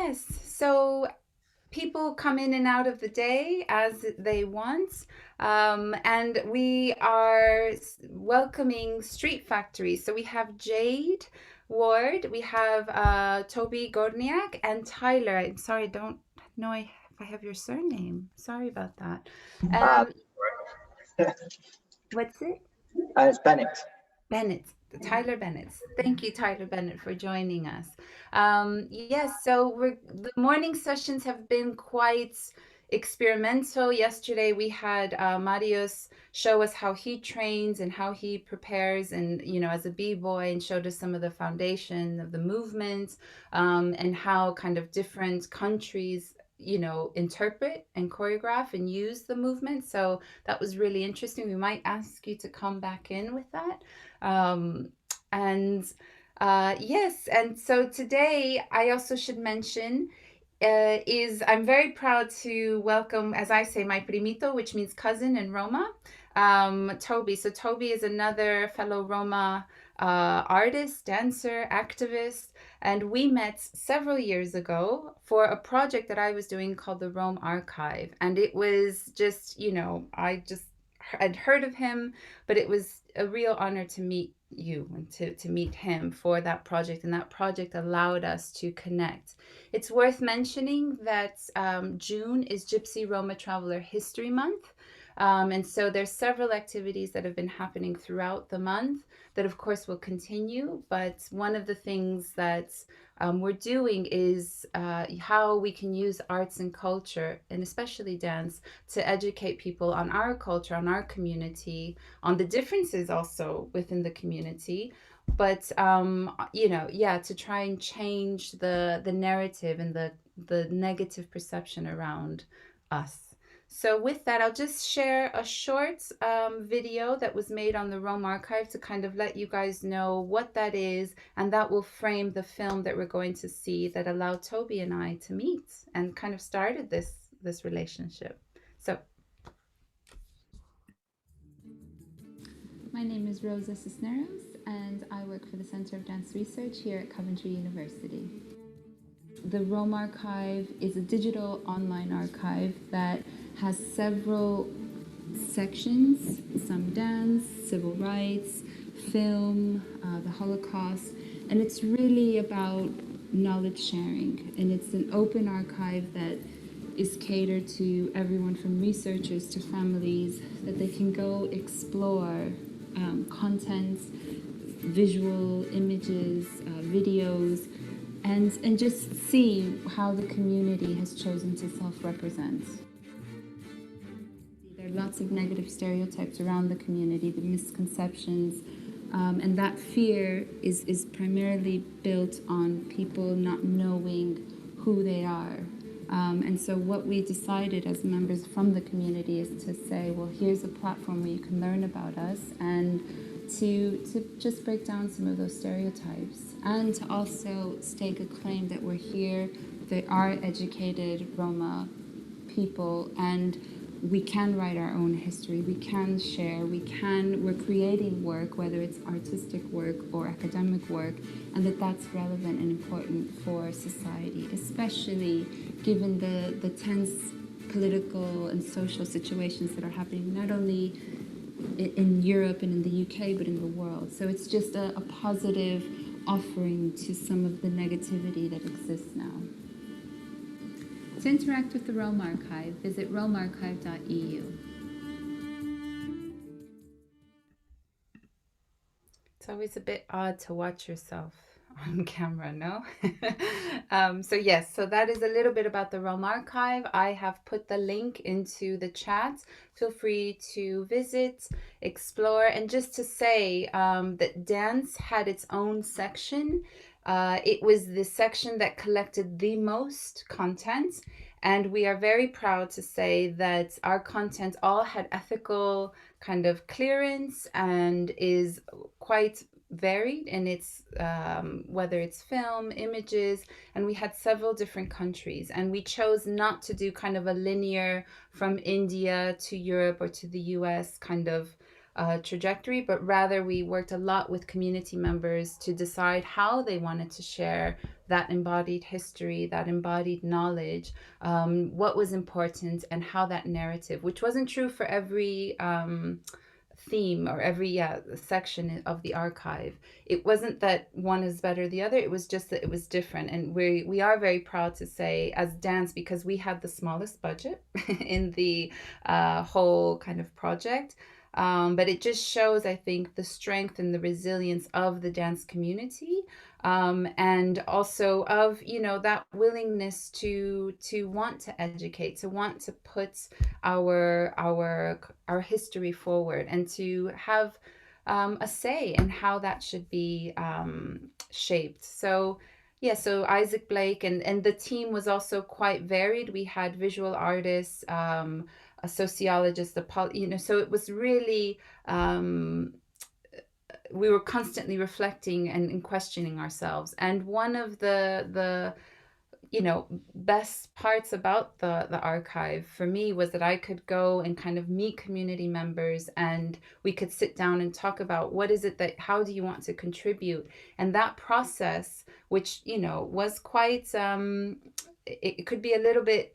Yes, so people come in and out of the day as they want. And we are welcoming street factories. So we have Jade Ward, we have Toby Gorniak, and Tyler. I'm sorry, I don't know if I have your surname. Sorry about that. Uh, Um, what's it? it's Bennett. Bennett, Tyler Bennett. Thank you, Tyler Bennett, for joining us. Yes, so the morning sessions have been quite experimental. Yesterday, we had Marius show us how he trains and how he prepares, and as a b-boy, and showed us some of the foundation of the movement, and how kind of different countries interpret and choreograph and use the movement. So that was really interesting. We might ask you to come back in with that. um, and yes, and so today I also should mention is I'm very proud to welcome, as I say, my primito, which means cousin in Roma, Toby. So Toby is another fellow Roma artist, dancer, activist, and we met several years ago for a project that I was doing called the Rome Archive, and it was just, I just had heard of him, but it was a real honor to meet you and to meet him for that project, and that project allowed us to connect. It's worth mentioning that June is Gypsy Roma Traveler History Month. And so there's several activities that have been happening throughout the month that of course will continue. But one of the things that we're doing is how we can use arts and culture, and especially dance, to educate people on our culture, on our community, on the differences also within the community. But yeah, to try and change the narrative and the negative perception around us. So with that, I'll just share a short video that was made on the Rome Archive to kind of let you guys know what that is, and that will frame the film that we're going to see that allowed Toby and I to meet and kind of started this relationship. So my name is Rosa Cisneros, and I work for the Center of Dance Research here at Coventry University. The Rome Archive is a digital online archive that has several sections, some dance, civil rights, film, the Holocaust, and it's really about knowledge sharing. And it's an open archive that is catered to everyone from researchers to families, that they can go explore content, visual images, videos, and just see how the community has chosen to self-represent. There are lots of negative stereotypes around the community, the misconceptions, and that fear is primarily built on people not knowing who they are. And so what we decided as members from the community is to say, well, here's a platform where you can learn about us, and to just break down some of those stereotypes, and to also stake a claim that we're here, they are educated Roma people, and we can write our own history, we can share, we're creating work, whether it's artistic work or academic work, and that's relevant and important for society, especially given the tense political and social situations that are happening not only in Europe and in the UK, but in the world. So it's just a positive offering to some of the negativity that exists now. To interact with the Rome Archive, visit romearchive.eu. It's always a bit odd to watch yourself on camera, no? So yes, so that is a little bit about the Rome Archive. I have put the link into the chat. Feel free to visit, explore, and just to say that dance had its own section. It was the section that collected the most content, and we are very proud to say that our content all had ethical kind of clearance and is quite varied in its whether it's film, images, and we had several different countries, and we chose not to do kind of a linear from India to Europe or to the US kind of trajectory, but rather we worked a lot with community members to decide how they wanted to share that embodied history, that embodied knowledge, what was important, and how that narrative, which wasn't true for every theme or every section of the archive. It wasn't that one is better than the other, it was just that it was different. And we are very proud to say, as dance, because we had the smallest budget in the whole kind of project, but it just shows, I think, the strength and the resilience of the dance community, and also of, you know, that willingness to want to educate, to want to put our history forward, and to have a say in how that should be shaped. So yeah, so Isaac Blake and the team was also quite varied. We had visual artists, a sociologist, you know, so it was really we were constantly reflecting and questioning ourselves. And one of the you know, best parts about the archive for me was that I could go and kind of meet community members, and we could sit down and talk about what is it that, how do you want to contribute? And that process, which, you know, was quite it could be a little bit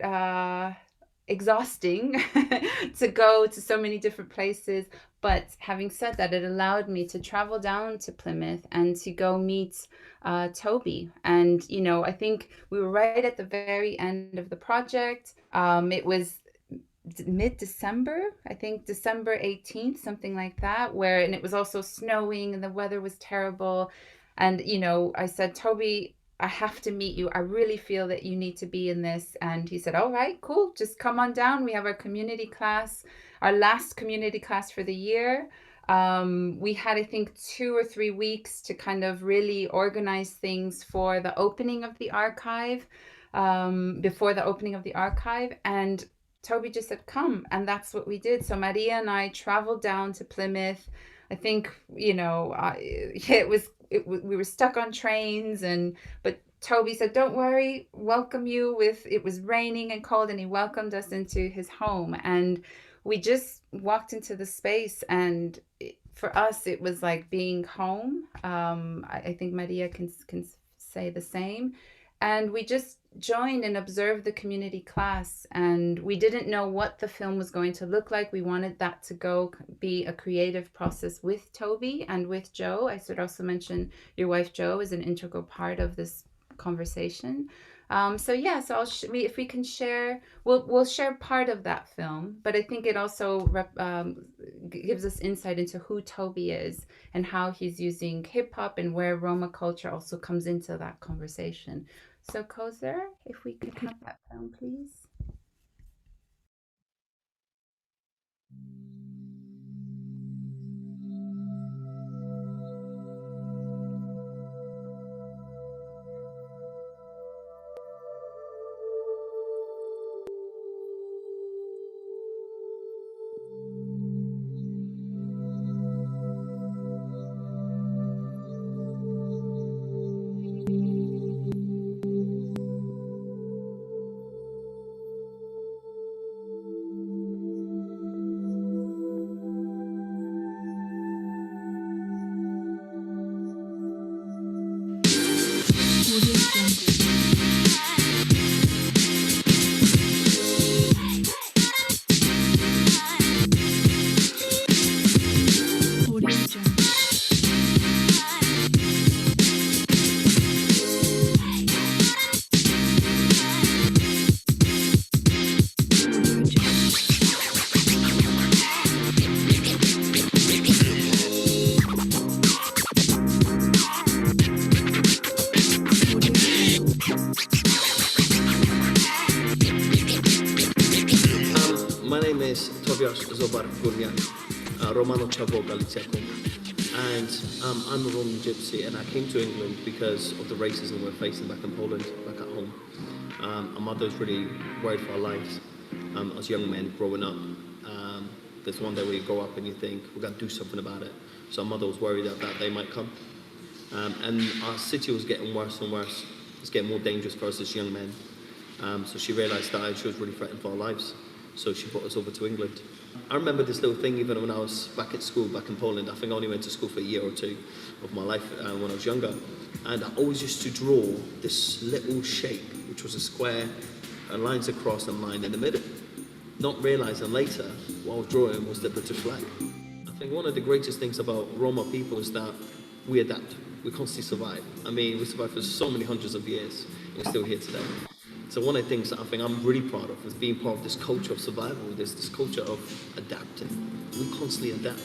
exhausting to go to so many different places. But having said that, it allowed me to travel down to Plymouth and to go meet Toby. And, you know, I think we were right at the very end of the project. It was mid-December, I think December 18th, something like that, and it was also snowing and the weather was terrible. And, you know, I said, Toby, I have to meet you. I really feel that you need to be in this. And he said, all right, cool. Just come on down. We have our community class, our last community class for the year. We had, I think, 2 or 3 weeks to kind of really organize things for the opening of the archive, before the opening of the archive. And Toby just said, come. And that's what we did. So Maria and I traveled down to Plymouth. I think, you know, we were stuck on trains, but Toby said, don't worry, welcome you with, it was raining and cold, and he welcomed us into his home. And we just walked into the space, and for us, it was like being home. I think Maria can say the same. And we just joined and observed the community class, and we didn't know what the film was going to look like. We wanted that to be a creative process with Toby and with Joe. I should also mention your wife Joe is an integral part of this conversation. So yeah, so if we can share, we'll share part of that film, but I think it also gives us insight into who Toby is and how he's using hip hop, and where Roma culture also comes into that conversation. So Kozer, if we could have that film, please. Romano Chavo Galiciaco, and I'm a Roman gypsy, and I came to England because of the racism we're facing back in Poland, back at home. Our mother's really worried for our lives as young men growing up. There's one day where you grow up and you think, we're going to do something about it. So our mother was worried that that day might come. And our city was getting worse and worse. It's getting more dangerous for us as young men. So she realised that she was really threatened for our lives. So she brought us over to England. I remember this little thing even when I was back at school, back in Poland. I think I only went to school for a year or two of my life when I was younger. And I always used to draw this little shape, which was a square, and lines across and line in the middle. Not realizing later what I was drawing was the British flag. I think one of the greatest things about Roma people is that we adapt. We constantly survive. I mean, we survived for so many hundreds of years, and we're still here today. So one of the things that I think I'm really proud of is being part of this culture of survival, this culture of adapting. We constantly adapt.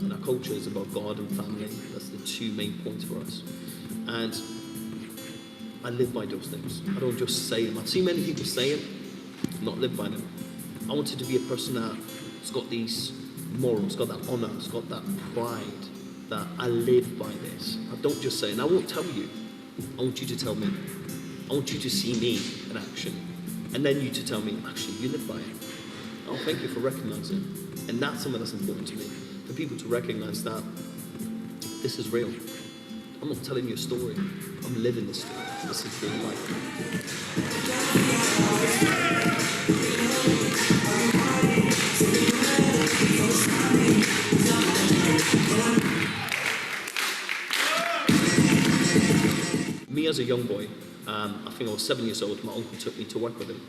And our culture is about God and family. That's the two main points for us. And I live by those things. I don't just say them. I've seen many people say them, not live by them. I wanted to be a person that's got these morals, got that honor, has got that pride, that I live by this. I don't just say, and I won't tell you. I want you to tell me. I want you to see me in action. And then you to tell me, actually, you live by it. Oh, thank you for recognizing. And that's something that's important to me. For people to recognize that this is real. I'm not telling you a story. I'm living this story. This is real life. Me as a young boy, I think I was 7 years old, my uncle took me to work with him.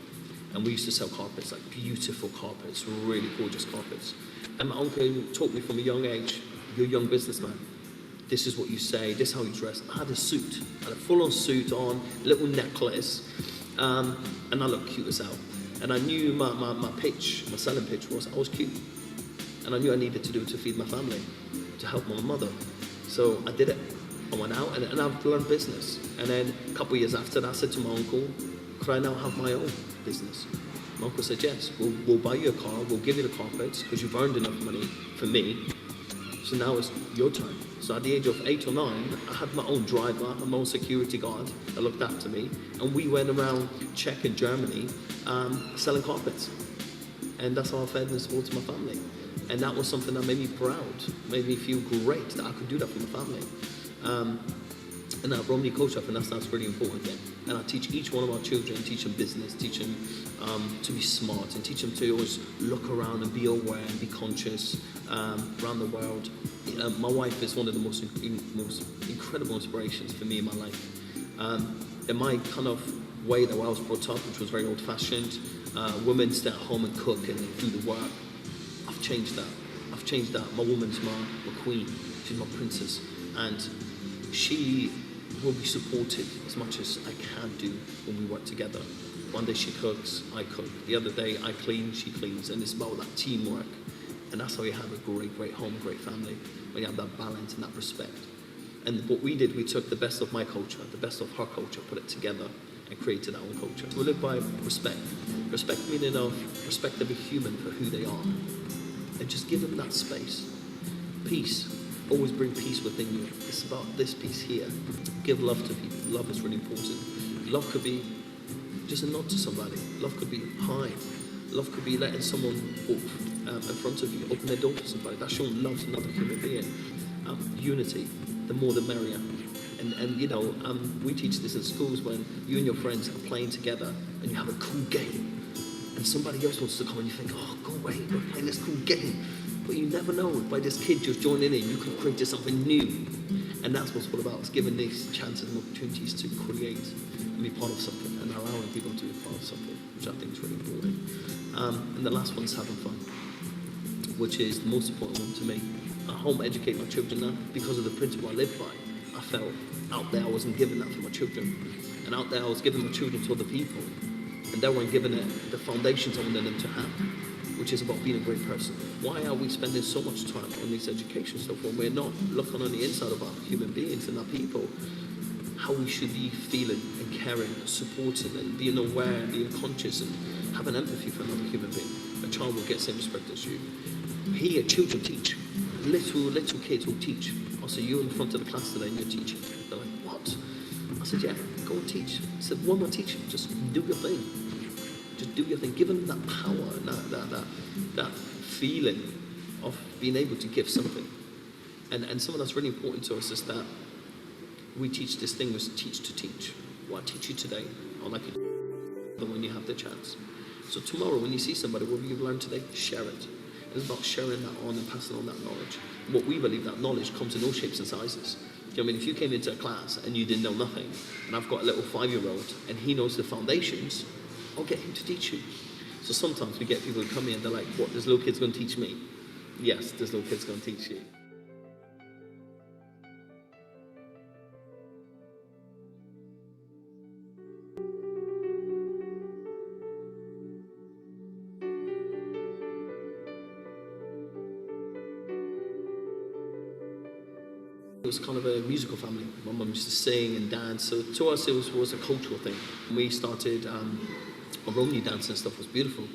And we used to sell carpets, like beautiful carpets, really gorgeous carpets. And my uncle taught me from a young age, you're a young businessman. This is what you say, this is how you dress. I had a suit, I had a full-on suit on, little necklace, and I looked cute as hell. And I knew my selling pitch was I was cute. And I knew I needed to do it to feed my family, to help my mother. So I did it. I went out and I've learned business. And then a couple of years after that, I said to my uncle, could I now have my own business? My uncle said, yes, we'll buy you a car, we'll give you the carpets, because you've earned enough money for me. So now it's your turn. So at the age of 8 or 9, I had my own driver, my own security guard that looked after me. And we went around Czech and Germany selling carpets. And that's how I fed and supported my family. And that was something that made me proud, made me feel great that I could do that for my family. And that Romney culture, I think that's really important thing. And I teach each one of our children, teach them business, teach them to be smart, and teach them to always look around and be aware and be conscious around the world. My wife is one of the most incredible inspirations for me in my life. In my kind of way that I was brought up, which was very old-fashioned, women stay at home and cook and do the work. I've changed that. My woman's my queen. She's my princess. And she will be supported as much as I can do when we work together. One day she cooks, I cook. The other day I clean, she cleans. And it's about that teamwork. And that's how you have a great home, great family. When you have that balance and that respect. And what we did, we took the best of my culture, the best of her culture, put it together and created our own culture. We live by respect. Respect meaning of respect every human for who they are. And just give them that space. Peace. Always bring peace within you. It's about this piece here. Give love to people. Love is really important. Love could be just a nod to somebody. Love could be hi. Love could be letting someone walk in front of you, open their door for somebody. That's showing love to another human being. Unity, the more the merrier. And you know, we teach this in schools when you and your friends are playing together and you have a cool game. And somebody else wants to come and you think, oh, go away, we're playing this cool game. But you never know, by this kid just joining in, you can create something new. And that's what's all about, it's giving these chances and opportunities to create and be part of something and allowing people to be part of something, which I think is really important. And the last one's having fun, which is the most important one to me. I home educate my children now because of the principle I live by. I felt out there I wasn't giving that for my children. And out there I was giving my children to other people. And they weren't giving it the foundations I wanted them to have, which is about being a great person. Why are we spending so much time on this education stuff when we're not looking on the inside of our human beings and our people, how we should be feeling and caring, supporting and being aware and being conscious and having empathy for another human being. A child will get the same respect as you. Here, children teach. Little kids will teach. I said, you're in front of the class today and you're teaching. They're like, what? I said, yeah, go and teach. I said, what am I teaching? Just do your thing. Just do your thing. Give them that power and that feeling of being able to give something. And something that's really important to us is that we teach this thing was teach to teach. What I teach you today, I'd like you to do when you have the chance. So tomorrow, when you see somebody, whatever you've learned today, share it. It's about sharing that on and passing on that knowledge. What we believe, that knowledge comes in all shapes and sizes. Do you know what I mean? If you came into a class and you didn't know nothing, and I've got a little 5-year-old and he knows the foundations, I'll get him to teach you. So sometimes we get people who come in and they're like, what, this little kid's going to teach me? Yes, this little kid's going to teach you. It was kind of a musical family. My mum used to sing and dance, so to us it was a cultural thing. We started Romani dance and stuff was beautiful,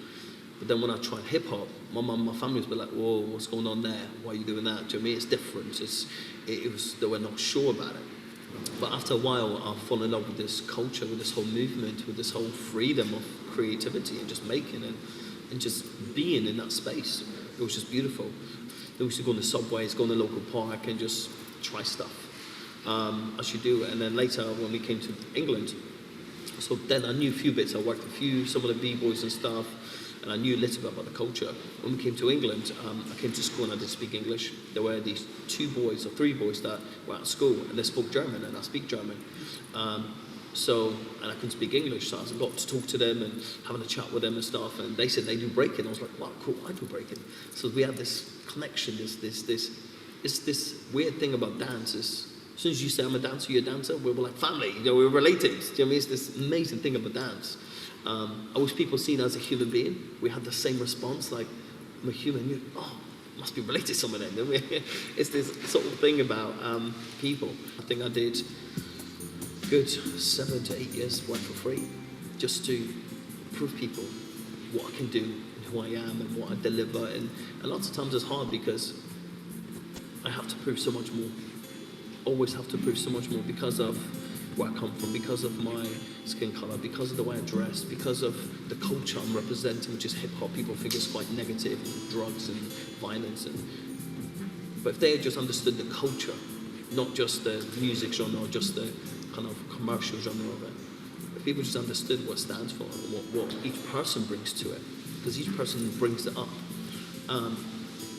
but then when I tried hip hop, my family was like, "Whoa, what's going on there? Why are you doing that?" Do you know what I mean? It's different. It was they were not sure about it. But after a while, I fell in love with this culture, with this whole movement, with this whole freedom of creativity and just making and just being in that space. It was just beautiful. Then we used to go on the subways, go in the local park, and just try stuff as you do. And then later, when we came to England, so then I knew a few bits. I worked with some of the b-boys and stuff, and I knew a little bit about the culture. When we came to England, I came to school and I didn't speak English. There were these 2 boys or 3 boys that were at school and they spoke German and I speak German. And I couldn't speak English, so I got to talk to them and having a chat with them and stuff. And they said they do breaking. I was like, wow, cool, I do breaking. So we had this connection, this weird thing about dance is, as soon as you say I'm a dancer, you're a dancer, we're like family, we're related. Do you know what I mean? It's this amazing thing about dance. I wish people seen us as a human being. We had the same response, like, I'm a human, must be related to someone then. It's this sort of thing about people. I think I did good 7 to 8 years work for free, just to prove people what I can do and who I am and what I deliver. And lots of times it's hard because I have to prove so much more. Always have to prove so much more because of where I come from, because of my skin colour, because of the way I dress, because of the culture I'm representing, which is hip-hop. People think it's quite negative, and drugs and violence. But if they had just understood the culture, not just the music genre, or just the kind of commercial genre of it, if people just understood what it stands for and what each person brings to it, because each person brings it up.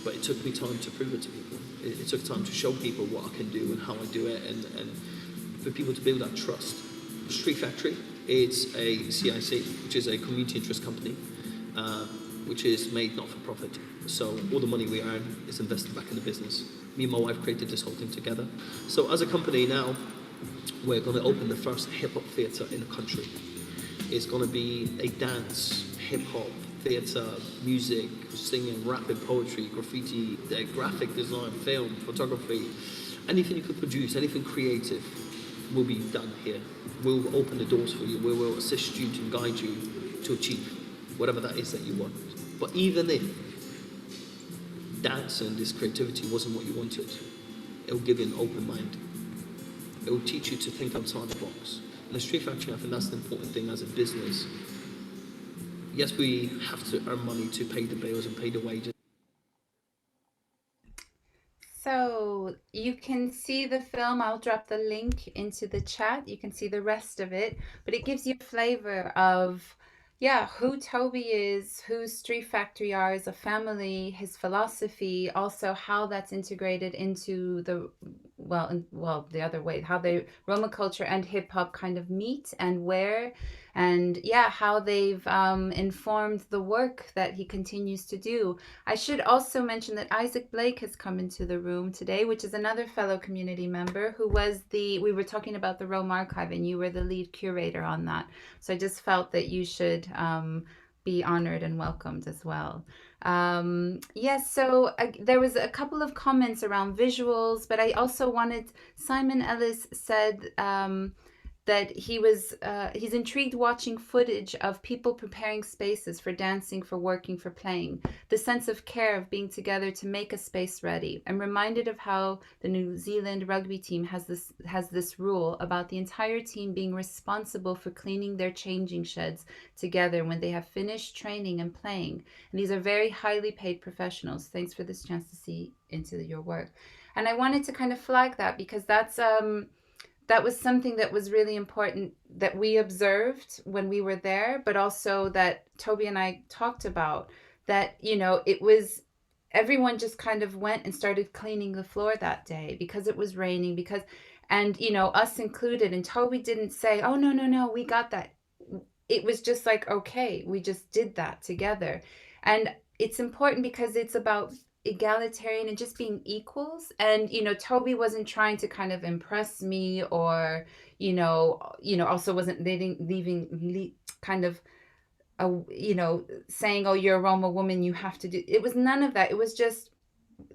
But it took me time to prove it to people. It took time to show people what I can do and how I do it, and for people to build that trust. Street Factory, it's a CIC, which is a community interest company, which is made not for profit. So all the money we earn is invested back in the business. Me and my wife created this whole thing together. So as a company now, we're going to open the first hip-hop theatre in the country. It's going to be a dance, hip-hop, theatre, music, singing, rapping, poetry, graffiti, graphic design, film, photography, anything you could produce, anything creative will be done here. We'll open the doors for you. We will assist you to guide you to achieve whatever that is that you want. But even if dance and this creativity wasn't what you wanted, it will give you an open mind. It will teach you to think outside the box. And the Street Factory, I think that's the important thing as a business. Yes, we have to earn money to pay the bills and pay the wages. So you can see the film. I'll drop the link into the chat. You can see the rest of it, but it gives you a flavor of, yeah, who Toby is, who Street Factory are as a family, his philosophy, also how that's integrated into the, the other way, how the Roma culture and hip hop kind of meet and where, and yeah, how they've informed the work that he continues to do. I should also mention that Isaac Blake has come into the room today, which is another fellow community member who was we were talking about the Rome Archive and you were the lead curator on that. So I just felt that you should be honored and welcomed as well. Yes, so there was a couple of comments around visuals, but I also wanted, Simon Ellis said, that he's intrigued watching footage of people preparing spaces for dancing, for working, for playing. The sense of care of being together to make a space ready. I'm reminded of how the New Zealand rugby team has this rule about the entire team being responsible for cleaning their changing sheds together when they have finished training and playing. And these are very highly paid professionals. Thanks for this chance to see into your work. And I wanted to kind of flag that because that's that was something that was really important that we observed when we were there, but also that Toby and I talked about, that, it was everyone just kind of went and started cleaning the floor that day because it was raining, because, and, us included. And Toby didn't say, oh, no, no, no, we got that. It was just like, okay, we just did that together. And it's important because it's about egalitarian and just being equals. And Toby wasn't trying to kind of impress me, or also wasn't kind of saying, oh, you're a Roma woman, you have to do it. Was none of that. It was just,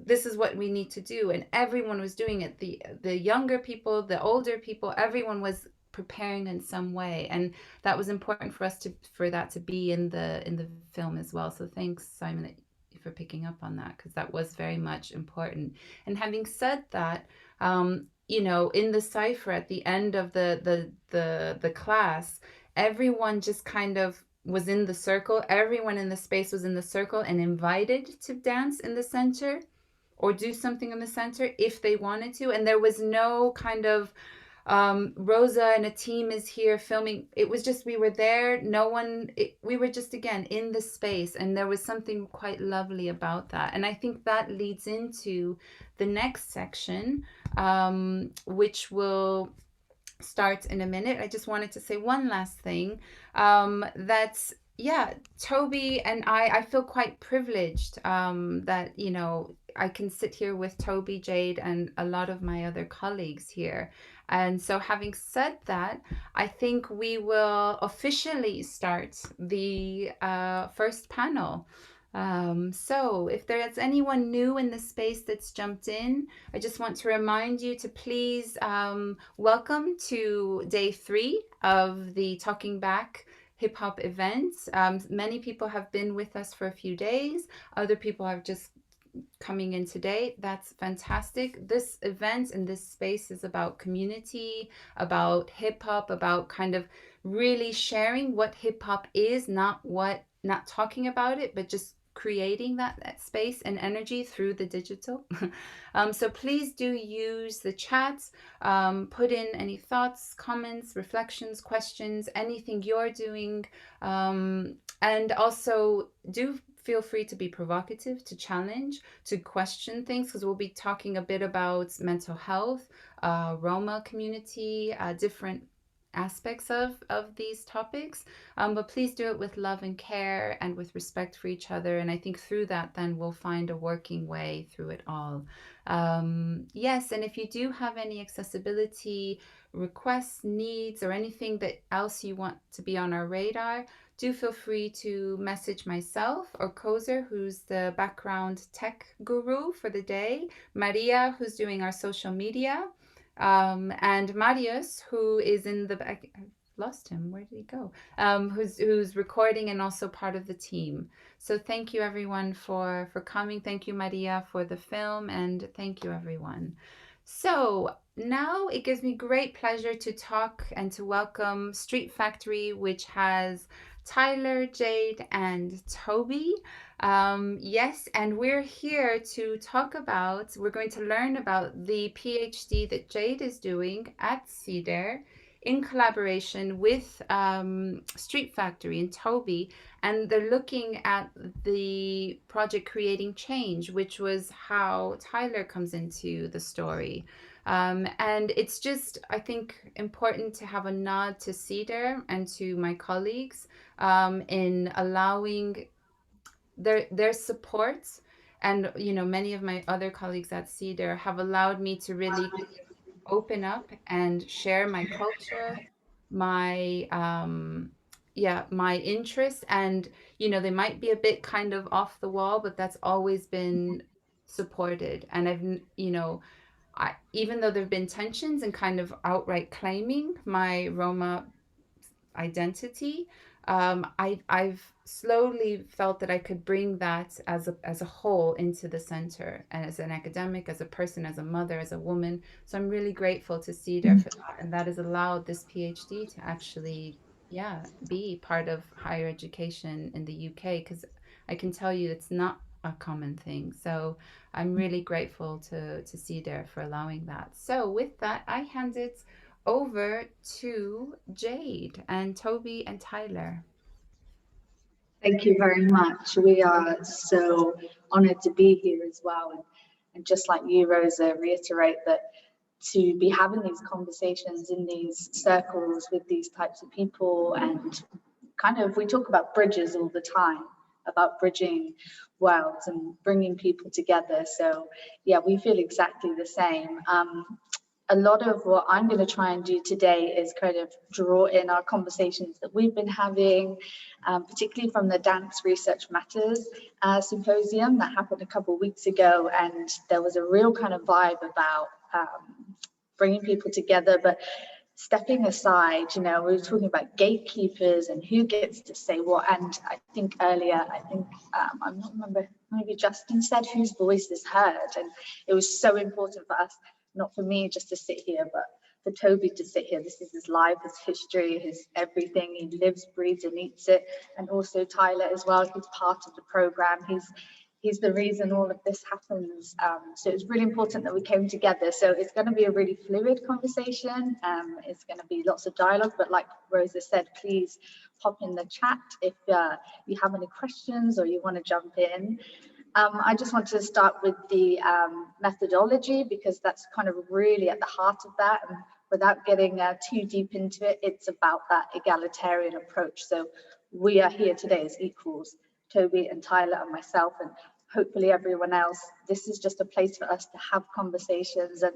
this is what we need to do, and everyone was doing it. The younger people, the older people, everyone was preparing in some way, and that was important for us to for that to be in the film as well. So thanks, Simon, for picking up on that, because that was very much important. And having said that, in the cipher at the end of the class, everyone just kind of was in the circle. Everyone in the space was in the circle and invited to dance in the center or do something in the center if they wanted to. And there was no kind of Rosa and a team is here filming. It was just, we were there. No one, we were just, again, in the space. And there was something quite lovely about that. And I think that leads into the next section, which will start in a minute. I just wanted to say one last thing. That's, yeah, Toby and I feel quite privileged, that, I can sit here with Toby, Jade, and a lot of my other colleagues here. And so, having said that, I think we will officially start the first panel. So, if there's anyone new in the space that's jumped in, I just want to remind you to please welcome to day 3 of the Talking Back hip hop events. Many people have been with us for a few days. Other people are just coming in today. That's fantastic. This event and this space is about community, about hip hop, about kind of really sharing what hip hop is, not talking about it, but just creating that space and energy through the digital. So please do use the chats, put in any thoughts, comments, reflections, questions, anything you're doing. And also do feel free to be provocative, to challenge, to question things, because we'll be talking a bit about mental health, Roma community, different aspects of these topics. But please do it with love and care and with respect for each other. And I think through that, then we'll find a working way through it all. Yes, and if you do have any accessibility requests, needs, or anything that else you want to be on our radar, do feel free to message myself or Kozer, who's the background tech guru for the day, Maria, who's doing our social media, and Marius, who is in the back. I've lost him. Where did he go? Who's recording and also part of the team. So thank you everyone for coming. Thank you, Maria, for the film, and thank you everyone. So now it gives me great pleasure to talk and to welcome Street Factory, which has Tyler, Jade, and Toby. Yes, and we're here to talk about, we're going to learn about the PhD that Jade is doing at CEDAR in collaboration with Street Factory and Toby. And they're looking at the project Creating Change, which was how Tyler comes into the story. And it's just, I think, important to have a nod to CEDAR and to my colleagues, in allowing their support. And many of my other colleagues at CEDAR have allowed me to really open up and share my culture, my my interests. And they might be a bit kind of off the wall, but that's always been supported. And even though there have been tensions and kind of outright claiming my Roma identity, I've slowly felt that I could bring that as a whole into the center, and as an academic, as a person, as a mother, as a woman. So I'm really grateful to see there for that, and that has allowed this PhD to actually, yeah, be part of higher education in the UK, because I can tell you it's not a common thing. So I'm really grateful to see there for allowing that. So with that, I hand it over to Jade and Toby and Tyler. Thank you very much. We are so honored to be here as well. And just like you, Rosa, reiterate that to be having these conversations in these circles with these types of people, and kind of, we talk about bridges all the time, about bridging worlds and bringing people together. So yeah, we feel exactly the same. A lot of what I'm going to try and do today is kind of draw in our conversations that we've been having, particularly from the Dance Research Matters symposium that happened a couple of weeks ago. And there was a real kind of vibe about bringing people together, but stepping aside, we were talking about gatekeepers and who gets to say what. And I think earlier, I don't remember, maybe Justin said whose voice is heard. And it was so important for us, not for me just to sit here, but for Toby to sit here. This is his life, his history, his everything. He lives, breathes, and eats it. And also Tyler as well, he's part of the program. He's the reason all of this happens. So it's really important that we came together. So it's going to be a really fluid conversation. It's going to be lots of dialogue, but like Rosa said, please pop in the chat if you have any questions or you want to jump in. I just want to start with the methodology, because that's kind of really at the heart of that. And without getting too deep into it, it's about that egalitarian approach. So we are here today as equals, Toby and Tyler and myself, and hopefully everyone else. This is just a place for us to have conversations. And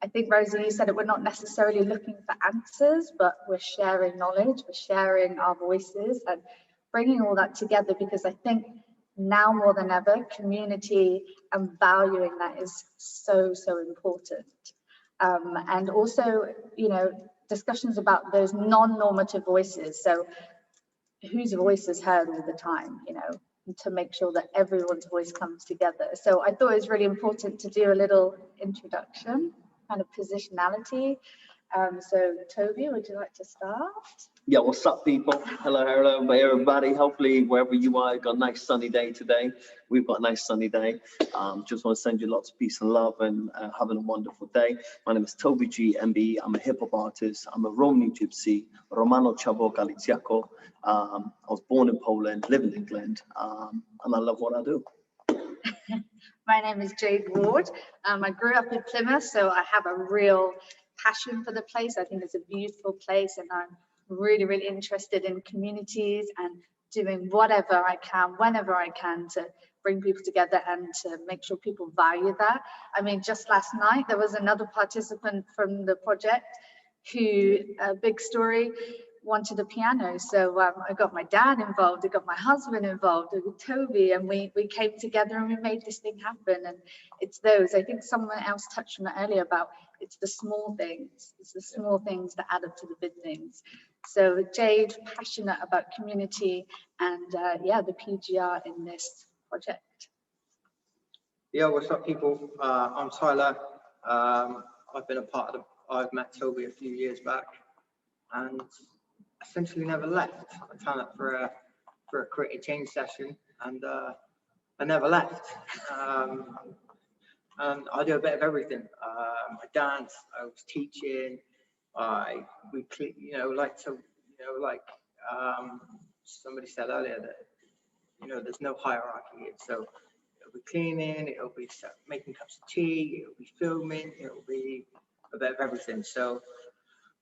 I think, Rosie, you said it, we're not necessarily looking for answers, but we're sharing knowledge, we're sharing our voices and bringing all that together, because I think now more than ever, community and valuing that is so, so important. And also, discussions about those non-normative voices. So whose voice is heard all the time, to make sure that everyone's voice comes together. So I thought it was really important to do a little introduction, kind of positionality. So Toby, would you like to start? Yeah, what's up, people? Hello, everybody. Hopefully, wherever you are, you've got a nice sunny day today. We've got a nice sunny day. Just want to send you lots of peace and love, and having a wonderful day. My name is Toby G, MB. I'm a hip hop artist. I'm a Romani Gypsy, Romano Chavo Galiciaco. I was born in Poland, live in England, and I love what I do. My name is Jade Ward. I grew up in Plymouth, so I have a real passion for the place. I think it's a beautiful place, and I'm really, really interested in communities and doing whatever I can, whenever I can, to bring people together and to make sure people value that. I mean, just last night, there was another participant from the project who, big story, wanted a piano. So I got my dad involved, I got my husband involved, with Toby, and we came together and we made this thing happen. And it's those, I think someone else touched on it earlier about, it's the small things. It's the small things that add up to the big things. So Jade, passionate about community and yeah, the PGR in this project. Yeah, what's up, people? I'm Tyler. I've been a part of I've met Toby a few years back and essentially never left. I turned up for a creative change session and I never left. And I do a bit of everything. I dance, I was teaching, somebody said earlier that, there's no hierarchy here. So it'll be cleaning, it'll be making cups of tea, it'll be filming, it'll be a bit of everything. So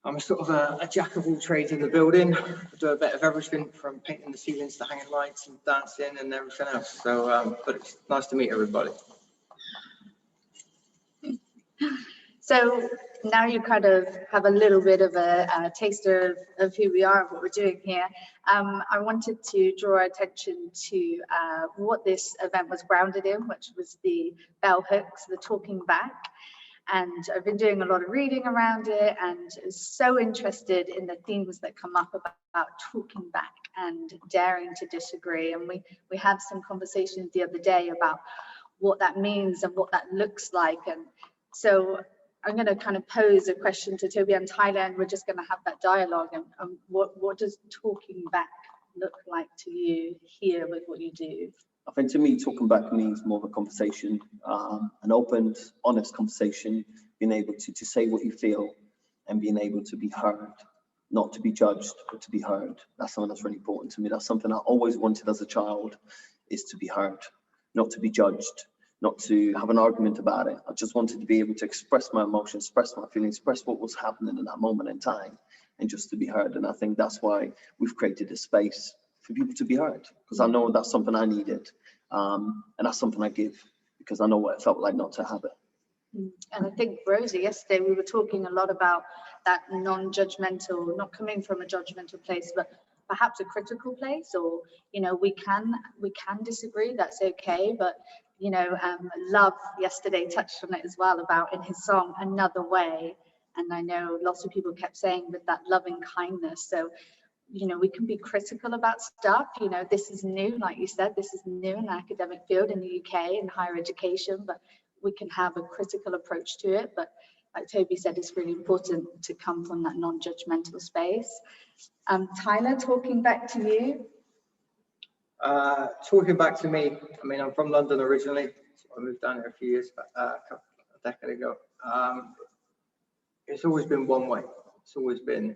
I'm sort of a jack of all trades in the building. I do a bit of everything from painting the ceilings to hanging lights and dancing and everything else. So, but it's nice to meet everybody. So now you kind of have a little bit of a taster of who we are and what we're doing here. I wanted to draw attention to what this event was grounded in, which was the bell hooks, the talking back. And I've been doing a lot of reading around it and so interested in the themes that come up about talking back and daring to disagree. And we had some conversations the other day about what that means and what that looks like. And so I'm going to kind of pose a question to Toby and Tyler, and we're just going to have that dialogue. And what does talking back look like to you here with what you do? I think to me, talking back means more of a conversation, an open, honest conversation, being able to say what you feel and being able to be heard, not to be judged, but to be heard. That's something that's really important to me. That's something I always wanted as a child, is to be heard, not to be judged, not to have an argument about it. I just wanted to be able to express my emotions, express my feelings, express what was happening in that moment in time, and just to be heard. And I think that's why we've created a space for people to be heard, because I know that's something I needed. And that's something I give, because I know what it felt like not to have it. And I think, Rosa, yesterday we were talking a lot about that non-judgmental, not coming from a judgmental place, but perhaps a critical place, or, you know, we can disagree, that's okay. But, you know, Love yesterday touched on it as well, about in his song, Another Way. And I know lots of people kept saying with that loving kindness. So, you know, we can be critical about stuff. You know, this is new, like you said, this is new in the academic field in the UK in higher education, but we can have a critical approach to it. But like Toby said, it's really important to come from that non-judgmental space. Tyler, talking back to you. Talking back to me, I mean, I'm from London originally. So I moved down here a few years back, a decade ago. It's always been one way. It's always been,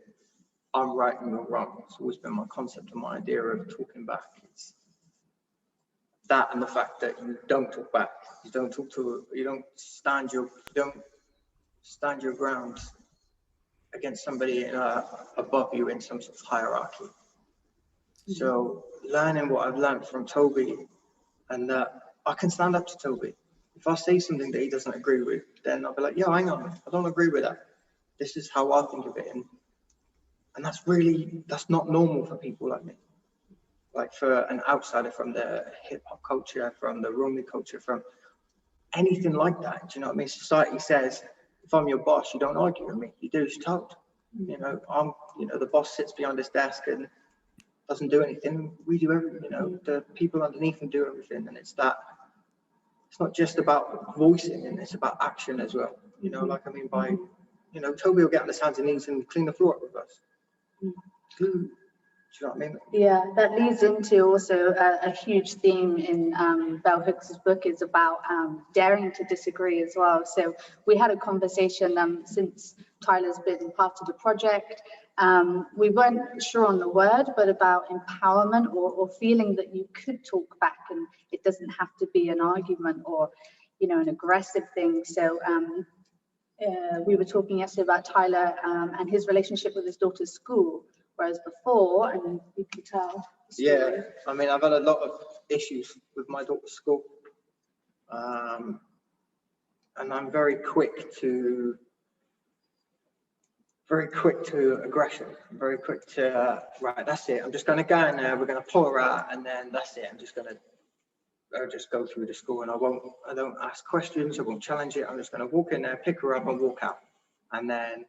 I'm right and you're wrong. It's always been my concept and my idea of talking back. It's that, and the fact that you don't talk back, you don't stand your ground against somebody above you in some sort of hierarchy. So learning what I've learned from Toby, and that I can stand up to Toby. If I say something that he doesn't agree with, then I'll be like, yeah, hang on, I don't agree with that. This is how I think of it. And that's not normal for people like me. Like for an outsider from the hip hop culture, from the Rumi culture, from anything like that. Do you know what I mean? Society says, if I'm your boss, you don't argue with me. You do as told. You know, the boss sits behind his desk and doesn't do anything. We do everything. You know, the people underneath him do everything, and it's not just about voicing, and it's about action as well. You know, like I mean by, you know, Toby will get on his hands and knees and clean the floor up with us. Do you know what I mean? Yeah, that leads into also a huge theme in Bell Hooks' book, is about daring to disagree as well. So we had a conversation since Tyler's been part of the project. We weren't sure on the word, but about empowerment, or feeling that you could talk back and it doesn't have to be an argument or, you know, an aggressive thing. So we were talking yesterday about Tyler and his relationship with his daughter's school. Whereas before, and you can tell. Yeah, I mean, I've had a lot of issues with my daughter's school. And I'm very quick to aggression, very quick to, right, that's it. I'm just going to go in there, we're going to pull her out, and then that's it. I'm just going to just go through the school, and I don't ask questions, I won't challenge it. I'm just going to walk in there, pick her up and walk out. And then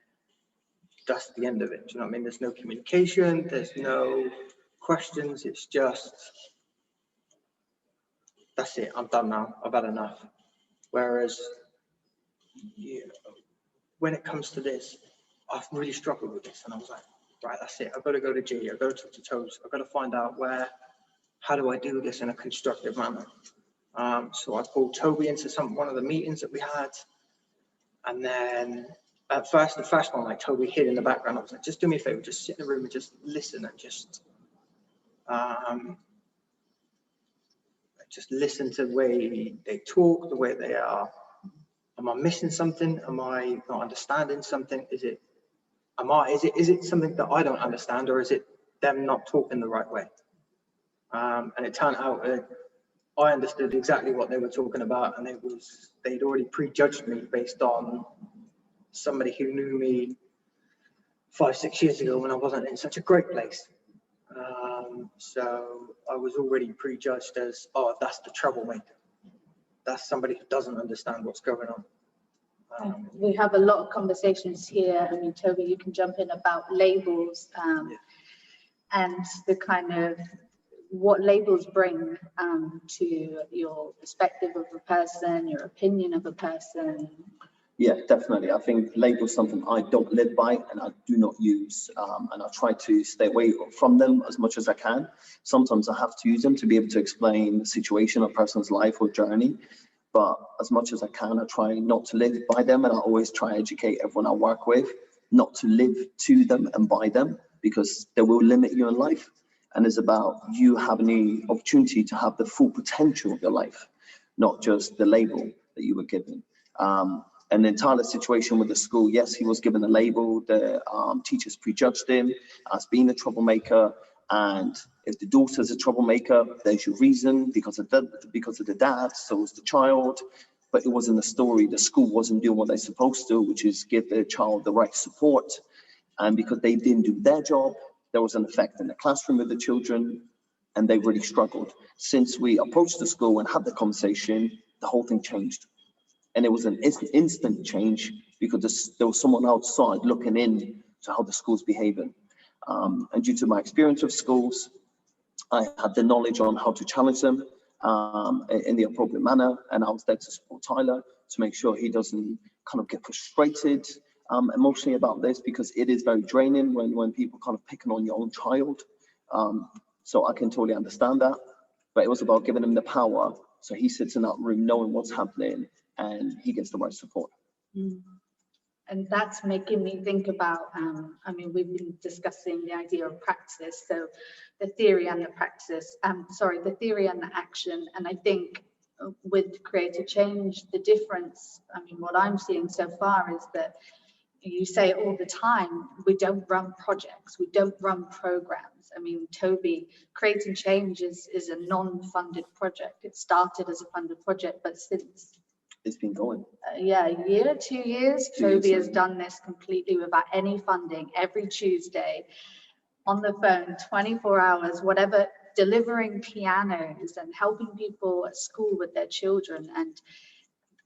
that's the end of it. Do you know what I mean? There's no communication, there's no questions. It's just, that's it. I'm done now. I've had enough. Whereas, you know, when it comes to this, I've really struggled with this, and I was like, right, that's it. I've got to go to G. I've got to talk to Toes. I've got to find out how do I do this in a constructive manner? So I pulled Toby into one of the meetings that we had, and then at first, the first one, like Toby hid in the background. I was like, just do me a favor, just sit in the room and just listen, and just listen to the way they talk, the way they are. Am I missing something? Am I not understanding something? Is it something that I don't understand, or is it them not talking the right way? And it turned out I understood exactly what they were talking about, and they'd already prejudged me based on somebody who knew me 5-6 years ago when I wasn't in such a great place. So I was already prejudged as, oh, that's the troublemaker. That's somebody who doesn't understand what's going on. We have a lot of conversations here. I mean, Toby, you can jump in about labels and the kind of what labels bring to your perspective of a person, your opinion of a person. Yeah, definitely. I think labels something I don't live by and I do not use, and I try to stay away from them as much as I can. Sometimes I have to use them to be able to explain the situation of a person's life or journey, but as much as I can, I try not to live by them, and I always try to educate everyone I work with not to live to them and by them, because they will limit you in life. And it's about you having the opportunity to have the full potential of your life, not just the label that you were given. And the entire situation with the school, yes, he was given a label. The teachers prejudged him as being a troublemaker. And if the daughter's a troublemaker, there's your reason, because of the dad, so is the child. But it wasn't the story. The school wasn't doing what they're supposed to, which is give their child the right support. And because they didn't do their job, there was an effect in the classroom with the children, and they really struggled. Since we approached the school and had the conversation, the whole thing changed. And it was an instant change, because there was someone outside looking in to how the school's behaving. And due to my experience with schools, I had the knowledge on how to challenge them in the appropriate manner. And I was there to support Tyler to make sure he doesn't kind of get frustrated emotionally about this, because it is very draining when people kind of picking on your own child. So I can totally understand that. But it was about giving him the power, so he sits in that room knowing what's happening and he gets the right support. And that's making me think about, I mean, we've been discussing the idea of practice, so the theory and the practice, the theory and the action. And I think with creative change, the difference, I mean, what I'm seeing so far is that you say all the time, we don't run projects, we don't run programs. I mean, Toby, Creating Change is a non-funded project. It started as a funded project, but since it's been going. A year, 2 years, Toby has done this completely without any funding, every Tuesday, on the phone, 24 hours, whatever, delivering pianos and helping people at school with their children. And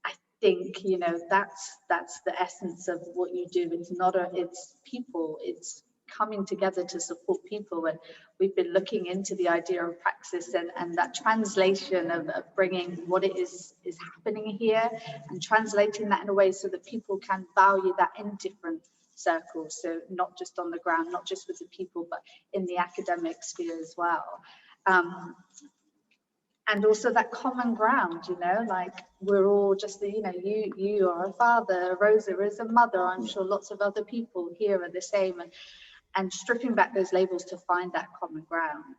I think, you know, that's the essence of what you do. It's people, it's coming together to support people. And we've been looking into the idea of praxis and that translation of bringing what it is happening here and translating that in a way so that people can value that in different circles. So not just on the ground, not just with the people, but in the academic sphere as well. And also that common ground, you know, like we're all just, you know, you are a father, Rosa is a mother, I'm sure lots of other people here are the same, and stripping back those labels to find that common ground.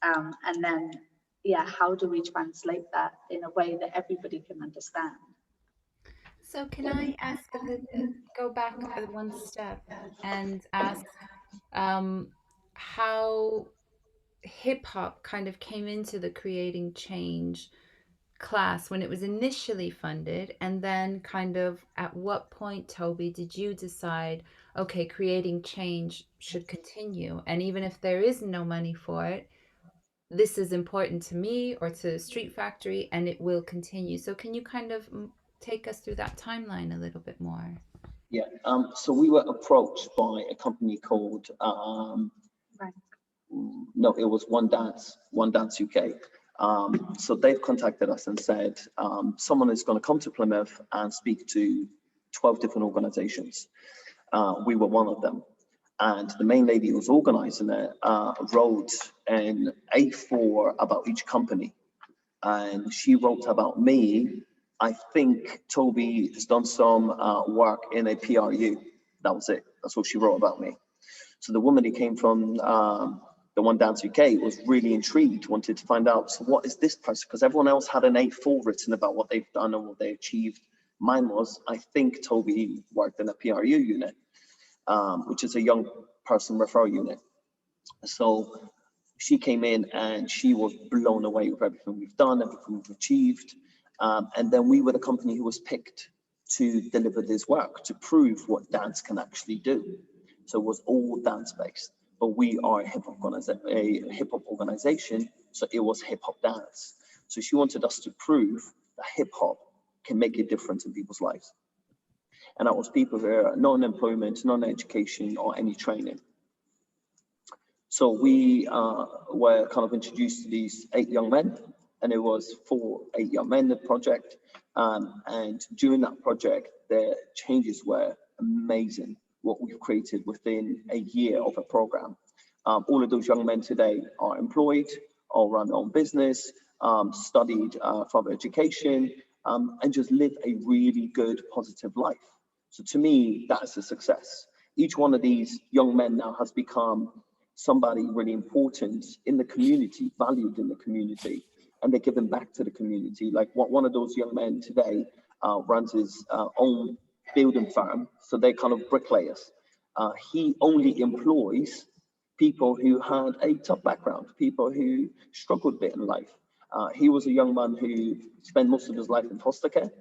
And then, yeah, how do we translate that in a way that everybody can understand? So can I ask go back one step and ask how hip hop kind of came into the Creating Change class when it was initially funded, and then kind of at what point, Toby, did you decide, okay, Creating Change should continue, and even if there is no money for it, this is important to me or to Street Factory and it will continue? So can you kind of take us through that timeline a little bit more? Yeah, so we were approached by a company called Right. No, it was One Dance UK. So they've contacted us and said someone is going to come to Plymouth and speak to 12 different organizations. We were one of them. And the main lady who was organizing it wrote an A4 about each company. And she wrote about me. I think Toby has done some work in a PRU. That was it. That's what she wrote about me. So the woman who came from the One Dance UK was really intrigued, wanted to find out, so what is this person? Because everyone else had an A4 written about what they've done and what they achieved. Mine was, I think Toby worked in a PRU unit, which is a young person referral unit. So she came in and she was blown away with everything we've done, everything we've achieved. And then we were the company who was picked to deliver this work, to prove what dance can actually do. So it was all dance based, but we are a hip hop organization, so it was hip hop dance. So she wanted us to prove that hip hop can make a difference in people's lives. And that was people who are non-employment, non-education, or any training. So we were kind of introduced to these 8 young men, and it was for 8 young men, the project. And during that project, the changes were amazing, what we've created within a year of a program. All of those young men today are employed, or run their own business, studied further education, and just live a really good, positive life. So to me, that's a success. Each one of these young men now has become somebody really important in the community, valued in the community, and they're giving back to the community. Like one of those young men today runs his own building firm, so they're kind of bricklayers. He only employs people who had a tough background, people who struggled a bit in life. He was a young man who spent most of his life in foster care,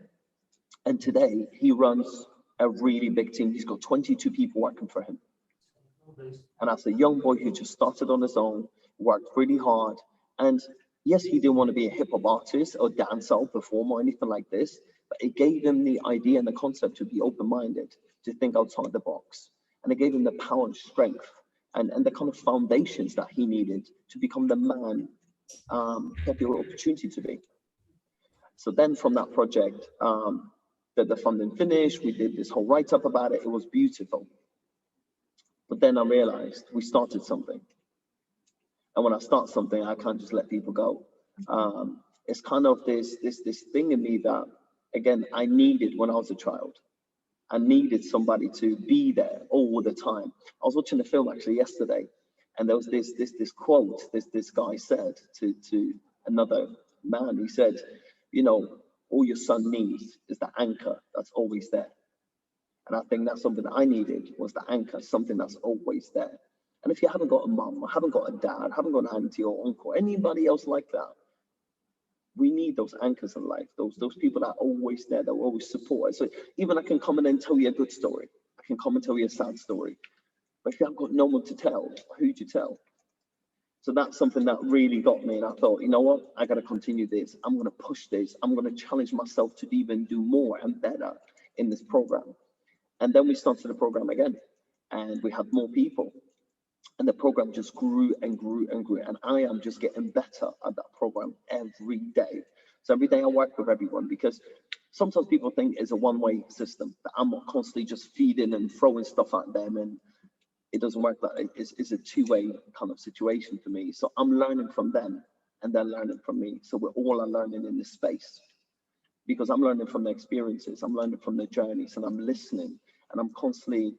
and today he runs a really big team. He's got 22 people working for him. And as a young boy who just started on his own, worked really hard, and yes, he didn't want to be a hip hop artist or dancer or performer or anything like this, but it gave him the idea and the concept to be open-minded, to think outside the box. And it gave him the power and strength and the kind of foundations that he needed to become the man he had the opportunity to be. So then from that project, the funding finished, we did this whole write-up about it, it was beautiful. But then I realized we started something. And when I start something, I can't just let people go. It's kind of this thing in me that, again, I needed when I was a child. I needed somebody to be there all the time. I was watching a film actually yesterday, and there was this quote this guy said to another man. He said, you know, all your son needs is the anchor that's always there. And I think that's something that I needed, was the anchor, something that's always there. And if you haven't got a mum, or haven't got a dad, haven't got an auntie or uncle, anybody else like that, we need those anchors in life, those people that are always there, that will always support us. So even I can come in and tell you a good story. I can come and tell you a sad story. But if you haven't got no one to tell, who do you tell? So that's something that really got me. And I thought, you know what? I got to continue this. I'm going to push this. I'm going to challenge myself to even do more and better in this program. And then we started the program again, and we had more people. And the program just grew and grew and grew. And I am just getting better at that program every day. So every day I work with everyone, because sometimes people think it's a one-way system, that I'm not constantly just feeding and throwing stuff at them. And it doesn't work that way. It's a two-way kind of situation for me. So I'm learning from them and they're learning from me. So we're all learning in this space, because I'm learning from their experiences. I'm learning from their journeys, and I'm listening, and I'm constantly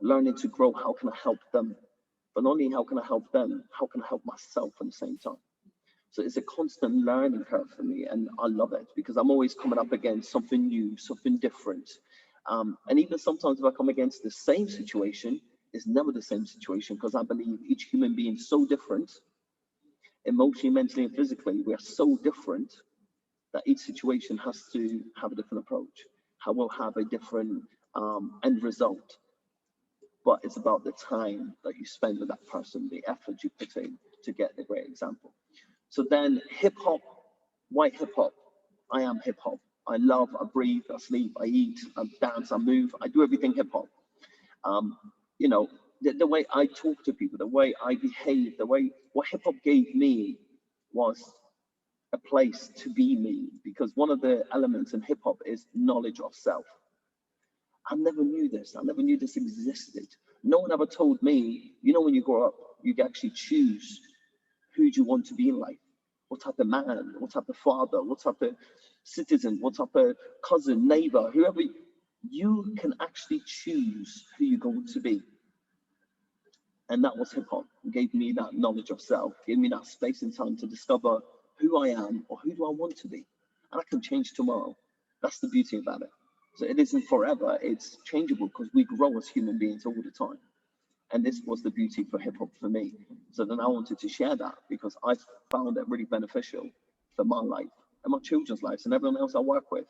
learning to grow. How can I help them? But not only how can I help them, how can I help myself at the same time? So it's a constant learning curve for me, and I love it, because I'm always coming up against something new, something different. And even sometimes if I come against the same situation, it's never the same situation, because I believe each human being is so different, emotionally, mentally, and physically. We are so different that each situation has to have a different approach. How we'll have a different end result. But it's about the time that you spend with that person, the effort you put in to get the great example. So then hip hop, why hip hop? I am hip hop. I love, I breathe, I sleep, I eat, I dance, I move, I do everything hip hop. You know, the way I talk to people, the way I behave, the way, what hip hop gave me was a place to be me, because one of the elements in hip hop is knowledge of self. I never knew this. I never knew this existed. No one ever told me, you know, when you grow up, you can actually choose who do you want to be in life. What type of man, what type of father, what type of citizen, what type of cousin, neighbor, whoever, you can actually choose who you're going to be. And that was hip hop. It gave me that knowledge of self, gave me that space and time to discover who I am or who do I want to be. And I can change tomorrow. That's the beauty about it. So it isn't forever, it's changeable, because we grow as human beings all the time. And this was the beauty for hip hop for me. So then I wanted to share that, because I found it really beneficial for my life and my children's lives and everyone else I work with.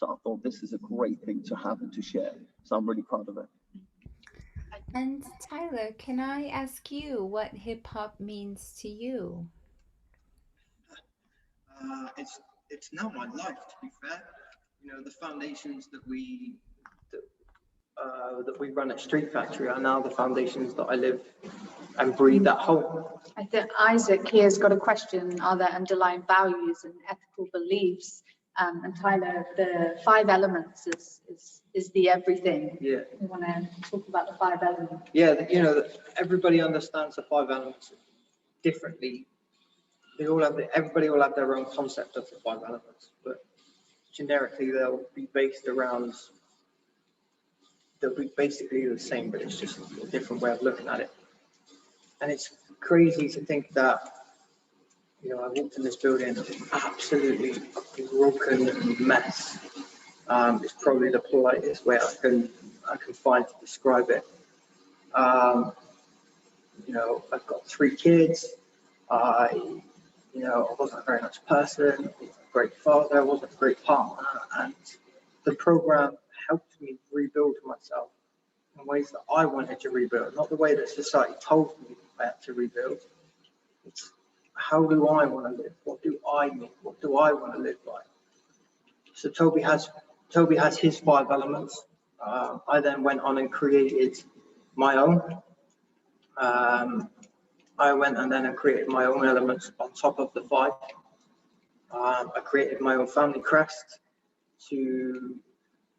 So I thought this is a great thing to have and to share. So I'm really proud of it. And Tyler, can I ask you what hip hop means to you? It's now my life, to be fair. You know, the foundations that we run at Street Factory are now the foundations that I live and breathe at home. I think Isaac here's got a question. Are there underlying values and ethical beliefs? And Tyler, the 5 elements is the everything. Yeah. We want to talk about the 5 elements. Yeah, you know, everybody understands the 5 elements differently. Everybody will have their own concept of the 5 elements, but generically they'll be based around they'll be basically the same, but it's just a different way of looking at it. And it's crazy to think that, you know, I walked in this building, absolutely a broken mess. It's probably the politest way I can find to describe it. You know, I've got 3 kids. I wasn't a very nice person, I wasn't a great father, I wasn't a great partner, and the program helped me rebuild myself in ways that I wanted to rebuild, not the way that society told me I had to rebuild. It's how do I want to live? What do I need? What do I want to live by? So Toby has his 5 elements. I then went on and created my own. I went and then created my own elements on top of the 5. I created my own family crest to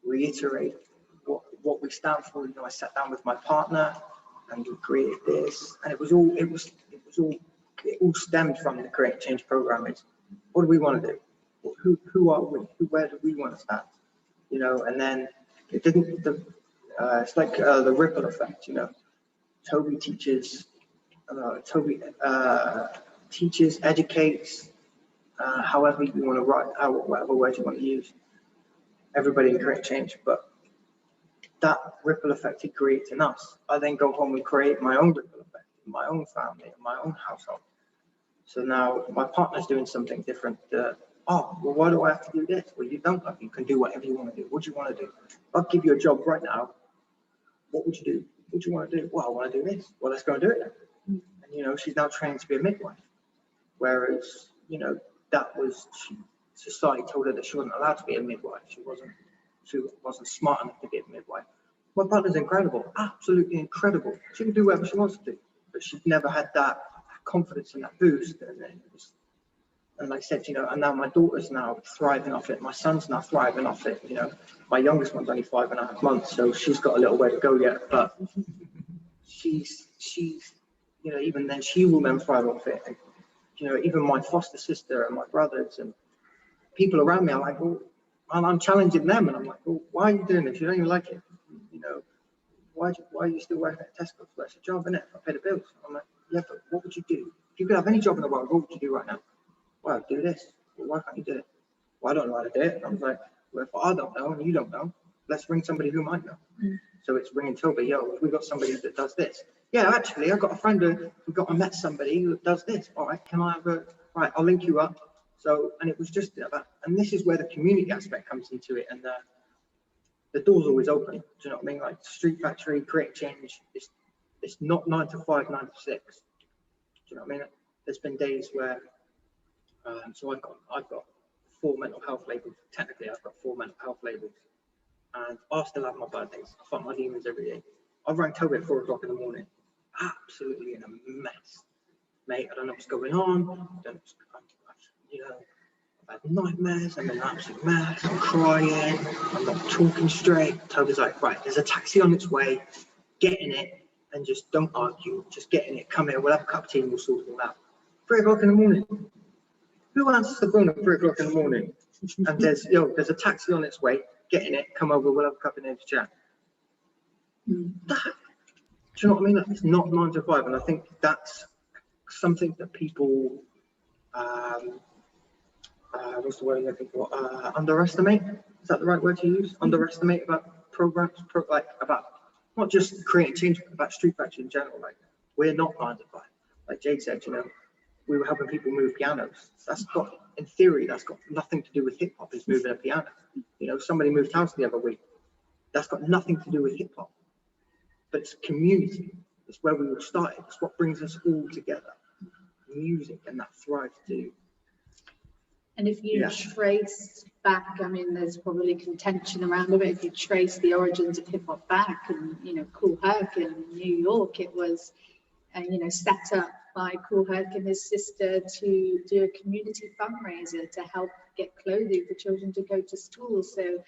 reiterate what we stand for. You know, I sat down with my partner and we created this, and it all stemmed from the Create Change program. It's what do we want to do? Who are we? Where do we want to stand? You know, and then it didn't. It's like the ripple effect. You know, Toby teaches. Teaches, educates, however you want to write, whatever words you want to use. Everybody can create change, but that ripple effect it creates in us. I then go home and create my own ripple effect in my own family, in my own household. So now my partner's doing something different. Oh, well, why do I have to do this? Well, you don't. You can do whatever you want to do. What do you want to do? I'll give you a job right now. What would you do? What do you want to do? Well, I want to do this. Well, let's go and do it then. And, you know, she's now trained to be a midwife. Whereas, you know, society told her that she wasn't allowed to be a midwife. She wasn't smart enough to be a midwife. My partner's incredible, absolutely incredible. She can do whatever she wants to do, but she's never had that confidence and that boost. And like I said, you know, and now my daughter's now thriving off it. My son's now thriving off it. You know, my youngest one's only 5.5 months, so she's got a little way to go yet. But she's, you know, even then she will then thrive off it. And, you know, even my foster sister and my brothers and people around me are like, well, and I'm challenging them, and I'm like, well, why are you doing this? You don't even like it. You know, why are you still working at Tesco? Well, it's a job, isn't it? I pay the bills. I'm like, yeah, but what would you do? If you could have any job in the world, what would you do right now? Well, do this. Well, why can't you do it? Well, I don't know how to do it. And I was like, well, if I don't know and you don't know, let's ring somebody who might know. So it's ringing Toby, yo, we got somebody that does this. Yeah, actually, I've got a friend I met somebody who does this. All right, can I have right, I'll link you up. So, and it was just about, and this is where the community aspect comes into it, and the door's always open. Do you know what I mean? Like Street Factory, Create Change, it's not 9 to 5, 9 to 6. Do you know what I mean? There's been days where, so I've got 4 mental health labels. Technically, I've got 4 mental health labels, and I still have my bad days. I fight my demons every day. I rang Toby at 4 o'clock in the morning, absolutely in a mess, mate. I don't know what's going on. You know, I've had nightmares. I'm in an absolute mess. I'm crying. I'm not talking straight. Toby's like, right, there's a taxi on its way. Get in it and just don't argue. Just get in it. Come here. We'll have a cup of tea and we'll sort it all out. 3 o'clock in the morning. Who answers the phone at 3 o'clock in the morning? And there's a taxi on its way. Get in it. Come over. We'll have a cup of tea to chat. That, do you know what I mean? It's not 9 to 5, and I think that's something that people, what's the word I'm looking for? Underestimate. Is that the right word to use? Underestimate about programs, about not just Creating Change, but about Street Factory in general. Like, we're not 9 to 5. Like Jade said, you know, we were helping people move pianos. That's got, in theory, that's got nothing to do with hip hop. It's moving a piano. You know, somebody moved house the other week. That's got nothing to do with hip hop. But it's community. It's where we all started. It's what brings us all together. Music and that thrive too. And if you trace back, I mean, there's probably contention around it, but if you trace the origins of hip hop back, and you know, Kool Herc in New York, it was, you know, set up by Kool Herc and his sister to do a community fundraiser to help get clothing for children to go to school. So,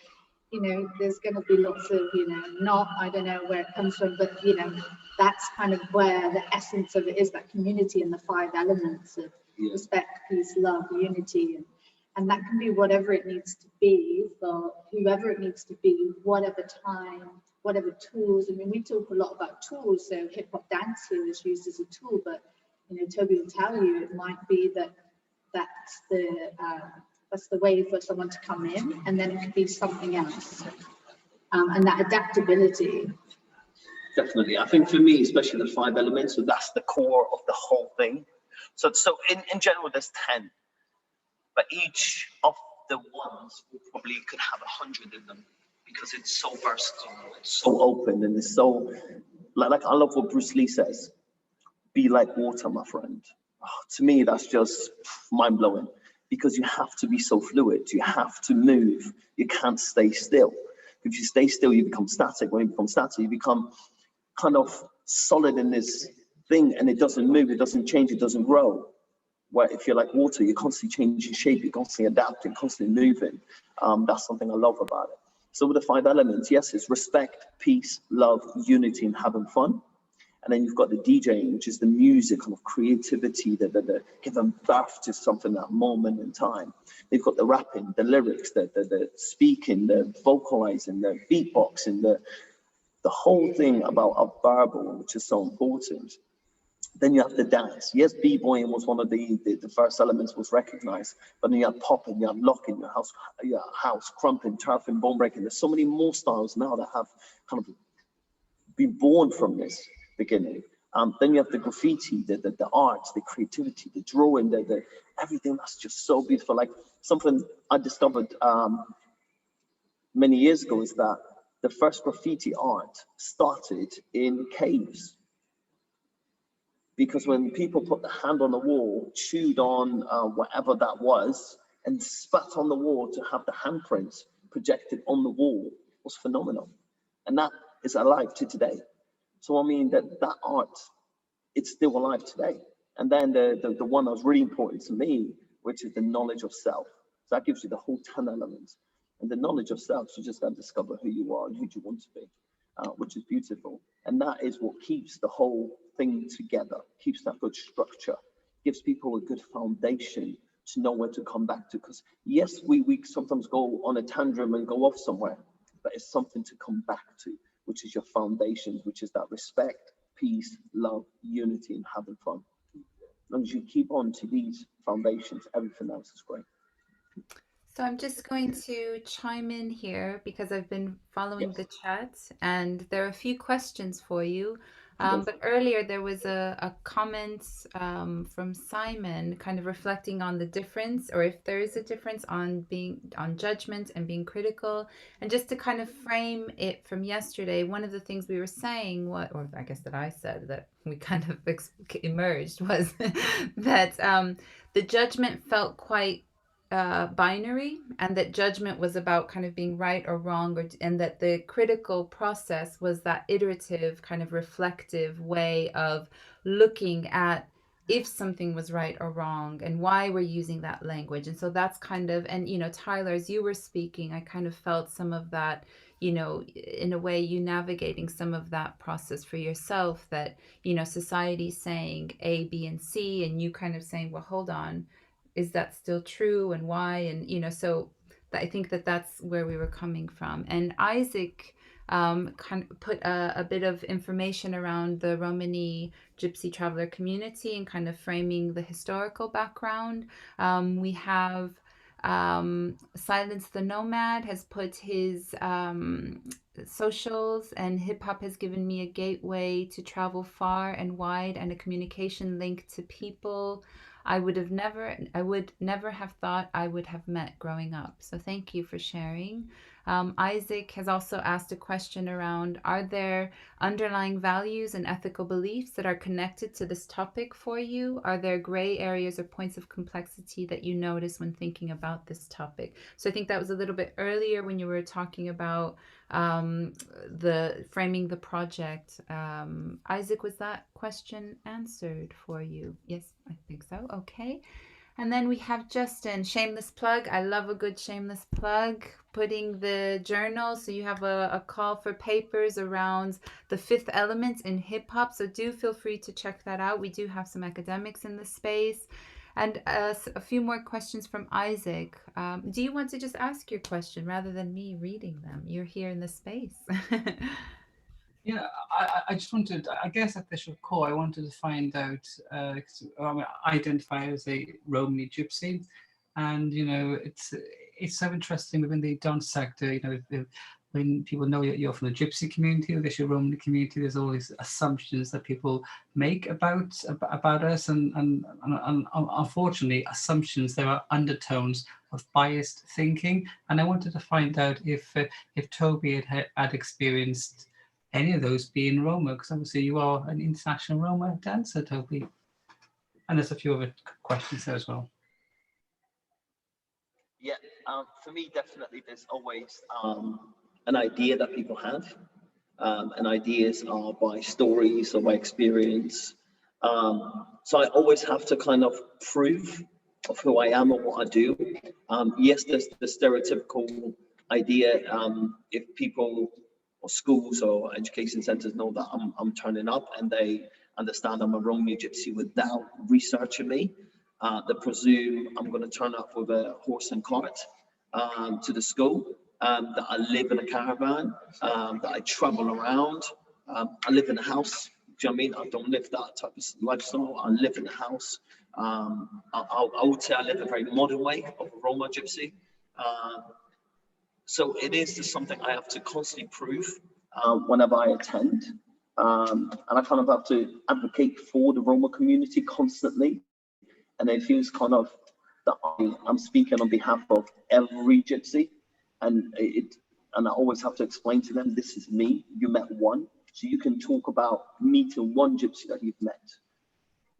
you know, there's going to be lots of, you know, I don't know where it comes from, but, you know, that's kind of where the essence of it is, that community and the 5 elements of respect, peace, love, unity. And that can be whatever it needs to be for whoever it needs to be, whatever time, whatever tools. I mean, we talk a lot about tools, so hip hop dance here is used as a tool, but you know, Toby will tell you it might be that that's the way for someone to come in, and then it could be something else. And that adaptability. Definitely. I think for me, especially the 5 elements, so that's the core of the whole thing. So in general, there's 10, but each of the ones will probably could have 100 in them because it's so versatile, it's so open, and it's so, like I love what Bruce Lee says, be like water, my friend. Oh, to me, that's just mind blowing because you have to be so fluid. You have to move. You can't stay still. If you stay still, you become static. When you become static, you become kind of solid in this thing, and it doesn't move, it doesn't change, it doesn't grow. Where if you're like water, you're constantly changing shape, you're constantly adapting, constantly moving. That's something I love about it. So with the 5 elements, yes, it's respect, peace, love, unity, and having fun. And then you've got the DJing, which is the music, kind of creativity, the giving birth to something, that moment in time. They've got the rapping, the lyrics, the speaking, the vocalizing, the beatboxing, the whole thing about a verbal, which is so important. Then you have the dance. Yes, b-boying was one of the first elements was recognized, but then you have popping, you have locking, your house crumping, turfing, bone breaking. There's so many more styles now that have kind of been born from this beginning. Then you have the graffiti, the art, the creativity, the drawing, the everything that's just so beautiful. Like something I discovered many years ago is that the first graffiti art started in caves. Because when people put the hand on the wall, chewed on whatever that was, and spat on the wall to have the handprints projected on the wall was phenomenal. And that is alive to today. So I mean that art, it's still alive today. And then the one that was really important to me, which is the knowledge of self. So that gives you the whole 10 elements. And the knowledge of self, you just got to discover who you are and who you want to be, which is beautiful. And that is what keeps the whole thing together, keeps that good structure, gives people a good foundation to know where to come back to. Because yes, we sometimes go on a tantrum and go off somewhere, but it's something to come back to, which is your foundations, which is that respect, peace, love, unity, and having fun. As long as you keep on to these foundations, everything else is great. So I'm just going to chime in here because I've been following the chat and there are a few questions for you. But earlier there was a comment from Simon kind of reflecting on the difference, or if there is a difference on judgment and being critical. And just to kind of frame it from yesterday, one of the things we were saying, or I guess that I said that we kind of emerged was that the judgment felt quite binary, and that judgment was about kind of being right or wrong, and that the critical process was that iterative kind of reflective way of looking at if something was right or wrong and why we're using that language. And so that's kind of, and you know, Tyler, as you were speaking, I kind of felt some of that, you know, in a way you navigating some of that process for yourself, that, you know, society saying A, B, and C, and you kind of saying, well, hold on, is that still true, and why? And you know, so I think that that's where we were coming from. And Isaac kind of put a bit of information around the Romani Gypsy traveler community and kind of framing the historical background. We have Silence the Nomad has put his socials, and hip hop has given me a gateway to travel far and wide and a communication link to people I would never have thought I would have met growing up. So thank you for sharing. Isaac has also asked a question around, are there underlying values and ethical beliefs that are connected to this topic for you? Are there gray areas or points of complexity that you notice when thinking about this topic? So I think that was a little bit earlier when you were talking about the framing the project. Isaac, was that question answered for you? Yes, I think so. Okay. And then we have Justin, shameless plug. I love a good shameless plug. Putting the journal, so you have a call for papers around the fifth element in hip hop. So do feel free to check that out. We do have some academics in the space. And a few more questions from Isaac. Do you want to just ask your question rather than me reading them? You're here in the space. Yeah, I just wanted, I guess at this call, I wanted to find out, 'cause, I identify as a Romani gypsy, and it's so interesting within the dance sector. When people know you're from the gypsy community or this your Romani community, there's all these assumptions that people make about us, and unfortunately, assumptions, there are undertones of biased thinking, and I wanted to find out if Toby had experienced any of those being Roma, because obviously you are an international Roma dancer, Toby. And there's a few other questions there as well. Yeah, for me, definitely, there's always an idea that people have, and ideas are by stories or by experience. So I always have to kind of prove of who I am or what I do. Yes, there's the stereotypical idea. If people or schools or education centres know that I'm turning up and they understand I'm a Romani gypsy without researching me, they presume I'm going to turn up with a horse and cart to the school, that I live in a caravan, that I travel around, I live in a house. Do you know what I mean? I don't live that type of lifestyle. I live in a house. I would say I live a very modern way of a Roma gypsy. So it is just something I have to constantly prove whenever I attend. And I kind of have to advocate for the Roma community constantly. And it feels kind of that I'm speaking on behalf of every gypsy. And I always have to explain to them, this is me, you met one. So you can talk about meeting one gypsy that you've met,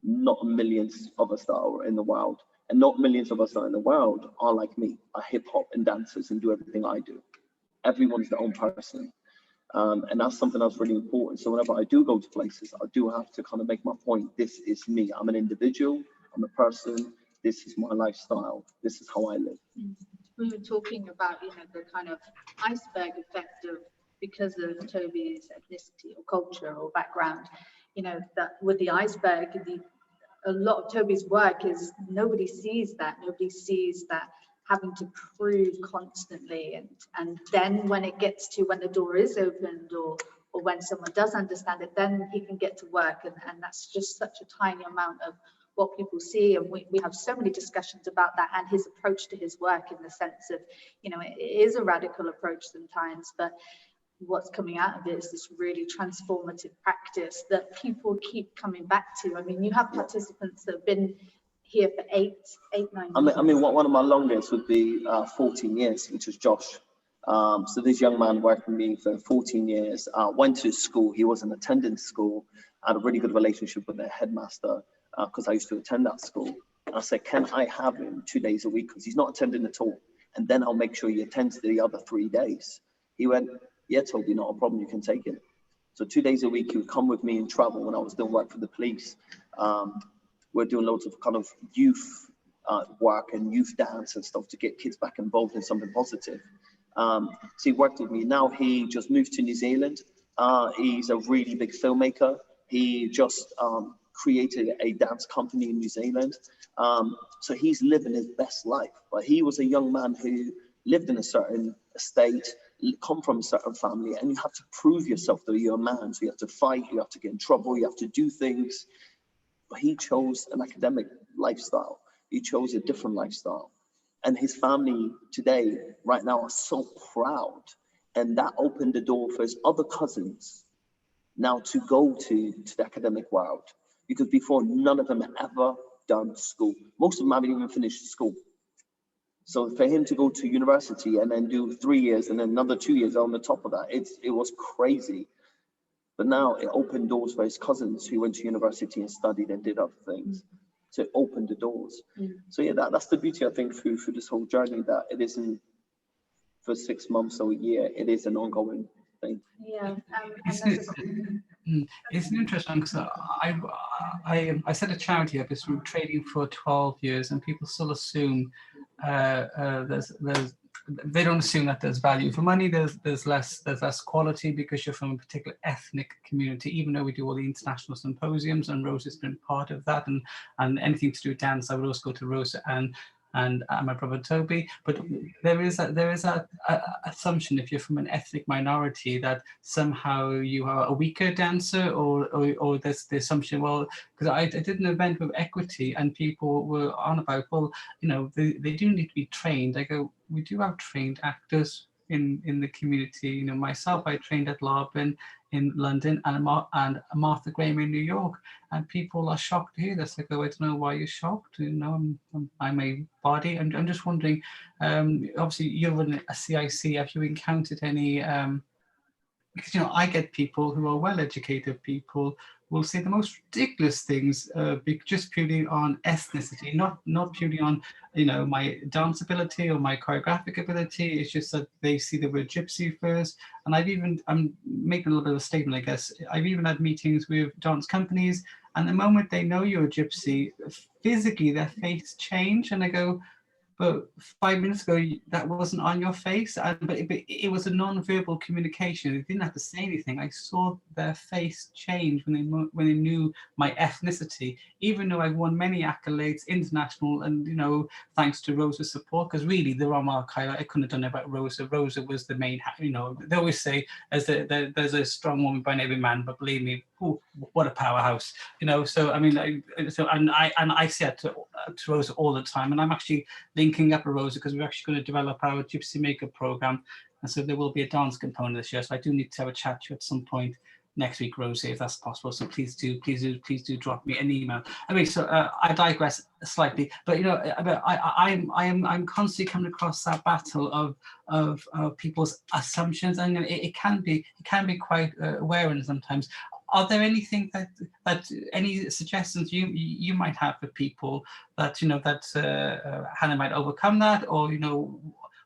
not millions of us that are in the world. And not millions of us that are in the world are like me, are hip hop and dancers and do everything I do. Everyone's their own person. And that's something that's really important. So whenever I do go to places, I do have to kind of make my point. This is me. I'm an individual. I'm a person. This is my lifestyle. This is how I live. We were talking about, the kind of iceberg effect of, because of Toby's ethnicity or culture or background, that with the iceberg, a lot of Toby's work is nobody sees that. Nobody sees that having to prove constantly. And then when it gets to when the door is opened or when someone does understand it, then he can get to work. And that's just such a tiny amount of what people see. And we have so many discussions about that and his approach to his work, in the sense of, it is a radical approach sometimes, but what's coming out of it is this really transformative practice that people keep coming back to. I mean, you have participants that have been here for 9 years. I mean, one of my longest would be 14 years, which was Josh. So this young man worked with me for 14 years, went to school. He was an attending school. I had a really good relationship with the headmaster because I used to attend that school. And I said, can I have him 2 days a week? Because he's not attending at all. And then I'll make sure he attends the other 3 days. He went, yeah, Toby, not a problem, you can take it. So 2 days a week, he would come with me and travel when I was doing work for the police. We're doing loads of kind of youth work and youth dance and stuff to get kids back involved in something positive. So he worked with me. Now he just moved to New Zealand. He's a really big filmmaker. He just created a dance company in New Zealand. So he's living his best life. But he was a young man who lived in a certain estate, come from a certain family, and you have to prove yourself that you're a man. So you have to fight, you have to get in trouble, you have to do things. But he chose an academic lifestyle. He chose a different lifestyle. And his family today, right now, are so proud. And that opened the door for his other cousins now to go to the academic world. Because before, none of them had ever done school. Most of them haven't even finished school. So for him to go to university and then do 3 years and then another 2 years on the top of that, it was crazy. But now it opened doors for his cousins who went to university and studied and did other things. So it opened the doors. So yeah, that's the beauty, I think, through this whole journey, that it isn't for 6 months or a year, it is an ongoing thing. Yeah. It's interesting because I set a charity up. It's been trading for 12 years, and people still assume there's they don't assume that there's value for money. There's less quality because you're from a particular ethnic community. Even though we do all the international symposiums, and Rosa's been part of that, and anything to do with dance, I would also go to Rosa and my brother Toby. But there is that assumption, if you're from an ethnic minority, that somehow you are a weaker dancer, or there's the assumption, well, because I did an event with Equity and people were on about, well, you know, they do need to be trained. I go, we do have trained actors in the community. You know, myself, I trained at Larbin in London and Martha Graham in New York, and people are shocked to hear this. I go, I don't know why you're shocked. You know, I'm a body. I'm just wondering. Obviously, you're in a CIC. Have you encountered any? Because, you know, I get people who are well-educated people will say the most ridiculous things just purely on ethnicity, not purely on, you know, my dance ability or my choreographic ability. It's just that they see the word gypsy first. And I'm making a little bit of a statement, I guess. I've even had meetings with dance companies, and the moment they know you're a gypsy, physically their face change, and I go, but 5 minutes ago that wasn't on your face, but it was a non-verbal communication. They didn't have to say anything. I saw their face change when they knew my ethnicity, even though I've won many accolades, international, and, you know, thanks to Rosa's support, because really the Rom Archive, I couldn't have done it without Rosa. Rosa was the main, you know, they always say there's a strong woman behind every man, but believe me, ooh, what a powerhouse, you know. So I mean, I say that to Rosa all the time, and I'm actually linking up with Rosa because we're actually going to develop our Gypsy Maker program, and so there will be a dance component this year. So I do need to have a chat to you at some point next week, Rosie, if that's possible. So please do drop me an email. I mean, so I digress slightly, but, you know, I'm constantly coming across that battle of people's assumptions, and it can be quite wearing sometimes. Are there anything that any suggestions you might have for people that, you know, that Hannah might overcome that, or, you know,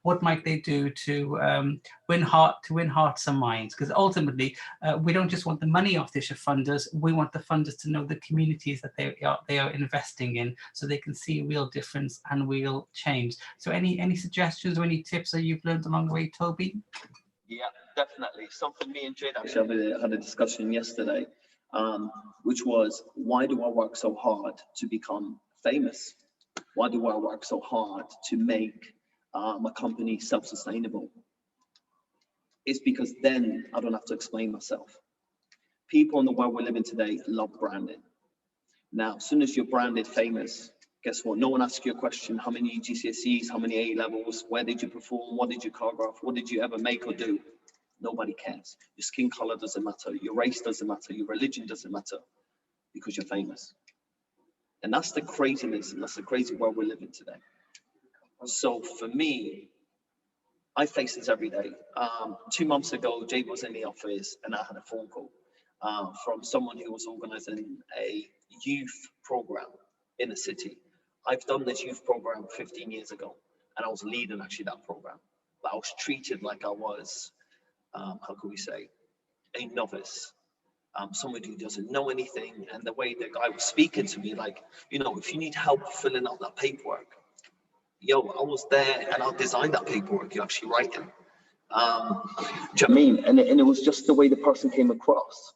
what might they do to win hearts and minds? Because ultimately, we don't just want the money off the funders. We want the funders to know the communities that they are investing in, so they can see real difference and real change. So, any suggestions or any tips that you've learned along the way, Toby? Yeah, definitely. Something me and Jade actually had a discussion yesterday, which was, why do I work so hard to become famous? Why do I work so hard to make my company self-sustainable? It's because then I don't have to explain myself. People in the world we live in today love branding. Now, as soon as you're branded famous, guess what? No one asks you a question. How many GCSEs, how many A levels, where did you perform, what did you choreograph, what did you ever make or do? Nobody cares. Your skin color doesn't matter, your race doesn't matter, your religion doesn't matter, because you're famous. And that's the craziness, and that's the crazy world we live in today. So for me, I face this every day. 2 months ago, Jade was in the office and I had a phone call from someone who was organizing a youth program in the city. I've done this youth program 15 years ago, and I was leading actually that program, but I was treated like I was, how can we say, a novice, someone who doesn't know anything. And the way the guy was speaking to me, like, you know, if you need help filling out that paperwork, yo, I was there and I designed that paperwork you actually write it. Do you know what I mean? And it was just the way the person came across,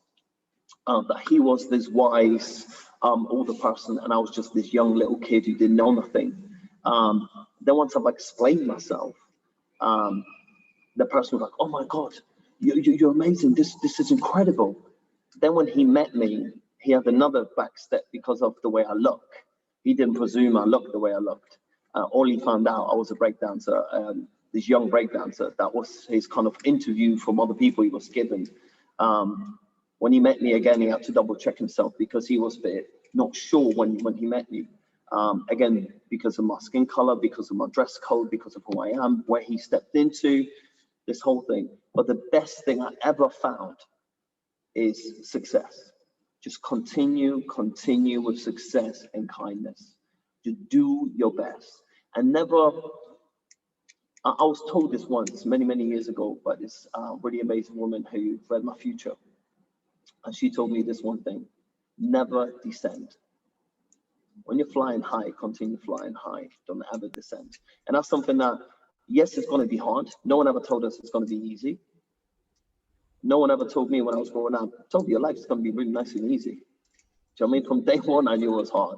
that he was this wise, older person, and I was just this young little kid who didn't know nothing. Then once I've explained myself, the person was like, "Oh my God, you're amazing. This is incredible." Then when he met me, he had another back step because of the way I look. He didn't presume I looked the way I looked. All he found out, I was a breakdancer, this young breakdancer. That was his kind of interview from other people he was given. When he met me again, he had to double check himself because he was a bit not sure when he met me. Again, because of my skin color, because of my dress code, because of who I am, where he stepped into, this whole thing. But the best thing I ever found is success. Just continue with success and kindness. To do your best. And never, I was told this once, many years ago, by this really amazing woman who read my future. And she told me this one thing: never descend. When you're flying high, continue flying high. Don't ever descend. And that's something that Yes, it's going to be hard. No one ever told us it's going to be easy. No one ever told me when I was growing up, told me your life is going to be really nice and easy. Do you know what I mean? From day one, I knew it was hard.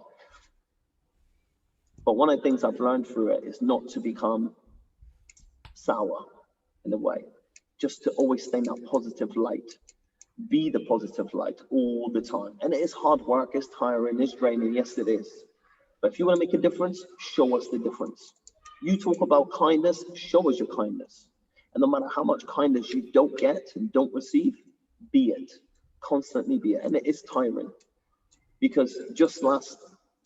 But one of the things I've learned through it is not to become sour in a way, just to always stay in that positive light, be the positive light all the time. And it is hard work, it's tiring, it's draining, yes it is. But if you want to make a difference, show us the difference. You talk about kindness, show us your kindness. And no matter how much kindness you don't get and don't receive, be it. Constantly be it. And it is tiring. Because just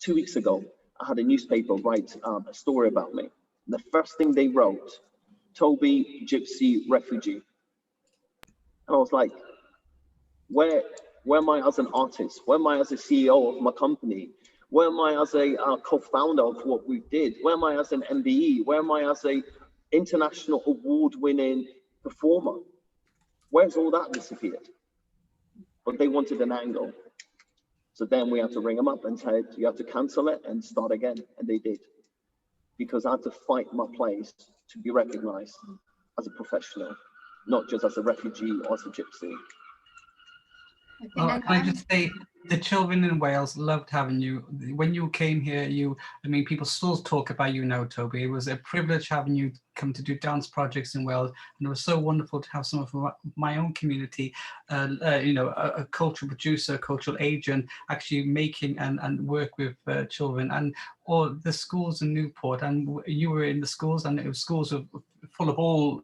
2 weeks ago, I had a newspaper write a story about me. And the first thing they wrote, Toby, gypsy, refugee. And I was like, where am I as an artist? Where am I as a CEO of my company? Where am I as a co-founder of what we did? Where am I as an MBE? Where am I as a international award-winning performer? Where's all that disappeared? But they wanted an angle. So then we had to ring them up and said, you have to cancel it and start again. And they did. Because I had to fight my place to be recognized as a professional, not just as a refugee or as a gypsy. Well, can I just say, the children in Wales loved having you. When you came here, I mean, people still talk about you now, Toby. It was a privilege having you come to do dance projects in Wales, and it was so wonderful to have some of my own community, a cultural producer, cultural agent, actually making and work with children, and all the schools in Newport, and you were in the schools, and it was schools full of all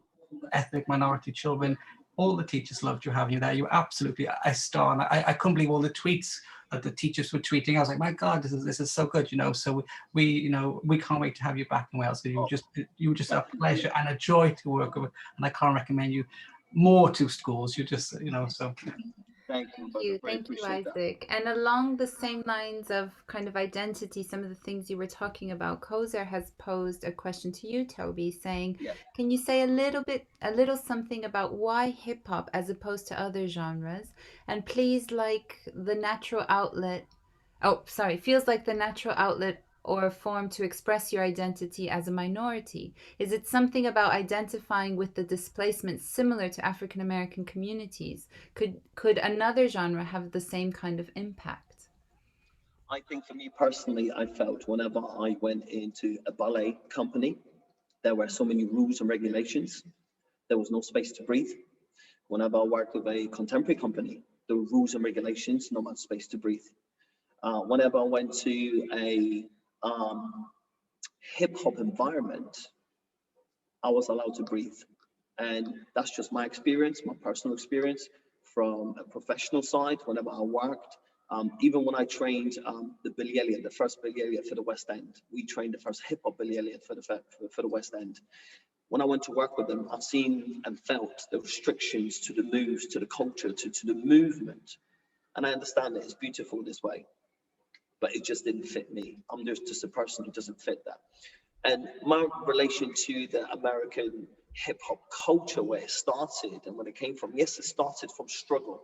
ethnic minority children. All the teachers loved you having you there. You were absolutely a star. And I couldn't believe all the tweets that the teachers were tweeting. I was like, my God, this is so good, So we can't wait to have you back in Wales. You were just a pleasure and a joy to work with. And I can't recommend you more to schools. You just, so. Thank you, Isaac. And along the same lines of kind of identity, some of the things you were talking about, Kozer has posed a question to you, Toby, saying, can you say a little something about why hip hop as opposed to other genres? And please, like the natural outlet, feels like the natural outlet or form to express your identity as a minority? Is it something about identifying with the displacement similar to African American communities? Could another genre have the same kind of impact? I think for me personally, I felt whenever I went into a ballet company, there were so many rules and regulations. There was no space to breathe. Whenever I worked with a contemporary company, there were rules and regulations, no much space to breathe. Whenever I went to a hip hop environment, I was allowed to breathe. And that's just my experience, my personal experience from a professional side. Whenever I worked, even when I trained the Billy Elliot, the first Billy Elliot for the West End, we trained the first hip hop Billy Elliot for the West End. When I went to work with them, I've seen and felt the restrictions to the moves, to the culture, to the movement. And I understand that it's beautiful this way, but it just didn't fit me. I'm just a person who doesn't fit that. And my relation to the American hip hop culture, where it started and when it came from, yes, it started from struggle.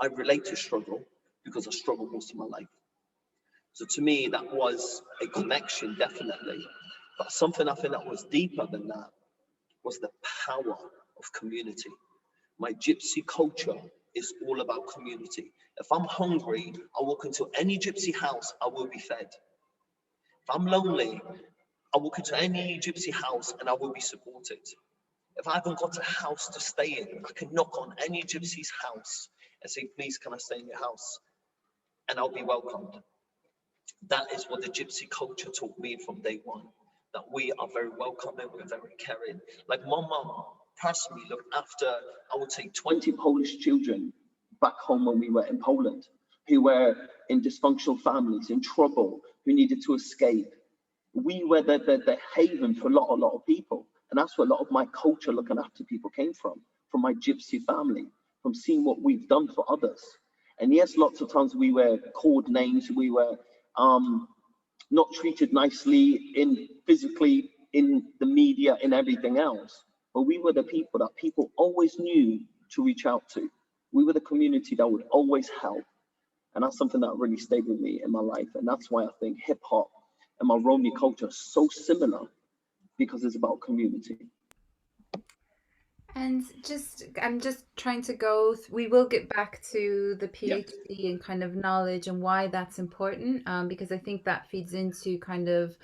I relate to struggle because I struggled most of my life. So to me, that was a connection, definitely. But something I think that was deeper than that was the power of community. My gypsy culture is all about community. If I'm hungry, I walk into any gypsy house, I will be fed. If I'm lonely, I walk into any gypsy house and I will be supported. If I haven't got a house to stay in, I can knock on any gypsy's house and say, please, can I stay in your house? And I'll be welcomed. That is what the gypsy culture taught me from day one, that we are very welcoming, we're very caring. Like my mum personally looked after, I would say, 20 Polish children back home when we were in Poland, who were in dysfunctional families, in trouble, who needed to escape. We were the haven for a lot of people. And that's where a lot of my culture looking after people came from my gypsy family, from seeing what we've done for others. And yes, lots of times we were called names, we were not treated nicely physically in the media and everything else. But we were the people that people always knew to reach out to. We were the community that would always help. And that's something that really stayed with me in my life. And that's why I think hip hop and my Romani culture are so similar, because it's about community. And I'm just trying to go, we will get back to the Yeah. PhD and kind of knowledge and why that's important, because I think that feeds into kind of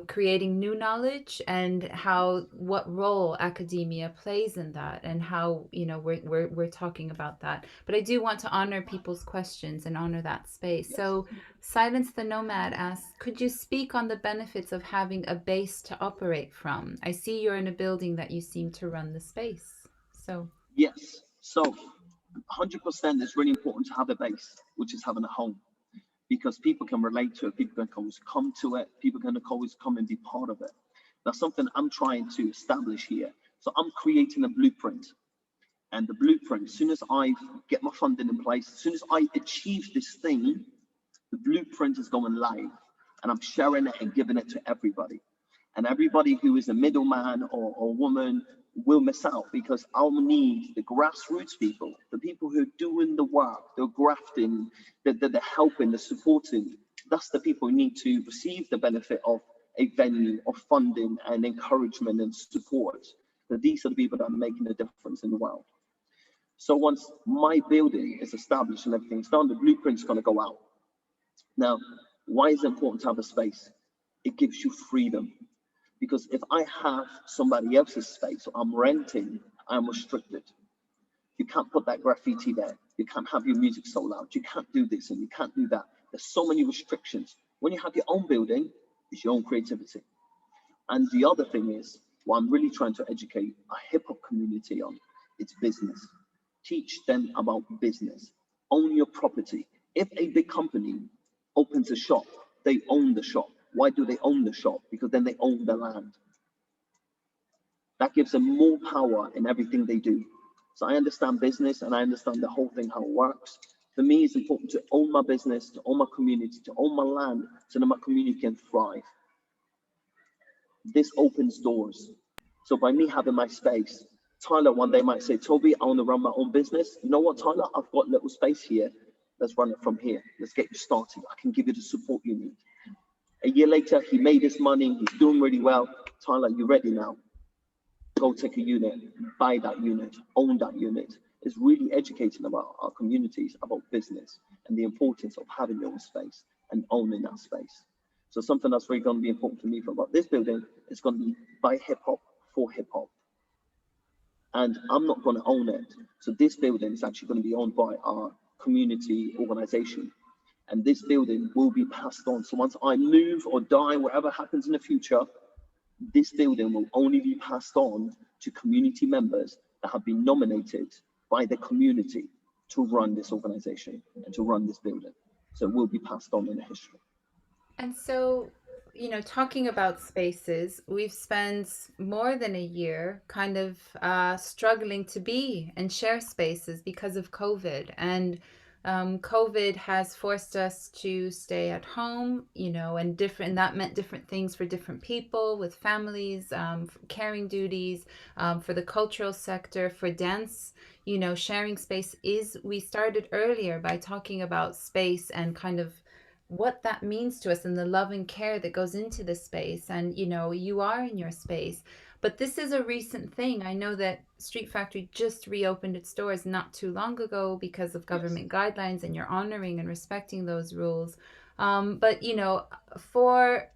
creating new knowledge and how, what role academia plays in that, and how, you know, we're talking about that. But I do want to honor people's questions and honor that space. Yes. So Silence the Nomad asks, could you speak on the benefits of having a base to operate from? I see you're in a building that you seem to run the space. So, Yes. So 100% it's really important to have a base, which is having a home, because people can relate to it, people can always come to it, people can always come and be part of it. That's something I'm trying to establish here. So I'm creating a blueprint. And the blueprint, as soon as I get my funding in place, as soon as I achieve this thing, the blueprint is going live. And I'm sharing it and giving it to everybody. And everybody who is a middleman or woman will miss out, because I'll need the grassroots people, the people who are doing the work, they're grafting, they're helping, they're supporting. That's the people who need to receive the benefit of a venue, of funding and encouragement and support. That these are the people that are making a difference in the world. So once my building is established and everything's done, the blueprint's going to go out. Now, why is it important to have a space? It gives you freedom. Because if I have somebody else's space, or I'm renting, I'm restricted. You can't put that graffiti there. You can't have your music so loud. You can't do this and you can't do that. There's so many restrictions. When you have your own building, it's your own creativity. And the other thing is, what I'm really trying to educate a hip hop community on, it's business. Teach them about business. Own your property. If a big company opens a shop, they own the shop. Why do they own the shop? Because then they own the land. That gives them more power in everything they do. So I understand business and I understand the whole thing, how it works. For me, it's important to own my business, to own my community, to own my land, so that my community can thrive. This opens doors. So by me having my space, Tyler one day might say, Toby, I want to run my own business. You know what, Tyler? I've got a little space here. Let's run it from here. Let's get you started. I can give you the support you need. A year later, he made his money. He's doing really well. Tyler, you ready now? Go take a unit, buy that unit, own that unit. It's really educating about our communities, about business, and the importance of having your own space and owning that space. So something that's really going to be important for me about this building is going to be by hip hop for hip hop. And I'm not going to own it. So this building is actually going to be owned by our community organization. And this building will be passed on. So once I move or die, whatever happens in the future, this building will only be passed on to community members that have been nominated by the community to run this organization and to run this building. So it will be passed on in the history. and so, you know, talking about spaces, we've spent more than a year kind of struggling to be and share spaces because of COVID. And COVID has forced us to stay at home, you know, and different, that meant different things for different people with families, caring duties, for the cultural sector, for dance. You know, sharing space is, we started earlier by talking about space and kind of what that means to us and the love and care that goes into the space. And, you know, you are in your space. But this is a recent thing. I know that Street Factory just reopened its doors not too long ago because of government guidelines, and you're honoring and respecting those rules. But, you know, for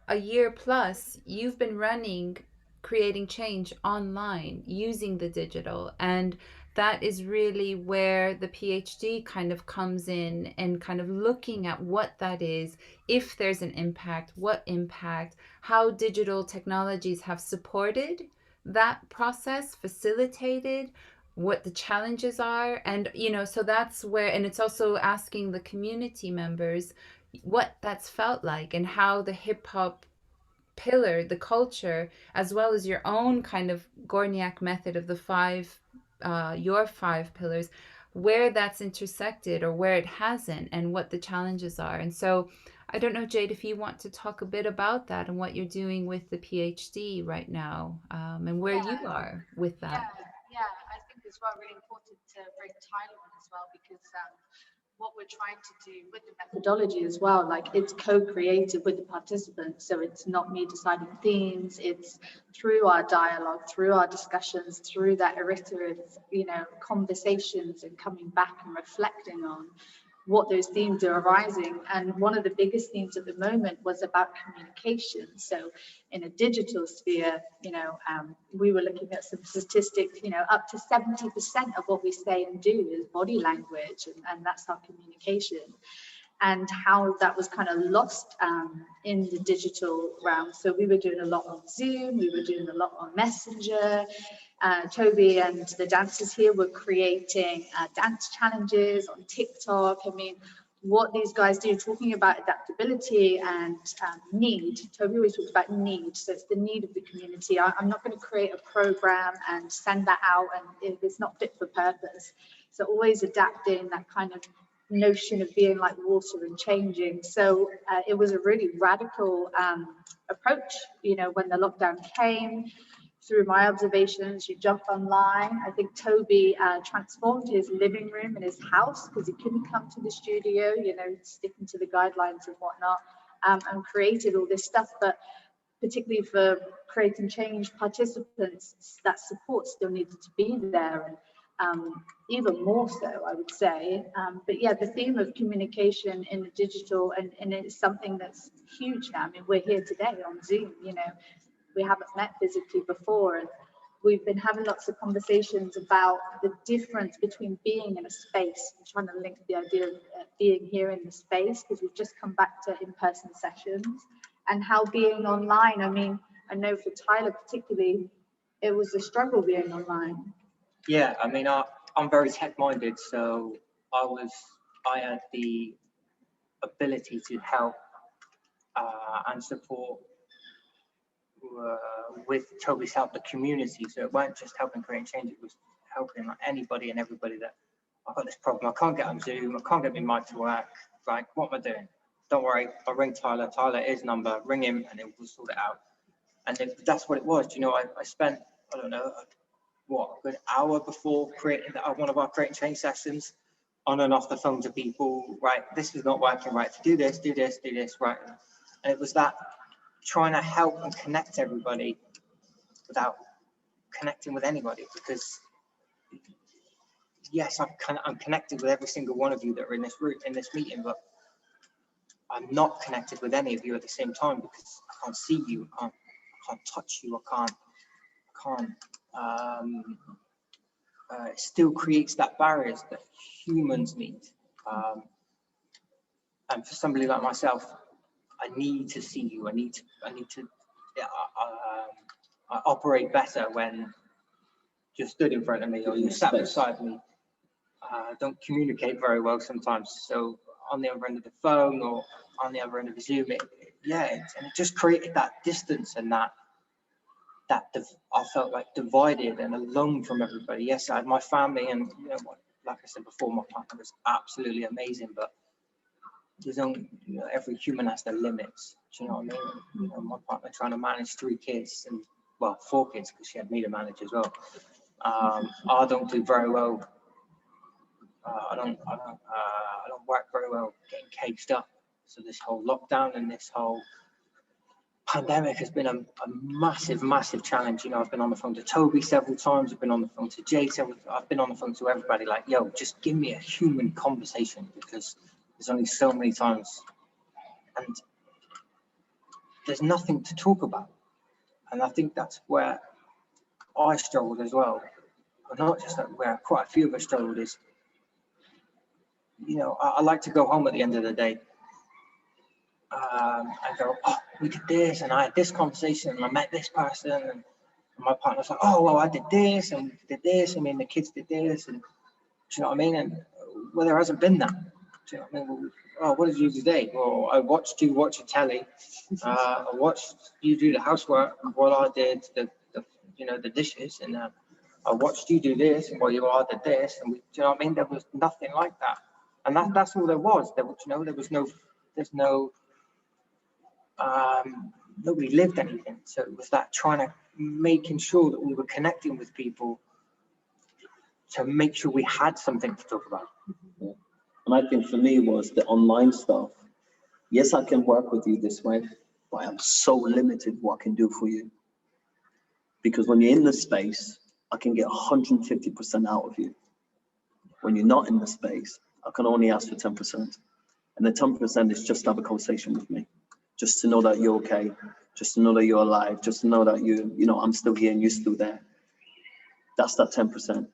a year plus, you've been running, creating change online using the digital. And that is really where the PhD kind of comes in, and kind of looking at what that is, if there's an impact, what impact, how digital technologies have supported that process, facilitated, what the challenges are. And, you know, so that's where, and it's also asking the community members what that's felt like, and how the hip hop pillar, the culture, as well as your own kind of Gorniak method of the five, your five pillars, where that's intersected or where it hasn't, and what the challenges are. And so I don't know, Jade, if you want to talk a bit about that and what you're doing with the PhD right now, and where you are with that. Yeah, I think it's well really important to bring Tyler on as well, because what we're trying to do with the methodology as well, like it's co-created with the participants. So it's not me deciding themes, it's through our dialogue, through our discussions, through that iterative, conversations, and coming back and reflecting on what those themes are arising. And one of the biggest themes at the moment was about communication. So in a digital sphere, we were looking at some statistics, up to 70% of what we say and do is body language, and that's our communication. And how that was kind of lost in the digital realm. So we were doing a lot on Zoom, we were doing a lot on Messenger. Toby and the dancers here were creating dance challenges on TikTok. I mean, what these guys do, talking about adaptability and need. Toby always talks about need, so it's the need of the community. I'm not going to create a program and send that out and it's not fit for purpose. So always adapting, that kind of notion of being like water and changing. So it was a really radical approach, when the lockdown came. Through my observations, you jump online. I think Toby transformed his living room in his house because he couldn't come to the studio, sticking to the guidelines and whatnot, and created all this stuff. But particularly for creating change participants, that support still needed to be there, and even more so, I would say. But yeah, the theme of communication in the digital, and it's something that's huge now. I mean, we're here today on Zoom, we haven't met physically before, and we've been having lots of conversations about the difference between being in a space. I'm trying to link the idea of being here in the space, because we've just come back to in-person sessions, and how being online, I mean, I know for Tyler particularly, it was a struggle being online. Yeah, I mean, I'm very tech-minded, so I had the ability to help and support with Toby's help, the community. So it weren't just helping create change, it was helping like anybody and everybody that, I've got this problem, I can't get on Zoom, I can't get my mic to work, like, what am I doing? Don't worry, I'll ring Tyler, his number, ring him, and we'll sort it out. And that's what it was. I spent, I don't know, a good hour before creating one of our creating change sessions, on and off the phone to people, right, this is not working, right, do this, right. And it was that trying to help and connect everybody without connecting with anybody, because yes, I'm connected with every single one of you that are in this room, in this meeting, but I'm not connected with any of you at the same time, because I can't see you, I can't touch you, I can't it still creates that barriers that humans need. And for somebody like myself, I need to see you. I need to. Yeah, I operate better when you're stood in front of me or you sat beside me. I don't communicate very well sometimes. So on the other end of the phone or on the other end of the Zoom, and it just created that distance, and that I felt like divided and alone from everybody. Yes, I had my family, and like I said before, my partner was absolutely amazing, but there's only, every human has their limits. Do you know what I mean? My partner trying to manage 3 kids, and 4 kids, because she had me to manage as well. I don't do very well. I don't work very well getting caged up. So this whole lockdown and this whole pandemic has been a massive challenge. I've been on the phone to Toby several times. I've been on the phone to Jay several. I've been on the phone to everybody, like, yo, just give me a human conversation, because there's only so many times, and there's nothing to talk about. And I think that's where I struggled as well. But not just that, where quite a few of us struggled is, I like to go home at the end of the day and go, oh, we did this, and I had this conversation, and I met this person, and my partner's like, oh, well, I did this, and we did this, and the kids did this, and do you know what I mean? And well, there hasn't been that. Do you know what I mean? Well, oh, what did you do today? Well, I watched you watch a telly. I watched you do the housework while I did the dishes, and I watched you do this while you all did this, and do you know what I mean? There was nothing like that, and that's all there was. There was nobody lived anything. So it was that making sure that we were connecting with people to make sure we had something to talk about. And I think for me was the online stuff. Yes, I can work with you this way, but I am so limited what I can do for you. Because when you're in the space, I can get 150% out of you. When you're not in the space, I can only ask for 10%. And the 10% is just to have a conversation with me, just to know that you're okay, just to know that you're alive, just to know that I'm still here and you're still there. That's that 10%.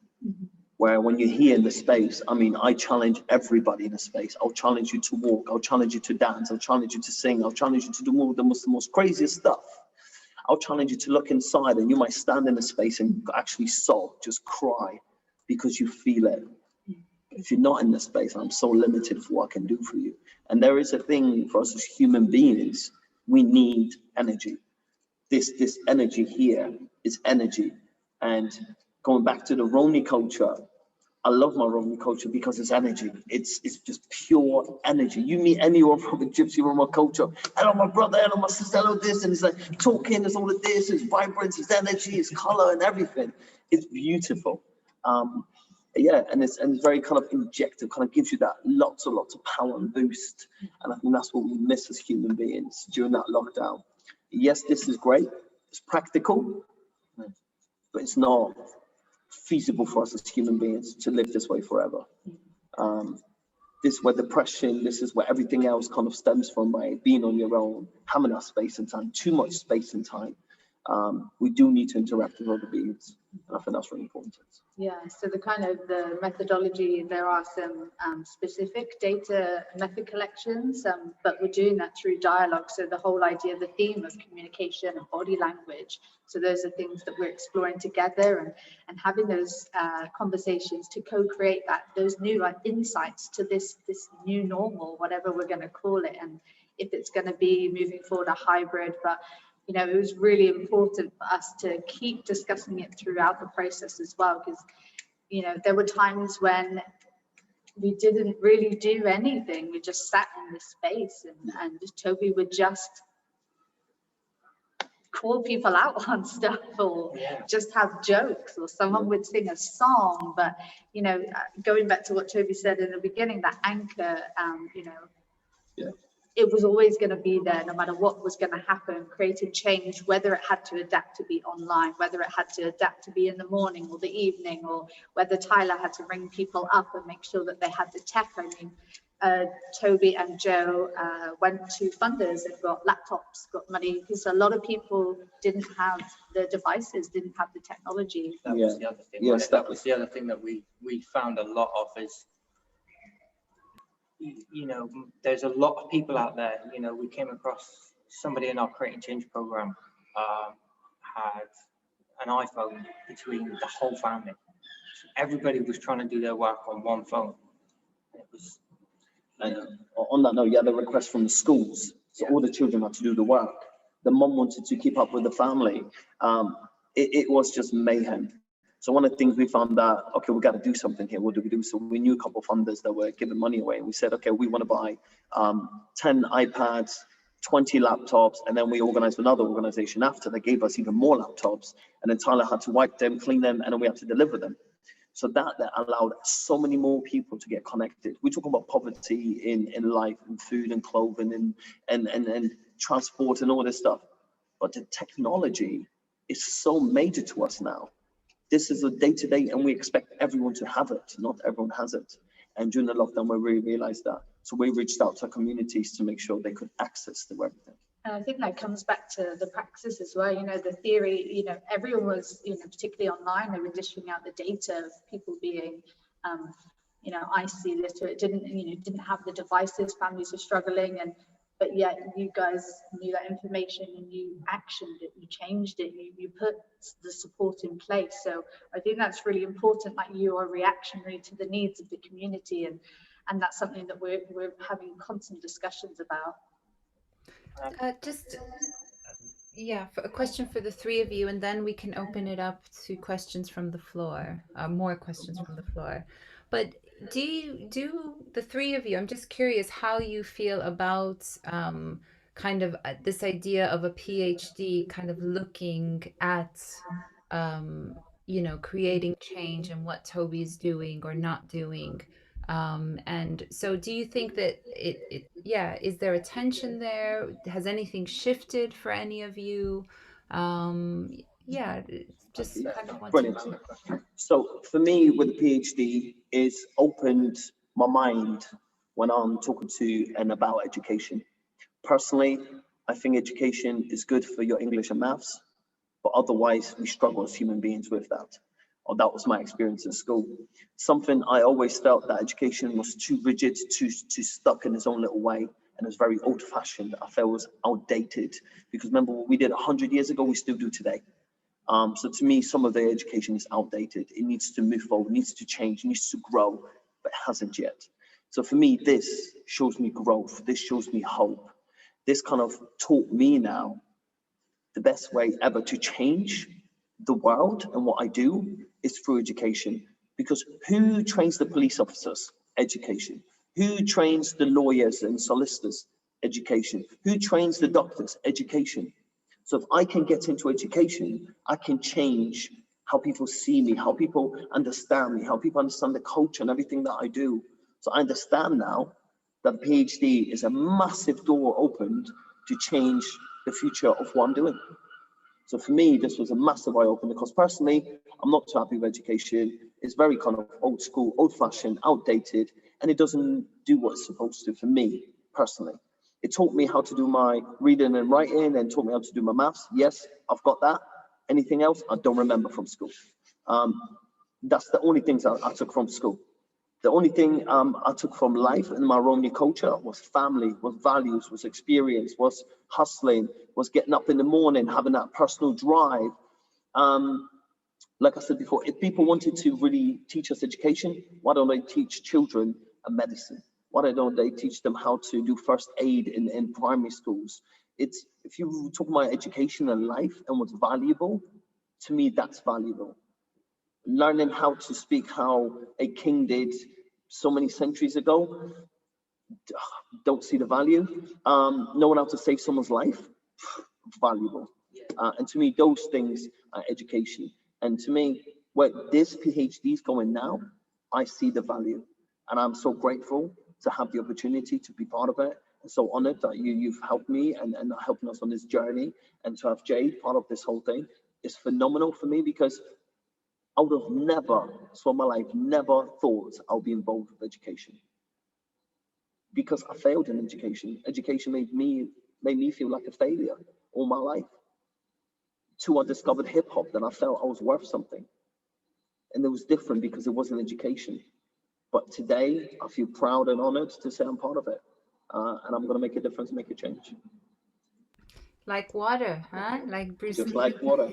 Where when you're here in the space, I mean, I challenge everybody in the space. I'll challenge you to walk, I'll challenge you to dance, I'll challenge you to sing, I'll challenge you to do all the most craziest stuff. I'll challenge you to look inside, and you might stand in a space and actually sob, just cry, because you feel it. If you're not in the space, I'm so limited for what I can do for you. And there is a thing for us as human beings, we need energy. This energy here is energy. And going back to the Romani culture, I love my Romani culture because it's energy. It's just pure energy. You meet anyone from the Gypsy Roma culture, hello my brother, hello my sister, hello this, and it's like talking, there's all of this, it's vibrance, it's energy, it's color and everything. It's beautiful. Yeah, and it's very kind of injective, kind of gives you that lots of power and boost. And I think that's what we miss as human beings during that lockdown. Yes, this is great, it's practical, but it's not feasible for us as human beings to live this way forever. This is where depression, this is where everything else kind of stems from, by being on your own, having that space and time, too much space and time. We do need to interact with other beings, and I think that's really important. Yeah, so the methodology, there are some specific data method collections, but we're doing that through dialogue. So the whole idea, the theme of communication and body language. So those are things that we're exploring together, and having those conversations to co-create those new insights to this new normal, whatever we're going to call it, and if it's going to be moving forward a hybrid. But it was really important for us to keep discussing it throughout the process as well, because, there were times when we didn't really do anything. We just sat in this space, and Toby would just call people out on stuff, or just have jokes, or someone would sing a song. But, going back to what Toby said in the beginning, that anchor, it was always going to be there, no matter what was going to happen, creating change, whether it had to adapt to be online, whether it had to adapt to be in the morning or the evening, or whether Tyler had to ring people up and make sure that they had the tech. I mean, Toby and Joe went to funders and got laptops, got money, because a lot of people didn't have the devices, didn't have the technology. That was the other thing. Yes, that was the other thing that we found a lot of is, there's a lot of people out there. We came across somebody in our Creating Change program had an iPhone between the whole family. So everybody was trying to do their work on one phone. It was. On that note, you had a request from the schools, so all the children had to do the work. The mum wanted to keep up with the family. It was just mayhem. So one of the things we found that, okay, we got to do something here. What do we do? So we knew a couple of funders that were giving money away, and we said, okay, we want to buy 10 iPads, 20 laptops, and then we organized another organization after that gave us even more laptops, and then Tyler had to wipe them, clean them, and then we had to deliver them. So that allowed so many more people to get connected. We talk about poverty in life, and food and clothing and transport and all this stuff, but the technology is so major to us now. This is a day-to-day, and we expect everyone to have it. Not everyone has it. And during the lockdown, we really realized that. So we reached out to communities to make sure they could access to everything. And I think that comes back to the practice as well. The theory, everyone was, particularly online, they were dishing out the data of people being, IC literate, didn't have the devices, families were struggling, but yet you guys knew that information and you actioned it, you changed it, you put the support in place. So I think that's really important, that you are reactionary to the needs of the community, and that's something that we're having constant discussions about. For a question for the three of you, and then we can open it up to questions from the floor, more questions from the floor. But do the three of you, I'm just curious how you feel about this idea of a PhD kind of looking at, creating change and what Toby's doing or not doing. And so do you think that yeah, is there a tension there? Has anything shifted for any of you? Yeah, just kind of want to. Brilliant. So for me, with the PhD, it's opened my mind when I'm talking to and about education. Personally, I think education is good for your English and maths, but otherwise we struggle as human beings with that. Or that was my experience in school. Something I always felt that education was too rigid, too stuck in its own little way, and it was very old-fashioned. I felt it was outdated because remember what we did 100 years ago, we still do today. So to me, some of the education is outdated. It needs to move forward, it needs to change, it needs to grow, but it hasn't yet. So for me, this shows me growth. This shows me hope. This kind of taught me now the best way ever to change the world and what I do is through education. Because who trains the police officers? Education. Who trains the lawyers and solicitors? Education. Who trains the doctors? Education. So if I can get into education, I can change how people see me, how people understand me, how people understand the culture and everything that I do. So I understand now that PhD is a massive door opened to change the future of what I'm doing. So for me, this was a massive eye opener because personally, I'm not too happy with education. It's very kind of old school, old fashioned, outdated, and it doesn't do what it's supposed to for me personally. It taught me how to do my reading and writing and taught me how to do my maths. Yes, I've got that. Anything else, I don't remember from school. That's the only things I took from school. The only thing I took from life in my Romani culture was family, was values, was experience, was hustling, was getting up in the morning, having that personal drive. Like I said before, if people wanted to really teach us education, why don't they teach children a medicine? Why don't they teach them how to do first aid in primary schools? It's if you talk about education and life and what's valuable, to me, that's valuable. Learning how to speak how a king did so many centuries ago, don't see the value. Knowing how to save someone's life, valuable. And to me, those things are education. And to me, where this PhD is going now, I see the value. And I'm so grateful to have the opportunity to be part of it. And so honored that you've helped me and helping us on this journey. And to have Jade part of this whole thing is phenomenal for me because I would have never, so in my life, never thought I'll be involved with education. Because I failed in education. Education made me feel like a failure all my life. Till I discovered hip hop, then I felt I was worth something. And it was different because it wasn't education. But today, I feel proud and honored to say I'm part of it. And I'm going to make a difference, make a change. Like water, huh? Like Bruce Just Lee. like water.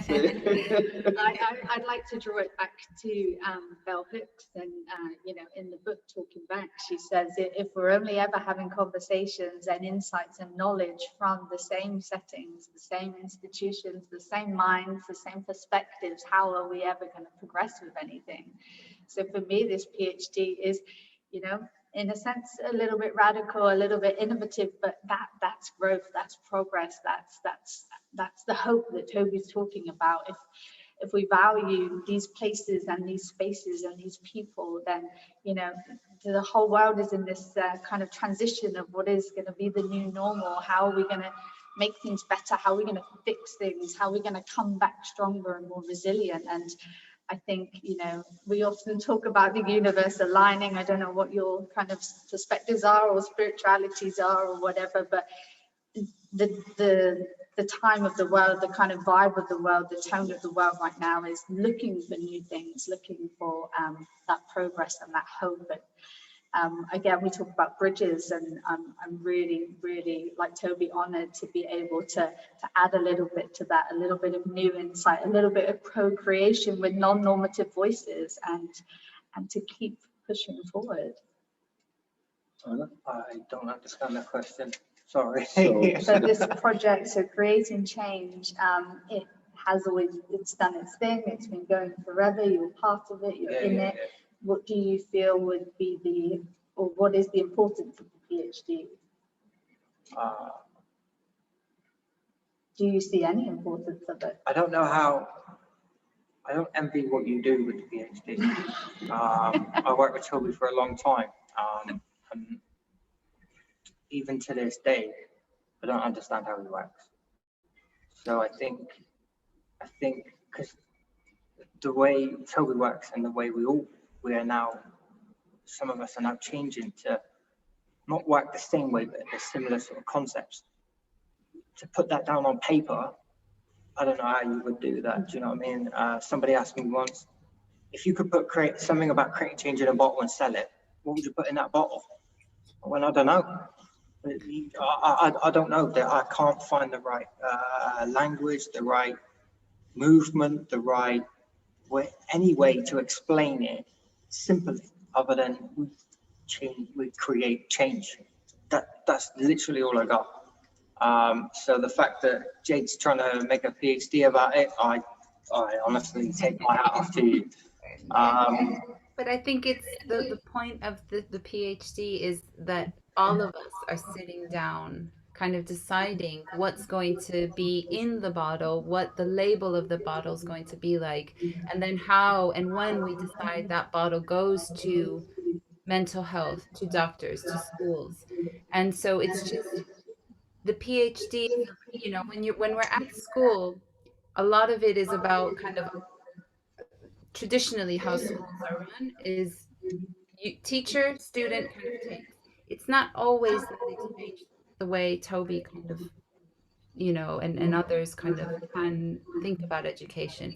I'd like to draw it back to Bell Hooks, and in the book Talking Back, she says if we're only ever having conversations and insights and knowledge from the same settings, the same institutions, the same minds, the same perspectives, how are we ever going to progress with anything? So for me, this PhD is, in a sense, a little bit radical, a little bit innovative, but that's growth, that's progress, that's the hope that Toby's talking about. If we value these places and these spaces and these people, then the whole world is in this kind of transition of what is going to be the new normal. How are we going to make things better? How are we going to fix things? How are we going to come back stronger and more resilient? And I think, we often talk about the universe aligning. I don't know what your kind of perspectives are or spiritualities are or whatever, but the time of the world, the kind of vibe of the world, the tone of the world right now is looking for new things, looking for that progress and that hope. And again, we talk about bridges, and I'm really, really, like Toby, honored to be able to add a little bit to that, a little bit of new insight, a little bit of co-creation with non-normative voices, and to keep pushing forward. I don't understand that question. Sorry. So this project, so creating change, it has always, it's done its thing. It's been going forever. You're part of it. You're in it. What do you feel would be or what is the importance of the PhD? Do you see any importance of it? I don't know how I don't envy what you do with the PhD. I worked with Toby for a long time, and even to this day, I don't understand how he works. So I think because the way Toby works and the way we are now, some of us are now changing to not work the same way, but a similar sort of concepts. To put that down on paper, I don't know how you would do that. Do you know what I mean? Somebody asked me once, if you could create something about creating change in a bottle and sell it, what would you put in that bottle? Well, I don't know. I don't know. I can't find the right language, the right movement, the right way, any way to explain it simply, other than we create change. That's literally all I got. So the fact that Jade's trying to make a PhD about it, I honestly take my hat off to you. But I think it's the point of the PhD is that all of us are sitting down, kind of deciding what's going to be in the bottle, what the label of the bottle is going to be like, and then how and when we decide that bottle goes to mental health, to doctors, to schools. And so it's just the PhD, you know, when we're at school, a lot of it is about kind of traditionally how schools are run is teacher student kind of takes. It's not always that exchange the way Toby kind of, you know, and others kind of can think about education.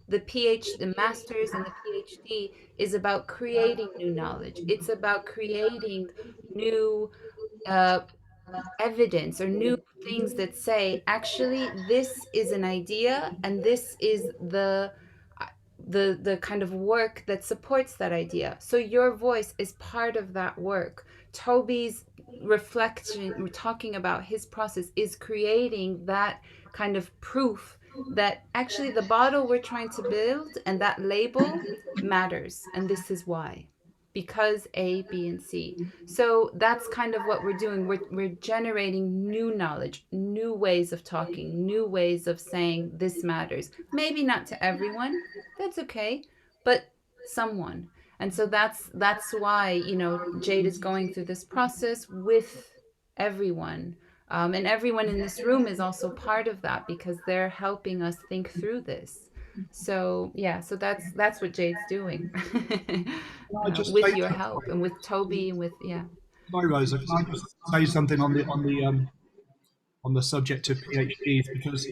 The master's and the PhD is about creating new knowledge. It's about creating new uh, evidence or new things that say actually this is an idea and this is the kind of work that supports that idea. So your voice is part of that work. Toby's reflection, we're talking about his process, is creating that kind of proof that actually the bottle we're trying to build and that label matters, and this is why, because A, B, and C. So that's kind of what we're doing. We're generating new knowledge, new ways of talking, new ways of saying this matters. Maybe not to everyone, that's okay, but someone. And so that's why, you know, Jade is going through this process with everyone. And everyone in this room is also part of that because they're helping us think through this. So yeah, so that's what Jade's doing I just with say your help and with Toby and with sorry, Rosa, can I just say something on the subject of PhDs, because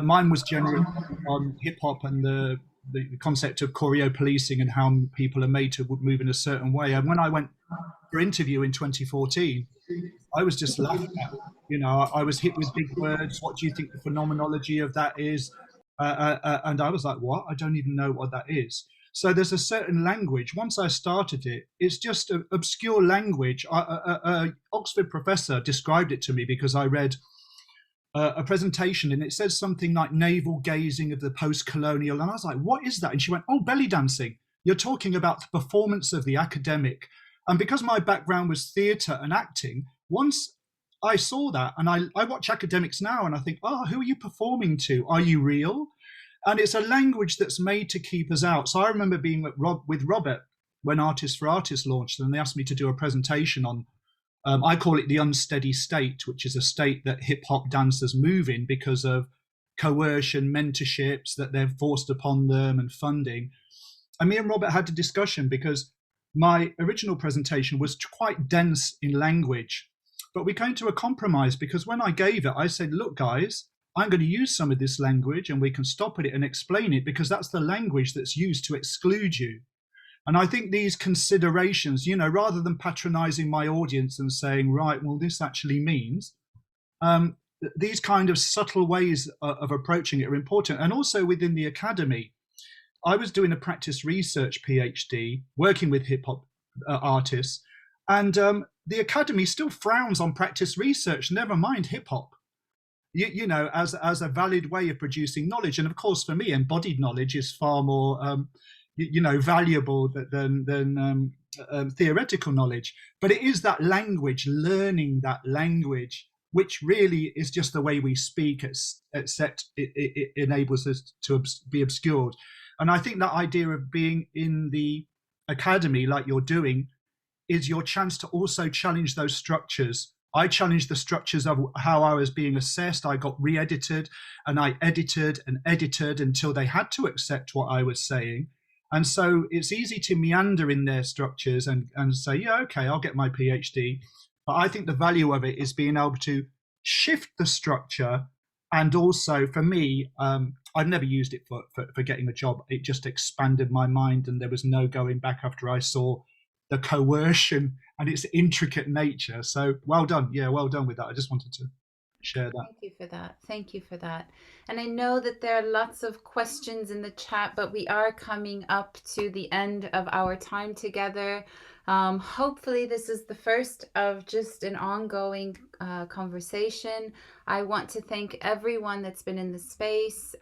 mine was generally on hip hop and the concept of choreo policing and how people are made to move in a certain way. And when I went for interview in 2014, I was just laughed at. You know, I was hit with big words. What do you think the phenomenology of that is? And I was like, what? I don't even know what that is. So there's a certain language. Once I started it, it's just an obscure language. An Oxford professor described it to me because I read a presentation and it says something like navel gazing of the post-colonial. And I was like, what is that? And she went, oh, belly dancing. You're talking about the performance of the academic. And because my background was theatre and acting, once I saw that, and I watch academics now and I think, oh, who are you performing to? Are you real? And it's a language that's made to keep us out. So I remember being with Robert when Artists for Artists launched, and they asked me to do a presentation on, I call it the unsteady state, which is a state that hip hop dancers move in because of coercion, mentorships that they're forced upon them and funding. And me and Robert had a discussion because my original presentation was quite dense in language, but we came to a compromise because when I gave it, I said, look, guys, I'm going to use some of this language and we can stop at it and explain it because that's the language that's used to exclude you. And I think these considerations, you know, rather than patronizing my audience and saying, right, well, this actually means, these kind of subtle ways of approaching it are important. And also within the academy, I was doing a practice research PhD, working with hip hop artists, and the academy still frowns on practice research, never mind hip hop. You know, as a valid way of producing knowledge. And of course, for me, embodied knowledge is far more, valuable than theoretical knowledge. But it is that language, learning that language which really is just the way we speak, except it enables us to be obscured. And I think that idea of being in the academy, like you're doing, is your chance to also challenge those structures. I challenged the structures of how I was being assessed. I got re-edited, and I edited and edited until they had to accept what I was saying. And so it's easy to meander in their structures and say, yeah, okay, I'll get my PhD. But I think the value of it is being able to shift the structure. And also for me, I've never used it for getting a job. It just expanded my mind, and there was no going back after I saw the coercion and its intricate nature. So well done. Yeah, well done with that. I just wanted to share that. Thank you for that. Thank you for that. And I know that there are lots of questions in the chat, but we are coming up to the end of our time together. Hopefully this is the first of just an ongoing conversation. I want to thank everyone that's been in the space.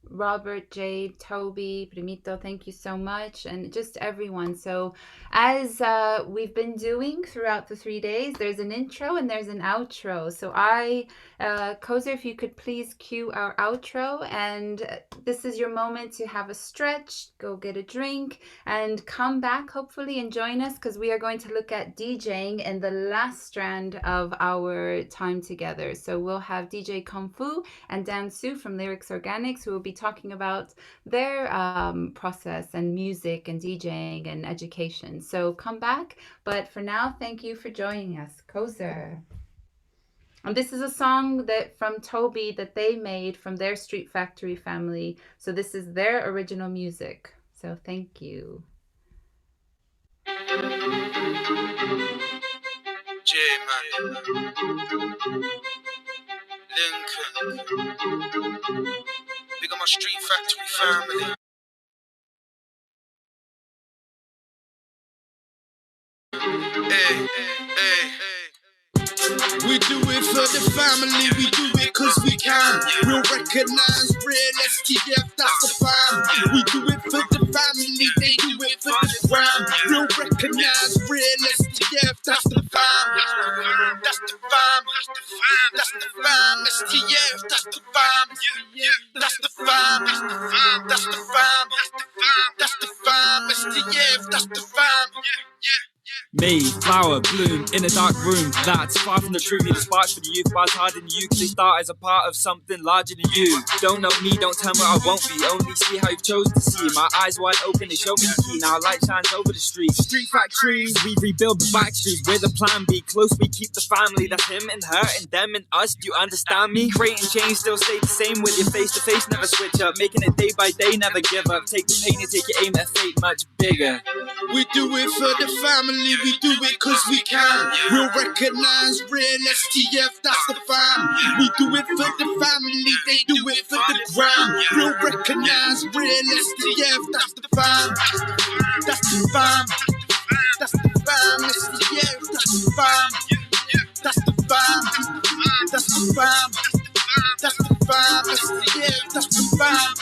Robert, Jade, Toby, Primito, thank you so much, and just everyone. So as we've been doing throughout the 3 days, there's an intro and there's an outro. So Kozer, if you could please cue our outro, and this is your moment to have a stretch, go get a drink, and come back hopefully and join us, because we are going to look at DJing in the last strand of our time together. So we'll have DJ Kung Fu and Dan Su from Lyrics Organics, who will be talking about their process and music and DJing and education. So come back. But for now, thank you for joining us. Kozer. And this is a song that from Toby that they made from their Street Factory family. So this is their original music. So thank you. J-Man, Lincoln, big on my Street Factory family. Hey, hey, hey. We do it for the family, we do it cause we can. We'll recognize real STF, that's the fam. We do it for the family, they do it for the gram. We'll recognize real STF, that's the fam. That's the fam, that's the fam, STF, that's the fam. That's the fam, that's the fam, that's the fam, STF, that's the fam. Me, flower, bloom, in a dark room that's far from the truth. Need a spark for the youth, bars hard in you, cause they start as a part of something larger than you. Don't know me, don't tell me I won't be. Only see how you've chosen to see. My eyes wide open, they show me the key. Now light shines over the street. Street factories, we rebuild the back streets. We're the plan B, close we keep the family. That's him and her and them and us, do you understand me? Creating change, still stay the same with your face to face, never switch up. Making it day by day, never give up. Take the pain and take your aim at fate much bigger. We do it for the family, we do it cause we can. We'll recognize real STF, that's the fam. We do it for the family, they do it for the gram. We'll recognize real STF, that's the fam. That's the fam. That's the fam, STF, that's the fam. That's the fam. That's the fam. That's the fam, STF, that's the fam.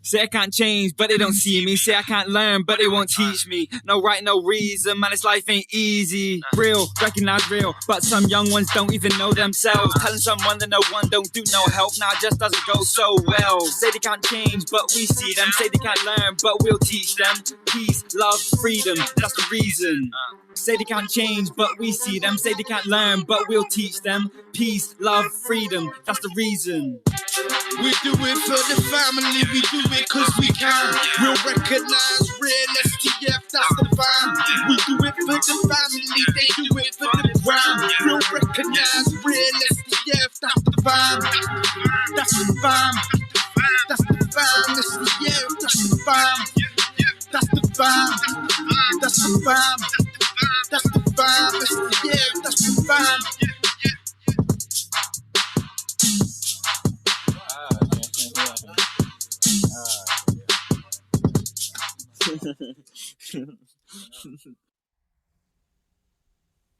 Say I can't change, but they don't see me. Say I can't learn, but they won't teach me. No right, no reason, man, this life ain't easy. Real, recognize real, but some young ones don't even know themselves. Telling someone that no one don't do no help, now it just doesn't go so well. Say they can't change, but we see them. Say they can't learn, but we'll teach them. Peace, love, freedom, that's the reason. Say they can't change, but we see them. Say they can't learn, but we'll teach them. Peace, love, freedom, that's the reason. We do it for the family, we do it cause we can. We'll recognize real STF, that's the fam. We do it for the family, they do it for the gram. We'll recognize real STF, that's the fam. That's the fam. That's the fam, STF, that's the fam. That's the fam. That's the fam. That's the fam, STF, that's the fam.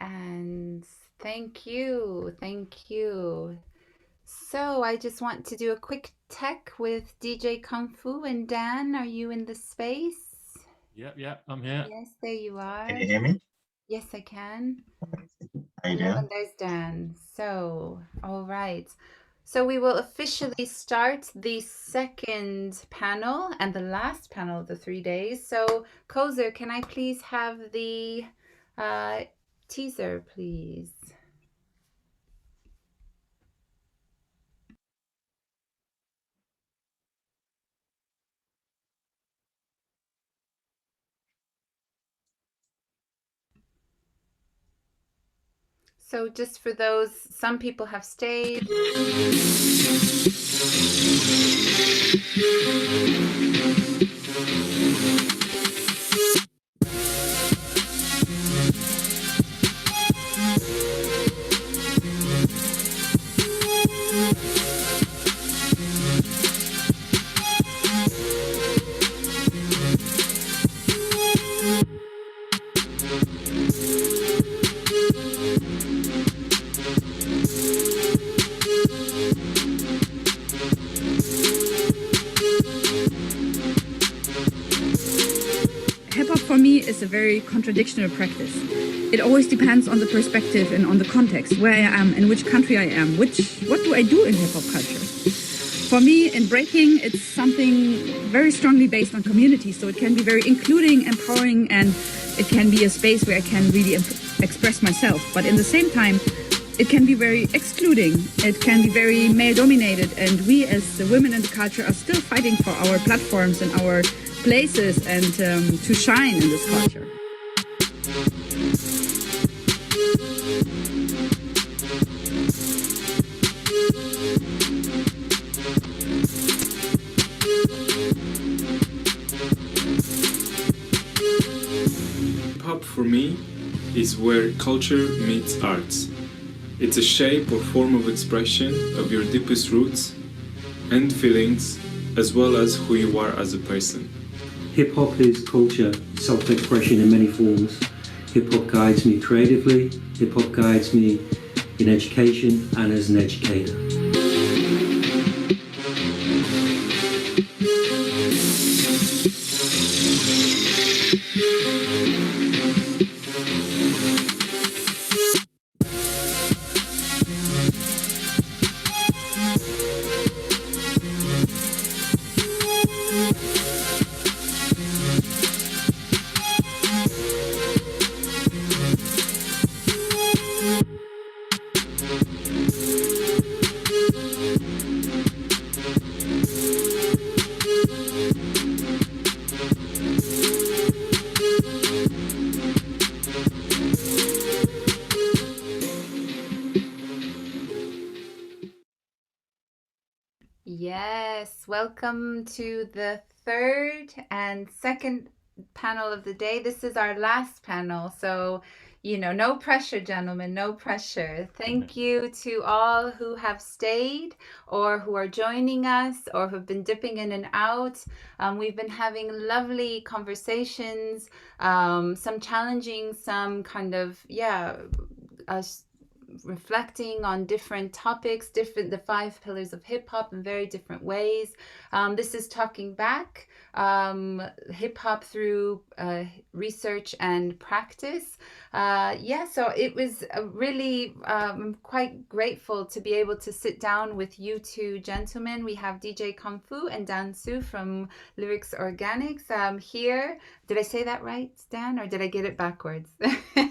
And thank you. Thank you. So I just want to do a quick tech with DJ Kung Fu and Dan. Are you in the space? Yep, I'm here. Yes, there you are. Can you hear me? Yes, I can. Hey there. And there's Dan. So, all right. So we will officially start the second panel and the last panel of the 3 days. So, Kozer, can I please have the teaser, please? So just for those, some people have stayed. Hip-hop for me is a very contradictional practice. It always depends on the perspective and on the context, where I am, in which country I am, what do I do in hip-hop culture. For me, in breaking, it's something very strongly based on community, so it can be very including, empowering, and it can be a space where I can really express myself. But in the same time, it can be very excluding, it can be very male-dominated, and we as the women in the culture are still fighting for our platforms and our places and to shine in this culture. Hip-hop for me is where culture meets arts. It's a shape or form of expression of your deepest roots and feelings, as well as who you are as a person. Hip-hop is culture, self-expression in many forms. Hip-hop guides me creatively, hip-hop guides me in education and as an educator. Yes, welcome to the third and second panel of the day. This is our last panel, so no pressure, gentlemen, no pressure. Thank you to all who have stayed or who are joining us or who have been dipping in and out. We've been having lovely conversations, some challenging, some kind of, reflecting on different topics, the 5 pillars of hip hop in very different ways. This is Talking Back, hip hop through research and practice. So it was really, I'm quite grateful to be able to sit down with you two gentlemen. We have DJ Kung Fu and Dan Su from Lyrics Organics here. Did I say that right, Dan, or did I get it backwards?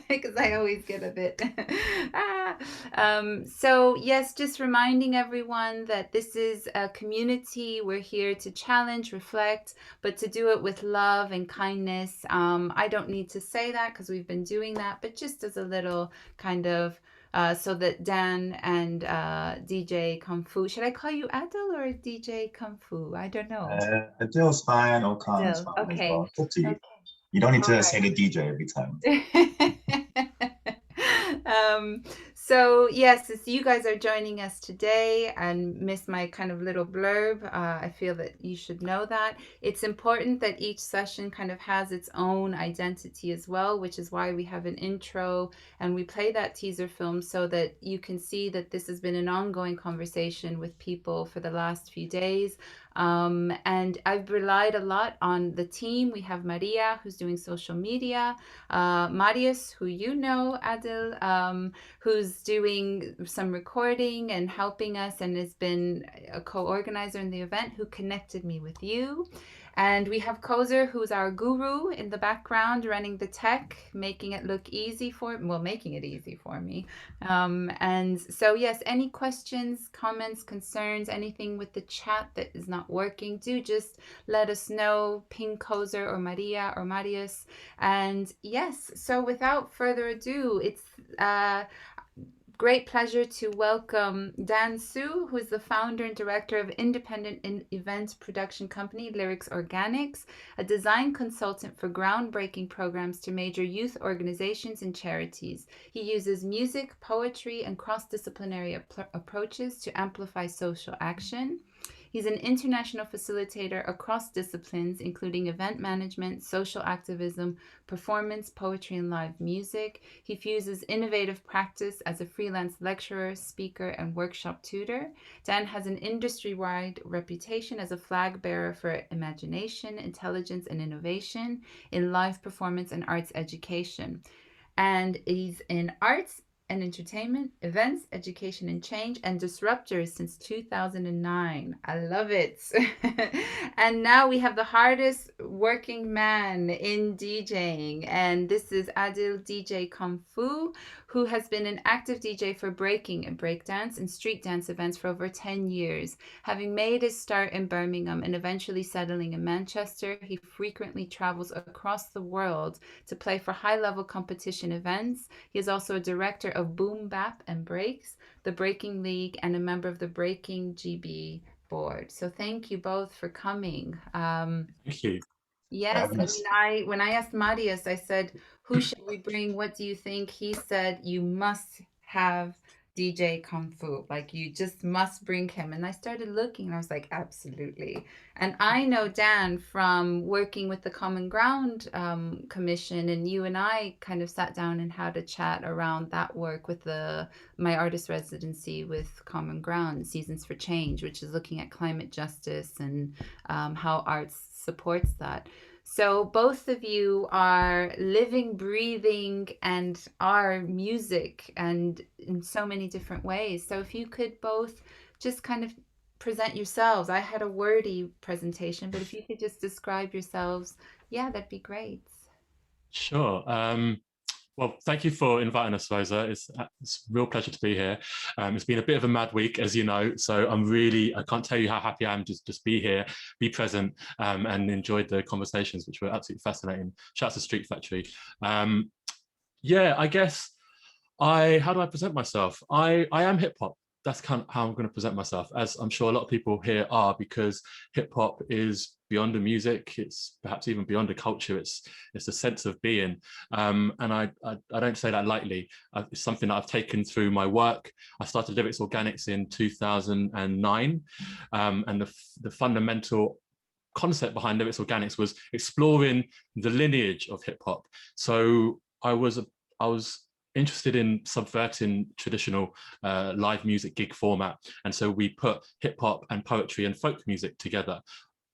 Because I always get a bit. So yes, just reminding everyone that this is a community. We're here to challenge, reflect, but to do it with love and kindness. I don't need to say that because we've been doing that, but just as a little kind of so that Dan and DJ Kung Fu, should I call you Adil or DJ Kung Fu? I don't know. Adil's fine or Khan is fine as well. It's up to you. Okay. You don't need to say the DJ every time. So yes, as you guys are joining us today and miss my kind of little blurb, I feel that you should know that. It's important that each session kind of has its own identity as well, which is why we have an intro and we play that teaser film so that you can see that this has been an ongoing conversation with people for the last few days. And I've relied a lot on the team. We have Maria, who's doing social media, Marius, who you know, Adil, who's doing some recording and helping us and has been a co-organizer in the event, who connected me with you. And we have Kozer, who's our guru in the background, running the tech, making it look easy making it easy for me. And so, yes, any questions, comments, concerns, anything with the chat that is not working, do just let us know, ping Kozer or Maria or Marius. And yes, so without further ado, it's great pleasure to welcome Dan Su, who is the founder and director of independent event production company Lyrics Organics, a design consultant for groundbreaking programs to major youth organizations and charities. He uses music, poetry, and cross-disciplinary approaches to amplify social action. He's an international facilitator across disciplines, including event management, social activism, performance, poetry, and live music. He fuses innovative practice as a freelance lecturer, speaker, and workshop tutor. Dan has an industry-wide reputation as a flag bearer for imagination, intelligence, and innovation in live performance and arts education. And he's in arts and entertainment, events, education and change, and disruptors since 2009. I love it. And now we have the hardest working man in DJing, and this is Adil DJ Kung Fu, who has been an active DJ for breaking and breakdance and street dance events for over 10 years. Having made his start in Birmingham and eventually settling in Manchester, he frequently travels across the world to play for high-level competition events. He is also a director of Boom Bap and Breaks, the Breaking League, and a member of the Breaking GB board. So thank you both for coming. Thank you. Yes, when I asked Marius, I said, who should we bring? What do you think? He said, you must have DJ Kung Fu. Like, you just must bring him. And I started looking and I was like, absolutely. And I know Dan from working with the Common Ground Commission, and you and I kind of sat down and had a chat around that work with my artist residency with Common Ground, Seasons for Change, which is looking at climate justice and how arts supports that. So both of you are living, breathing, and are music, and in so many different ways. So if you could both just kind of present yourselves. I had a wordy presentation, but if you could just describe yourselves, yeah, that'd be great. Sure. Well, thank you for inviting us, Rosa. It's a real pleasure to be here. It's been a bit of a mad week, as you know, so I can't tell you how happy I am to just be here, be present, and enjoyed the conversations, which were absolutely fascinating. Shouts to Street Factory. Yeah, I guess, how do I present myself? I am hip hop. That's kind of how I'm going to present myself, as I'm sure a lot of people here are, because hip hop is beyond the music. It's perhaps even beyond the culture. It's a sense of being, and I don't say that lightly. It's something that I've taken through my work. I started Lyrics Organics in 2009, and the fundamental concept behind Lyrics Organics was exploring the lineage of hip hop. So I was interested in subverting traditional live music gig format. And so we put hip hop and poetry and folk music together.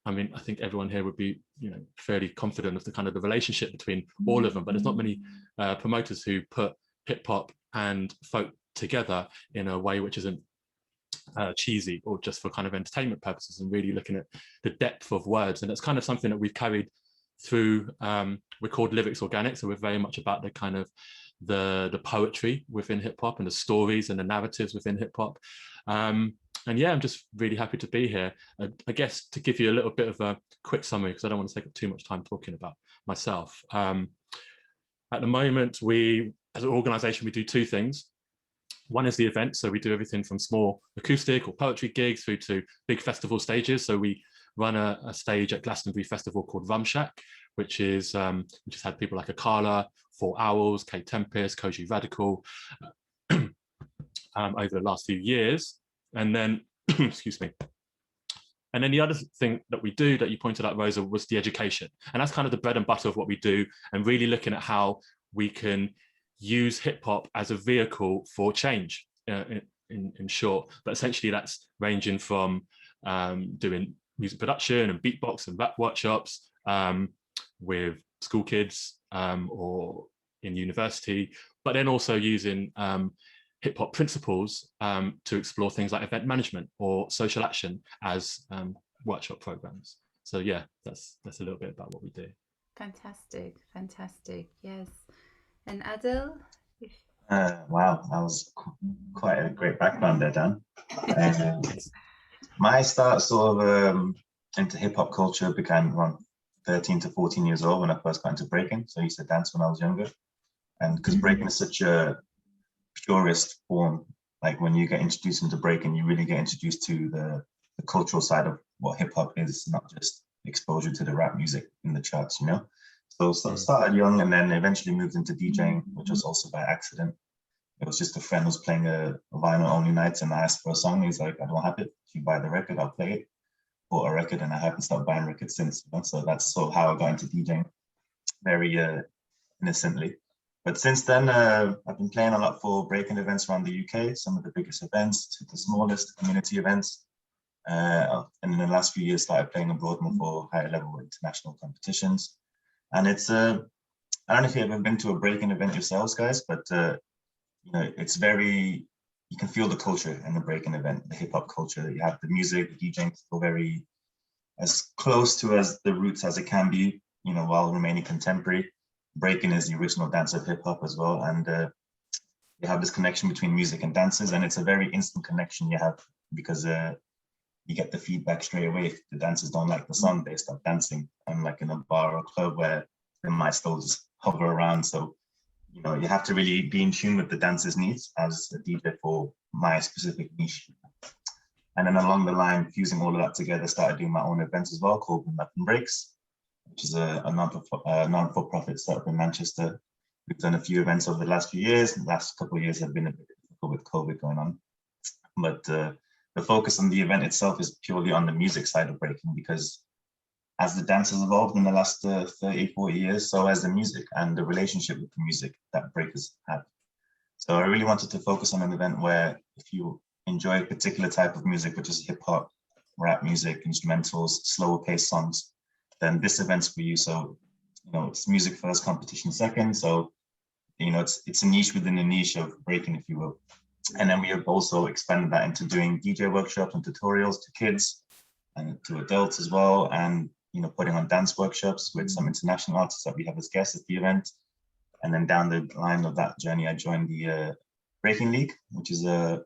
I mean, I think everyone here would be, fairly confident of the kind of the relationship between all of them, but there's not many promoters who put hip hop and folk together in a way which isn't cheesy or just for kind of entertainment purposes, and really looking at the depth of words. And that's kind of something that we've carried through. We're called Lyrics Organic, so we're very much about the kind of the poetry within hip hop and the stories and the narratives within hip hop. And yeah, I'm just really happy to be here. I guess to give you a little bit of a quick summary, because I don't want to take up too much time talking about myself. At the moment, as an organization, we do two things. One is the event, so we do everything from small acoustic or poetry gigs through to big festival stages. So we run a stage at Glastonbury Festival called Rum Shack, which has had people like Akala, Four Owls, Kate Tempest, Koji Radical, over the last few years. And then, excuse me. And then the other thing that we do that you pointed out, Rosa, was the education. And that's kind of the bread and butter of what we do, and really looking at how we can use hip hop as a vehicle for change, in short. But essentially that's ranging from doing music production and beatbox and rap workshops with school kids or in university, but then also using hip hop principles to explore things like event management or social action as workshop programs. So yeah, that's a little bit about what we do. Fantastic, fantastic. Yes. And Adil? Wow, that was quite a great background there, Dan. My start sort of into hip hop culture began around 13 to 14 years old when I first got into breaking. So I used to dance when I was younger. And because breaking is such a purist form, like when you get introduced into breaking, you really get introduced to the cultural side of what hip hop is, not just exposure to the rap music in the charts, you know? So started young and then eventually moved into DJing, which was also by accident. It was just a friend who was playing a vinyl only night and I asked for a song. He's like, I don't have it. If you buy the record, I'll play it. Bought a record and I haven't stopped buying records since. You know? So that's sort of how I got into DJing, very innocently. But since then, I've been playing a lot for breaking events around the UK, some of the biggest events to the smallest community events. And in the last few years, started playing abroad more for higher level international competitions. And it's, I don't know if you've ever been to a breaking event yourselves, guys, but you know, it's very, you can feel the culture in the breaking event, the hip hop culture. You have the music, the DJing, still very as close to as the roots as it can be, you know, while remaining contemporary. Breaking is the original dance of hip hop as well. And you have this connection between music and dances, and it's a very instant connection you have because you get the feedback straight away. If the dancers don't like the song, they stop dancing. Unlike in a bar or club where they might still just hover around. So, you know, you have to really be in tune with the dancer's needs as a DJ for my specific niche. And then along the line, fusing all of that together, started doing my own events as well called Nothing Breaks, which is a non-for-profit startup in Manchester. We've done a few events over the last few years. The last couple of years have been a bit difficult with COVID going on. But the focus on the event itself is purely on the music side of breaking, because as the dance has evolved in the last 30, 40 years, so has the music and the relationship with the music that breakers have. So I really wanted to focus on an event where if you enjoy a particular type of music, which is hip hop, rap music, instrumentals, slower paced songs, then this event's for you. So, you know, it's music first, competition second. So, you know, it's a niche within a niche of breaking, if you will. And then we have also expanded that into doing DJ workshops and tutorials to kids and to adults as well. And, you know, putting on dance workshops with some international artists that we have as guests at the event. And then down the line of that journey, I joined the Breaking League, which is a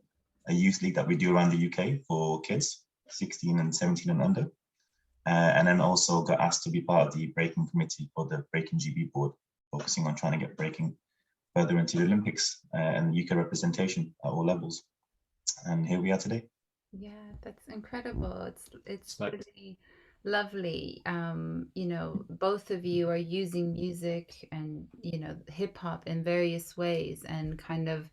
youth league that we do around the UK for kids, 16 and 17 and under. And then also got asked to be part of the breaking committee for the Breaking GB board, focusing on trying to get breaking further into the Olympics and the UK representation at all levels. And here we are today. Yeah, that's incredible. It's really lovely. You know, both of you are using music and, you know, hip hop in various ways, and kind of,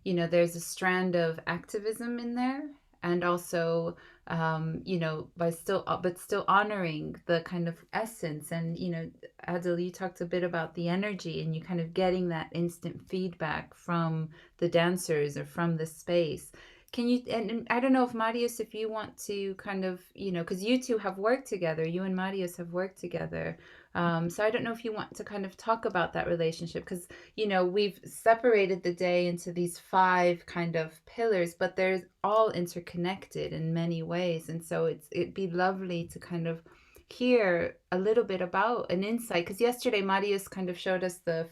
you know, there's a strand of activism in there, and also you know, but still honoring the kind of essence. And, you know, Adil, you talked a bit about the energy, and you kind of getting that instant feedback from the dancers or from the space. Can you, and I don't know if Marius, if you want to kind of, you know, because you two have worked together, you and Marius have worked together. So I don't know if you want to kind of talk about that relationship, because, you know, we've separated the day into these 5 kind of pillars, but they're all interconnected in many ways. And so it'd be lovely to kind of hear a little bit about an insight, because yesterday Marius kind of showed us the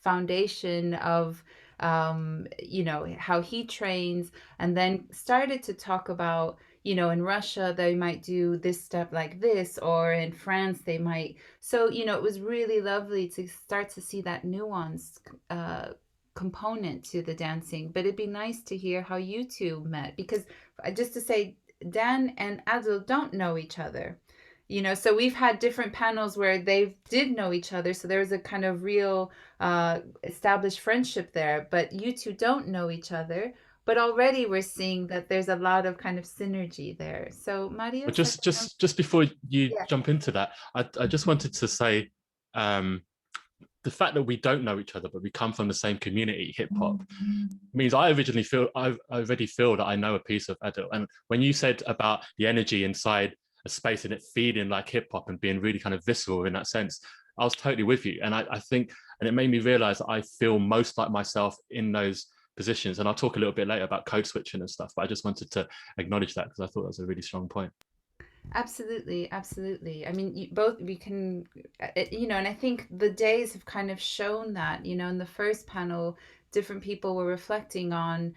foundation of you know, how he trains, and then started to talk about, you know, in Russia they might do this step like this, or in France they might. So, you know, it was really lovely to start to see that nuanced component to the dancing. But it'd be nice to hear how you two met, because just to say, Dan and Adil don't know each other. You know, so we've had different panels where they did know each other. So there was a kind of real established friendship there. But you two don't know each other. but already we're seeing that there's a lot of kind of synergy there. So But Marius, just before you yeah. jump into that, I just wanted to say, the fact that we don't know each other, but we come from the same community, hip hop, means I already feel that I know a piece of Adil. And when you said about the energy inside a space and it feeding like hip hop and being really kind of visceral in that sense, I was totally with you. And I think, and it made me realize that I feel most like myself in those positions. And I'll talk a little bit later about code switching and stuff, but I just wanted to acknowledge that because I thought that was a really strong point. Absolutely, absolutely. I mean, both we can, and I think the days have kind of shown that, in the first panel, different people were reflecting on,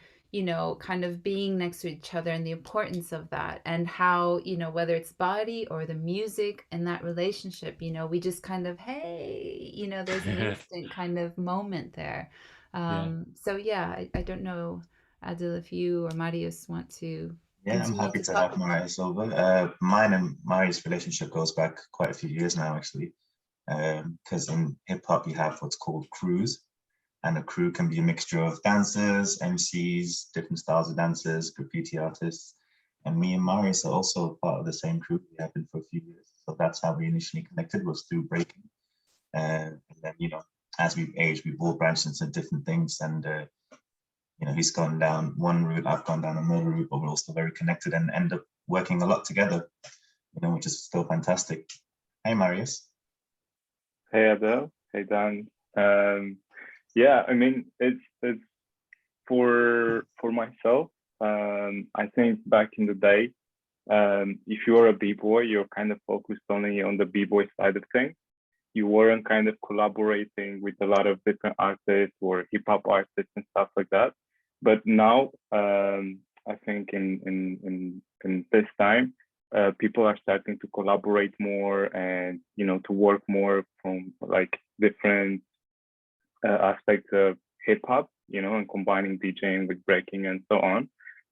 kind of being next to each other and the importance of that and how, whether it's body or the music and that relationship, we just kind of, hey, there's an instant kind of moment there. So yeah, I don't know, Adil, if you or Marius want to Yeah, I'm happy to have Marius over. Mine and Marius' relationship goes back quite a few years now, actually. Because in hip hop, you have what's called crews, and a crew can be a mixture of dancers, MCs, different styles of dancers, graffiti artists. And me and Marius are also part of the same crew. We have been for a few years. So that's how we initially connected, was through breaking. And then, as we've aged, we've all branched into different things. And he's gone down one route, I've gone down another route, but we're all still very connected and end up working a lot together, which is still fantastic. Hey, Marius. Hey, Adele. Hey, Dan. Yeah, I mean, it's for myself. I think back in the day, if you're a b-boy, you're kind of focused only on the b-boy side of things. You weren't kind of collaborating with a lot of different artists or hip hop artists and stuff like that. But now, I think in this time, people are starting to collaborate more and to work more from like different aspects of hip hop, and combining DJing with breaking and so on.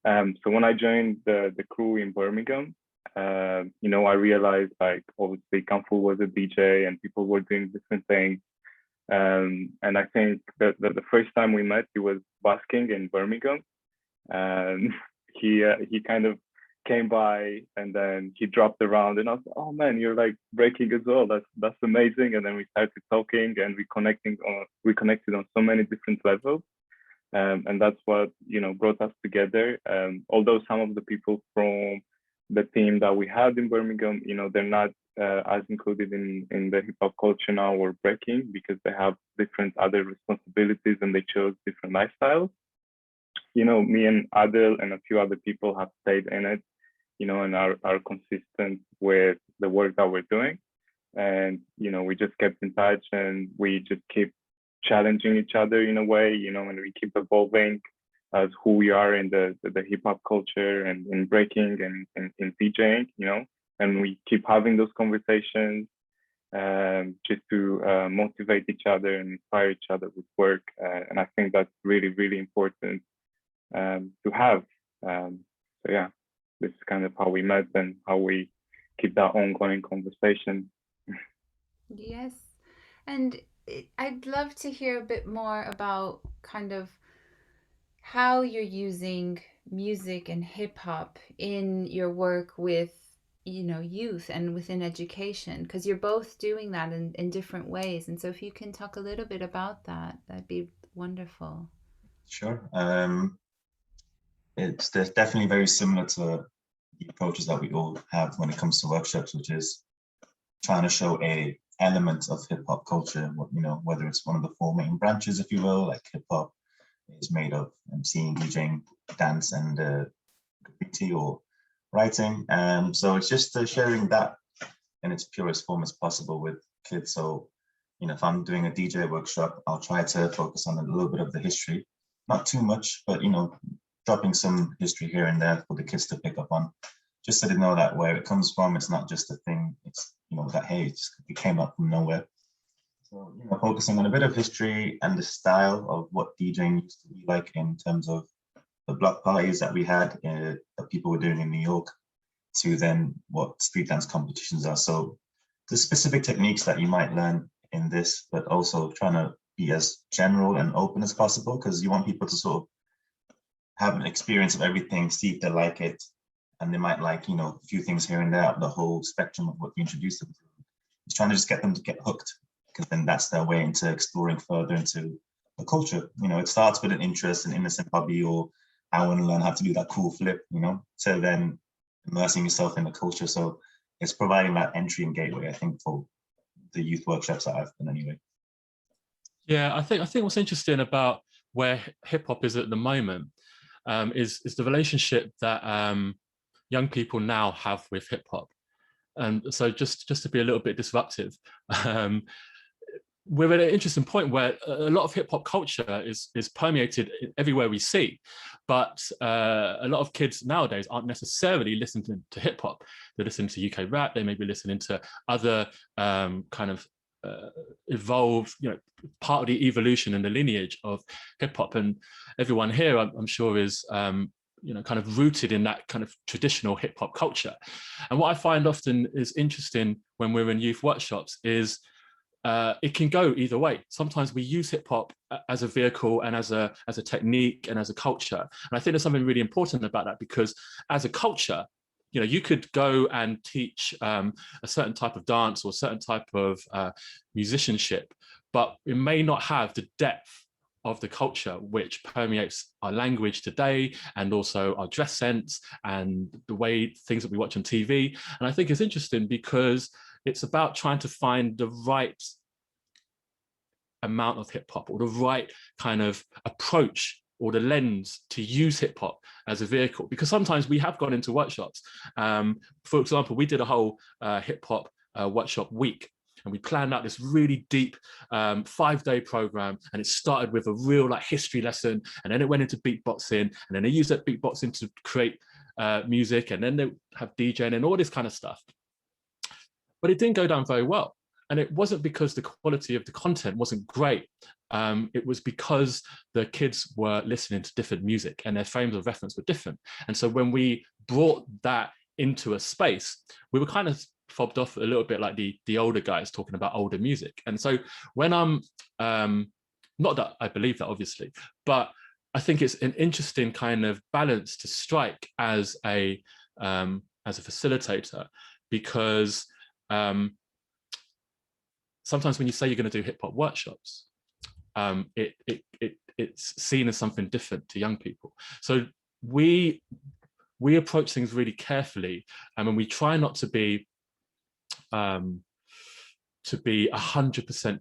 So when I joined the crew in Birmingham, I realized like obviously Kanfu was a DJ and people were doing different things. And I think that the first time we met, he was busking in Birmingham. He kind of came by and then he dropped around and I was like, oh man, you're like breaking as well. That's amazing. And then we started talking and we connected on so many different levels. And that's what, brought us together. Although some of the people from the team that we had in Birmingham, they're not as included in the hip hop culture now or breaking because they have different other responsibilities and they chose different lifestyles. Me and Adil and a few other people have stayed in it, and are consistent with the work that we're doing. And, we just kept in touch and we just keep challenging each other in a way, and we keep evolving as who we are in the hip hop culture and in breaking and in DJing, and we keep having those conversations just to motivate each other and inspire each other with work. And I think that's really, really important to have. So yeah, this is kind of how we met and how we keep that ongoing conversation. Yes. And I'd love to hear a bit more about kind of how you're using music and hip hop in your work with, youth and within education, because you're both doing that in different ways. And so if you can talk a little bit about that, that'd be wonderful. Sure. It's definitely very similar to the approaches that we all have when it comes to workshops, which is trying to show a element of hip hop culture, whether it's one of the four main branches, if you will, like hip hop is made of Emceeing, DJing, dance, and graffiti or writing. So it's just sharing that in its purest form as possible with kids. So, if I'm doing a DJ workshop, I'll try to focus on a little bit of the history, not too much, but, dropping some history here and there for the kids to pick up on, just so they know that where it comes from, it's not just a thing, it's, that, hey, it came up from nowhere. So, focusing on a bit of history and the style of what DJing used to be like in terms of the block parties that we had that people were doing in New York to then what street dance competitions are. So the specific techniques that you might learn in this, but also trying to be as general and open as possible because you want people to sort of have an experience of everything, see if they like it, and they might like, you know, a few things here and there, the whole spectrum of what you introduce them to. It's trying to just get them to get hooked, because then that's their way into exploring further into the culture. You know, it starts with an interest, an innocent hobby, or I want to learn how to do that cool flip, you know, to then immersing yourself in the culture. So it's providing that entry and gateway, I think, for the youth workshops that I've done anyway. Yeah, I think what's interesting about where hip hop is at the moment is the relationship that young people now have with hip hop. And so just to be a little bit disruptive, we're at an interesting point where a lot of hip hop culture is permeated everywhere we see, but a lot of kids nowadays aren't necessarily listening to hip hop. They're listening to UK rap. They may be listening to other kind of evolved, you know, part of the evolution and the lineage of hip hop. And everyone here, I'm sure, is you know, kind of rooted in that kind of traditional hip hop culture. And what I find often is interesting when we're in youth workshops is it can go either way. Sometimes we use hip hop as a vehicle and as a technique and as a culture. And I think there's something really important about that, because as a culture, you know, you could go and teach a certain type of dance or a certain type of musicianship, but it may not have the depth of the culture which permeates our language today, and also our dress sense and the way things that we watch on TV. And I think it's interesting because it's about trying to find the right amount of hip hop, or the right kind of approach or the lens to use hip hop as a vehicle. Because sometimes we have gone into workshops. For example, we did a whole hip hop workshop week, and we planned out this really deep 5-day program. And it started with a real like history lesson, and then it went into beatboxing, and then they used that beatboxing to create music, and then they have DJing and all this kind of stuff. But it didn't go down very well. And it wasn't because the quality of the content wasn't great. It was because the kids were listening to different music and their frames of reference were different. And so when we brought that into a space, we were kind of fobbed off a little bit like the older guys talking about older music. And so when I'm, not that I believe that obviously, but I think it's an interesting kind of balance to strike as a facilitator, because sometimes when you say you're going to do hip hop workshops, it's seen as something different to young people. So we approach things really carefully, and we try not to be 100%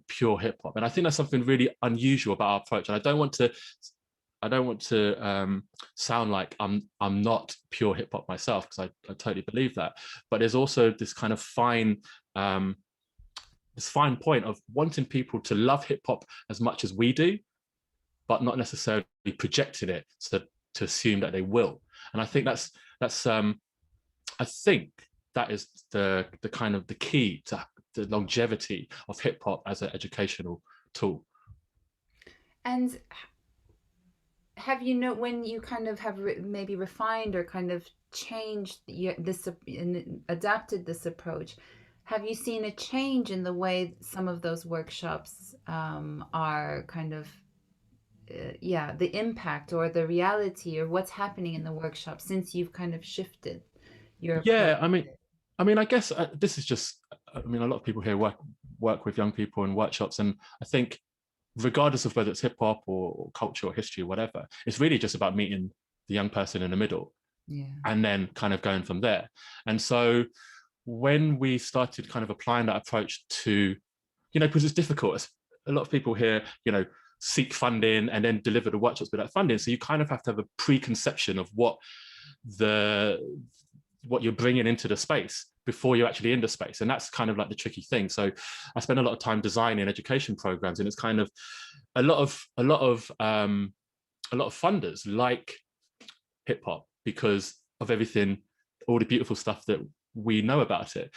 pure hip hop. And I think that's something really unusual about our approach. And I don't want to sound like I'm not pure hip hop myself, because I totally believe that. But there's also this kind of fine point of wanting people to love hip hop as much as we do, but not necessarily projecting it to assume that they will. And I think that's I think that is the kind of the key to the longevity of hip hop as an educational tool. And have you know, when you kind of have maybe refined or kind of changed this and adapted this approach, have you seen a change in the way some of those workshops are kind of, the impact or the reality or what's happening in the workshop since you've kind of shifted your approach? Yeah, I mean, I guess this is just, I mean, a lot of people here work with young people in workshops, and I think regardless of whether it's hip hop or culture or history or whatever, it's really just about meeting the young person in the middle, and then kind of going from there. And so when we started kind of applying that approach to, you know, because it's difficult, a lot of people here, you know, seek funding and then deliver the workshops without funding. So you kind of have to have a preconception of what you're bringing into the space before you're actually in the space. And that's kind of like the tricky thing. So I spend a lot of time designing education programs, and it's kind of a lot of funders like hip hop because of everything, all the beautiful stuff that we know about it.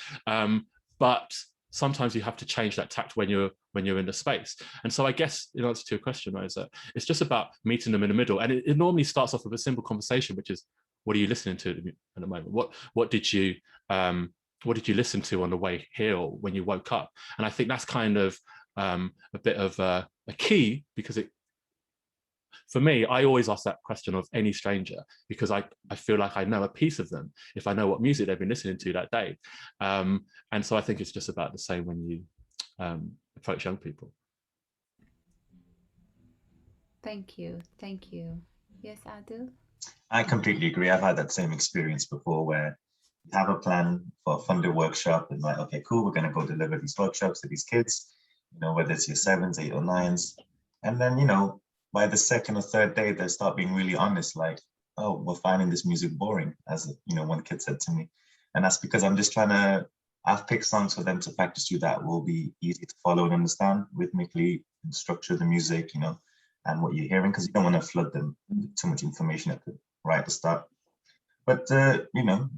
But sometimes you have to change that tact when you're in the space. And so I guess in answer to your question, Rosa, it's just about meeting them in the middle. And it normally starts off with a simple conversation, which is, what are you listening to at the moment? What did you listen to on the way here or when you woke up? And I think that's kind of a bit of a key, because for me, I always ask that question of any stranger, because I feel like I know a piece of them if I know what music they've been listening to that day. And so I think it's just about the same when you approach young people. Thank you. Thank you. Yes, Adil? I completely agree. I've had that same experience before where you have a plan for a funded workshop and like, okay, cool, we're going to go deliver these workshops to these kids, you know, whether it's your 7s, 8 or 9s. And then, you know, by the second or third day, they start being really honest, like, oh, we're finding this music boring, as, you know, one kid said to me. And that's because I'm just I've picked songs for them to practice to that will be easy to follow and understand rhythmically, and structure the music, you know, and what you're hearing, because you don't want to flood them with too much information right at the start. But, you know,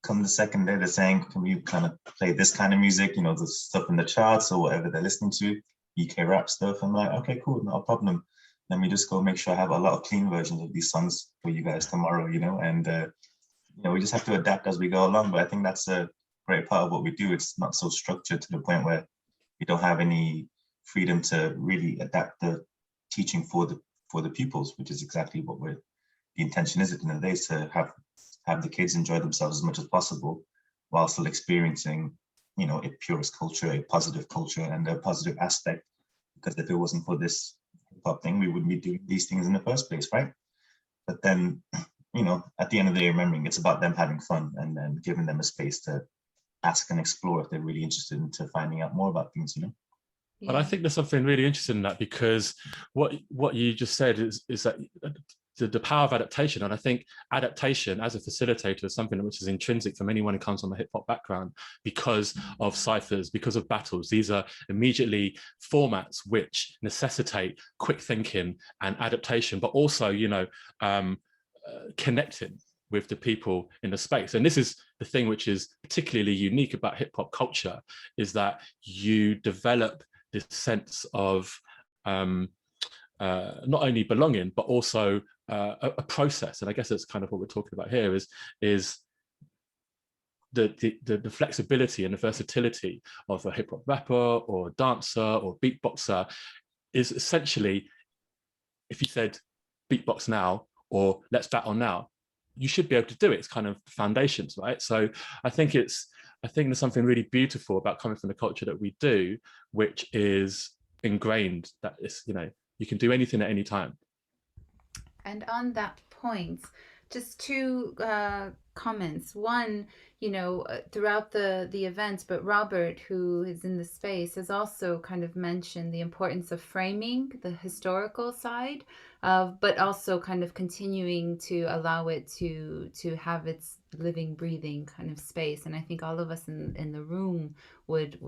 come the second day, they're saying, can we kind of play this kind of music, you know, the stuff in the charts or whatever they're listening to, UK rap stuff. I'm like, okay, cool, not a problem. Let me just go make sure I have a lot of clean versions of these songs for you guys tomorrow, you know, and, you know, we just have to adapt as we go along. But I think that's a great part of what we do. It's not so structured to the point where we don't have any freedom to really adapt the teaching for the pupils, which is exactly what the intention is at the end of the day, is to have the kids enjoy themselves as much as possible while still experiencing, you know, a purist culture, a positive culture, and a positive aspect. Because if it wasn't for this hip-hop thing, we wouldn't be doing these things in the first place, right? But then, you know, at the end of the day, remembering it's about them having fun and then giving them a space to ask and explore if they're really interested into finding out more about things, you know? But I think there's something really interesting in that, because what you just said is that the power of adaptation. And I think adaptation as a facilitator is something which is intrinsic from anyone who comes from a hip hop background, because of ciphers, because of battles. These are immediately formats which necessitate quick thinking and adaptation, but also, you know, connecting with the people in the space. And this is the thing which is particularly unique about hip hop culture, is that you develop this sense of not only belonging, but also a process. And I guess that's kind of what we're talking about here, is the flexibility and the versatility of a hip hop rapper or dancer or beatboxer is essentially, if you said beatbox now or let's battle now, you should be able to do it. It's kind of foundations, right? So I think there's something really beautiful about coming from the culture that we do, which is ingrained that it's, you know, you can do anything at any time. And on that point, just two comments. One, you know, throughout the event, but Robert, who is in the space, has also kind of mentioned the importance of framing the historical side, but also kind of continuing to allow it to have its living, breathing kind of space. And I think all of us in the room would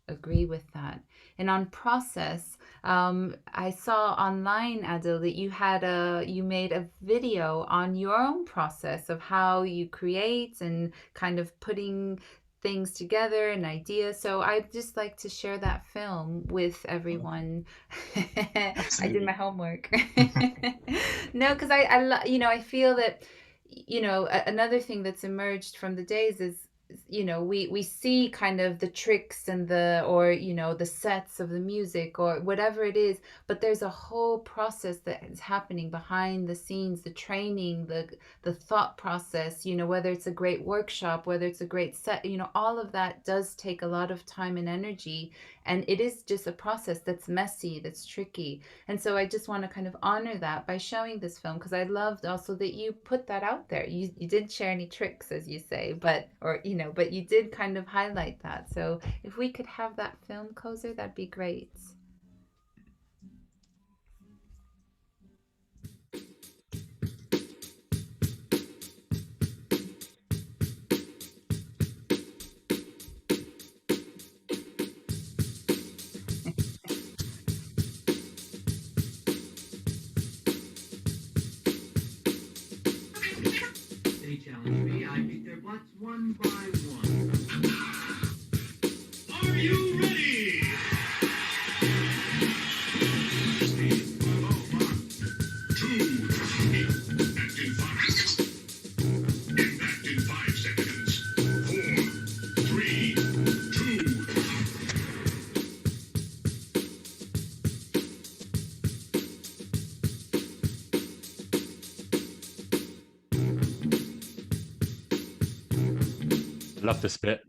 agree with that. And on process, I saw online, Adil, that you made a video on your own process of how you create and kind of putting things together and ideas. So I'd just like to share that film with everyone. I did my homework. No, because I feel that, you know, another thing that's emerged from the days is, you know, we see kind of the tricks and the sets of the music or whatever it is, but there's a whole process that is happening behind the scenes, the training, the thought process, you know, whether it's a great workshop, whether it's a great set, you know, all of that does take a lot of time and energy, and it is just a process that's messy, that's tricky. And so I just want to kind of honor that by showing this film, because I loved also that you put that out there. You didn't share any tricks, as you say, but you did kind of highlight that. So if we could have that film, Kozer, that'd be great. They challenge me, I beat their butts one by one. Are you ready? Impact in 5 seconds. 4, 3, 2. Love this bit.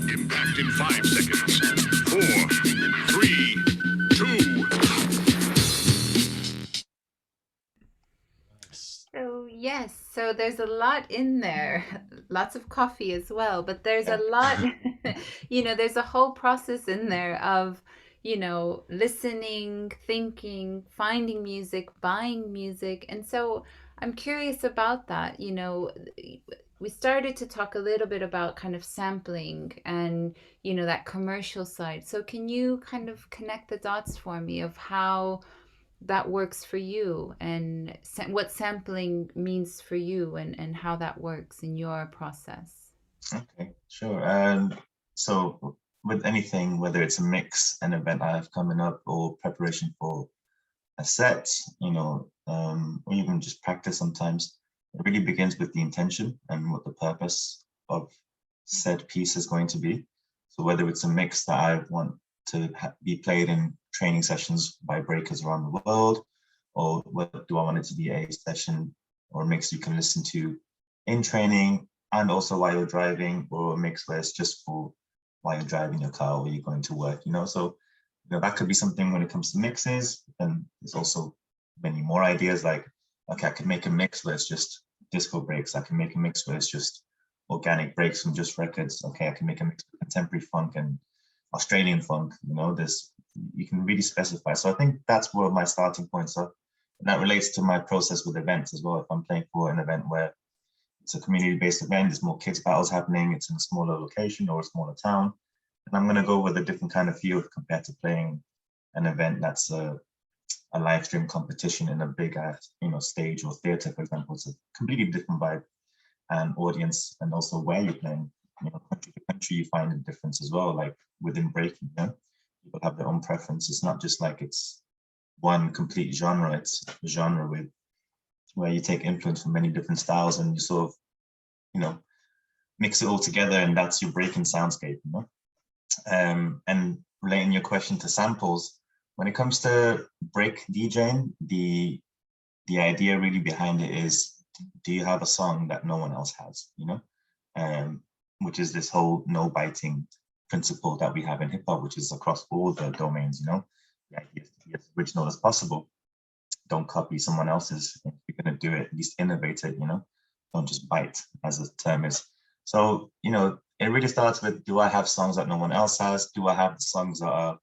Impact in 5 seconds. 4, 3, 2. So yes, so there's a lot in there, lots of coffee as well, but there's a lot, there's a whole process in there of, listening, thinking, finding music, buying music. And so I'm curious about that. We started to talk a little bit about kind of sampling and, that commercial side. So can you kind of connect the dots for me of how that works for you and what sampling means for you and how that works in your process? Okay, sure. So with anything, whether it's a mix, an event I have coming up, or preparation for a set, or even just practice sometimes, it really begins with the intention and what the purpose of said piece is going to be. So whether it's a mix that I want to be played in training sessions by breakers around the world, or whether do I want it to be a session or a mix you can listen to in training and also while you're driving, or a mix where it's just for while you're driving your car or you're going to work, so that could be something when it comes to mixes. And there's also many more ideas like, okay, I could make a mix where it's just disco breaks. I can make a mix where it's just organic breaks from just records. Okay, I can make a mix of contemporary funk and Australian funk. You can really specify. So I think that's where my starting points are. And that relates to my process with events as well. If I'm playing for an event where it's a community-based event, there's more kids battles happening, it's in a smaller location or a smaller town, and I'm going to go with a different kind of feel compared to playing an event that's a live stream competition in a big stage or theater, for example. It's a completely different vibe and audience, and also where you're playing. Country to country, you find a difference as well. Like within breaking, people have their own preference. It's not just like it's one complete genre. It's a genre with where you take influence from many different styles and you sort of, mix it all together, and that's your breaking soundscape. And relating your question to samples, when it comes to break DJing, the idea really behind it is, do you have a song that no one else has? Which is this whole no biting principle that we have in hip hop, which is across all the domains. The idea is to be as original as possible. Don't copy someone else's. If you're going to do it, at least innovate it. Don't just bite, as the term is. So it really starts with, do I have songs that no one else has? Do I have the songs that are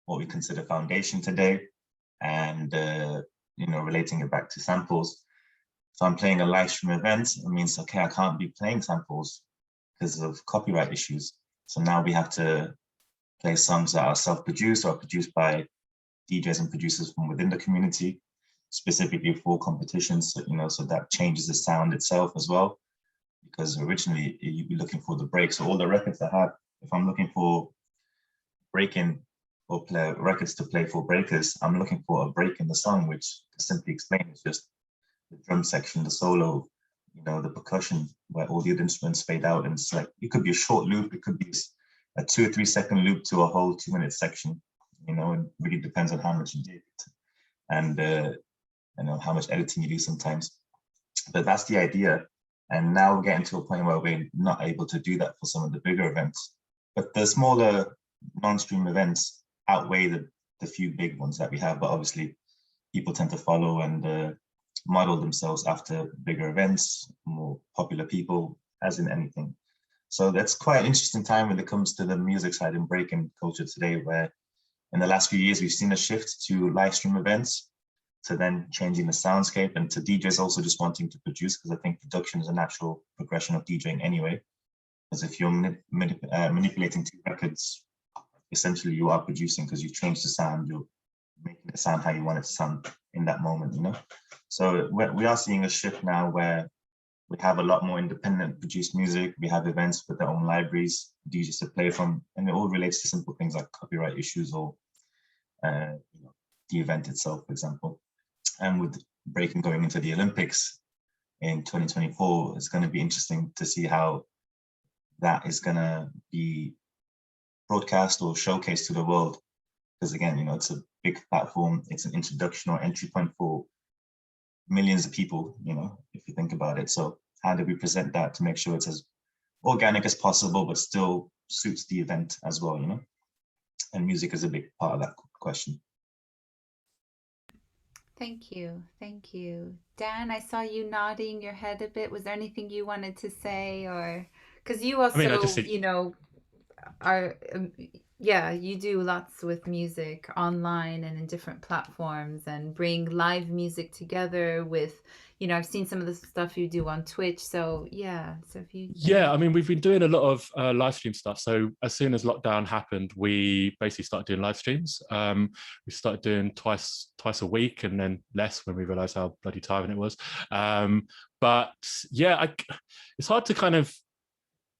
what we consider foundation today? And relating it back to samples. So I'm playing a live stream event. It means, okay, I can't be playing samples because of copyright issues. So now we have to play songs that are self-produced or produced by DJs and producers from within the community, specifically for competitions. So that changes the sound itself as well, because originally you'd be looking for the break. So all the records I have, if I'm looking for breaking or play records to play for breakers, I'm looking for a break in the song, which to simply explain is just the drum section, the solo, the percussion, where all the other instruments fade out. And it's like, it could be a short loop, it could be a 2 or 3 second loop to a whole 2-minute section. It really depends on how much you did and how much editing you do sometimes. But that's the idea. And now we're getting to a point where we're not able to do that for some of the bigger events. But the smaller non-stream events outweigh the few big ones that we have. But obviously, people tend to follow and model themselves after bigger events, more popular people, as in anything. So that's quite an interesting time when it comes to the music side and breaking culture today, where in the last few years, we've seen a shift to live stream events, to then changing the soundscape, and to DJs also just wanting to produce, because I think production is a natural progression of DJing anyway. Because if you're manipulating 2 records, essentially you are producing, because you've changed the sound, you're making it sound how you want it to sound in that moment, you know? So we are seeing a shift now where we have a lot more independent produced music. We have events with their own libraries, DJs to play from, and it all relates to simple things like copyright issues or you know, the event itself, for example. And with breaking going into the Olympics in 2024, it's going to be interesting to see how that is going to be broadcast or showcased to the world. Because again, you know, it's a big platform. It's an introduction or entry point for millions of people, you know, if you think about it. So how do we present that to make sure it's as organic as possible, but still suits the event as well, you know? And music is a big part of that question. Thank you. Thank you. Dan, I saw you nodding your head a bit. Was there anything you wanted to say, or because you also, I mean, I just think, you know, are yeah, you do lots with music online and in different platforms, and bring live music together with, you know, I've seen some of the stuff you do on Twitch. So yeah, so if you yeah, I mean, we've been doing a lot of live stream stuff. So as soon as lockdown happened, we basically started doing live streams. We started doing twice a week, and then less when we realized how bloody tiring it was. But yeah, it's hard to kind of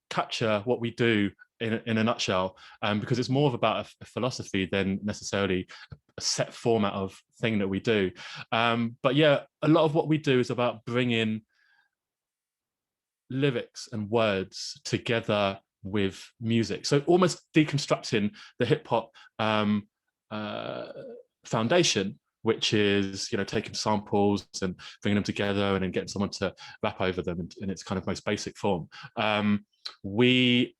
capture what we do in a nutshell, because it's more about a philosophy than necessarily a set format of thing that we do. But yeah, a lot of what we do is about bringing lyrics and words together with music. So almost deconstructing the hip hop foundation, which is, you know, taking samples and bringing them together and then getting someone to rap over them in its kind of most basic form. We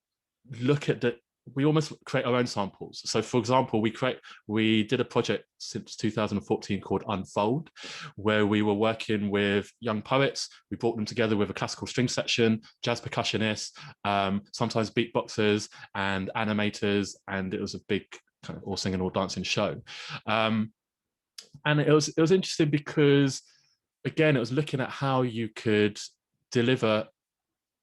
look at we almost create our own samples. So for example, we did a project since 2014 called Unfold, where we were working with young poets. We brought them together with a classical string section, jazz percussionists, sometimes beatboxers and animators, and it was a big kind of all singing, all dancing show. And it was interesting because, again, it was looking at how you could deliver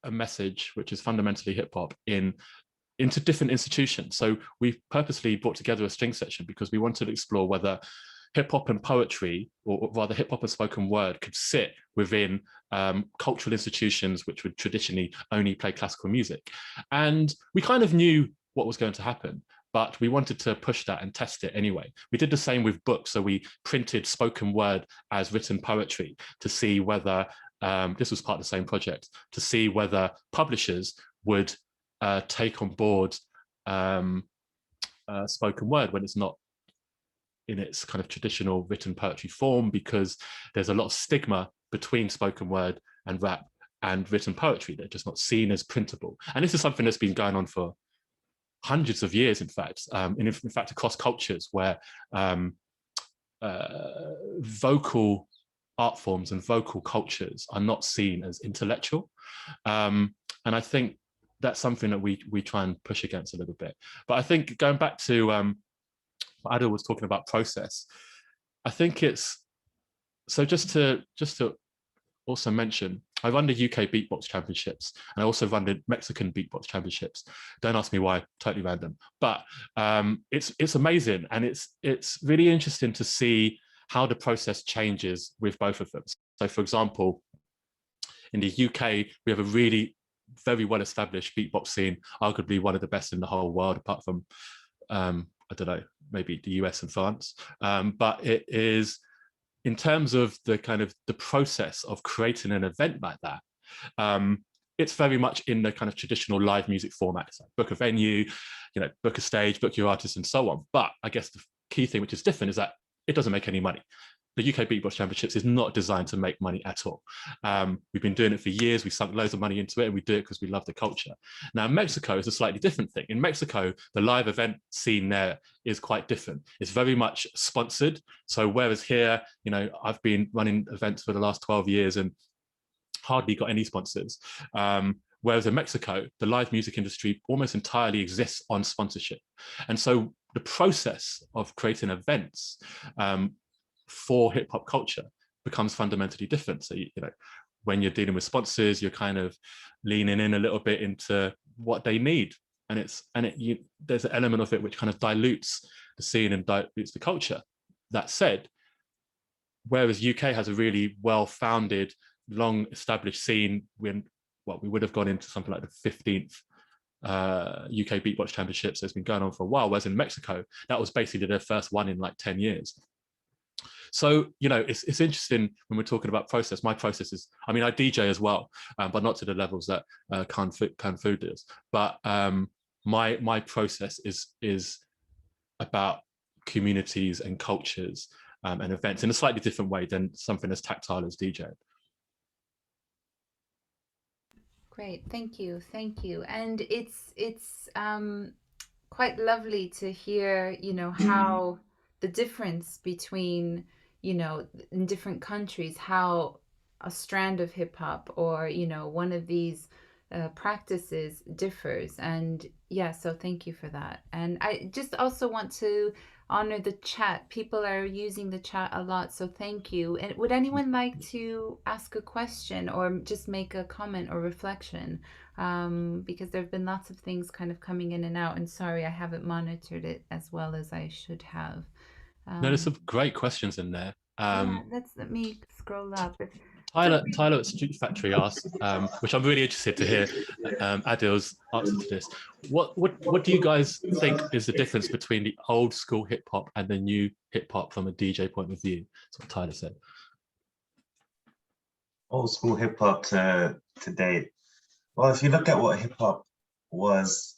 a message which is fundamentally hip hop into different institutions. So we purposely brought together a string section because we wanted to explore whether hip hop and poetry, or rather hip hop and spoken word, could sit within cultural institutions which would traditionally only play classical music. And we kind of knew what was going to happen, but we wanted to push that and test it anyway. We did the same with books. So we printed spoken word as written poetry to see whether, this was part of the same project, to see whether publishers would take on board spoken word when it's not in its kind of traditional written poetry form, because there's a lot of stigma between spoken word and rap and written poetry. They're just not seen as printable. And this is something that's been going on for hundreds of years, in fact, in fact, across cultures where vocal art forms and vocal cultures are not seen as intellectual. And I think that's something that we try and push against a little bit. But I think going back to what Adil was talking about process, I think it's, so just to also mention, I run the UK Beatbox Championships, and I also run the Mexican Beatbox Championships. Don't ask me why, totally random. But it's amazing, and it's really interesting to see how the process changes with both of them. So for example, in the UK, we have a really very well-established beatbox scene, arguably one of the best in the whole world, apart from, I don't know, maybe the US and France. But it is, in terms of the kind of the process of creating an event like that, it's very much in the kind of traditional live music format. It's like book a venue, you know, book a stage, book your artists and so on. But I guess the key thing which is different is that it doesn't make any money. The UK Beatbox Championships is not designed to make money at all. We've been doing it for years. We sunk loads of money into it, and we do it because we love the culture. Now, Mexico is a slightly different thing. In Mexico, the live event scene there is quite different. It's very much sponsored. So whereas here, you know, I've been running events for the last 12 years and hardly got any sponsors. Whereas in Mexico, the live music industry almost entirely exists on sponsorship. And so the process of creating events for hip hop culture becomes fundamentally different. So, you know, when you're dealing with sponsors, you're kind of leaning in a little bit into what they need. And there's an element of it which kind of dilutes the scene and dilutes the culture. That said, whereas UK has a really well-founded, long-established scene, we would have gone into something like the 15th UK Beatbox Championships. It's been going on for a while, whereas in Mexico, that was basically their first one in like 10 years. So, you know, it's interesting when we're talking about process. My process is, I mean, I DJ as well, but not to the levels that Can Food does. But my process is about communities and cultures and events in a slightly different way than something as tactile as DJ. Great, thank you. And it's quite lovely to hear, you know, how the difference between, you know, in different countries, how a strand of hip hop or, you know, one of these practices differs. And yeah, so thank you for that. And I just also want to honor the chat. People are using the chat a lot, so thank you. And would anyone like to ask a question or just make a comment or reflection? Because there have been lots of things kind of coming in and out, and sorry, I haven't monitored it as well as I should have. No, there's some great questions in there. Yeah, let me scroll up. Tyler at Street Factory asked, which I'm really interested to hear Adil's answer to this. What do you guys think is the difference between the old school hip hop and the new hip hop from a DJ point of view? That's what Tyler said. Old school hip hop to today. Well, if you look at what hip hop was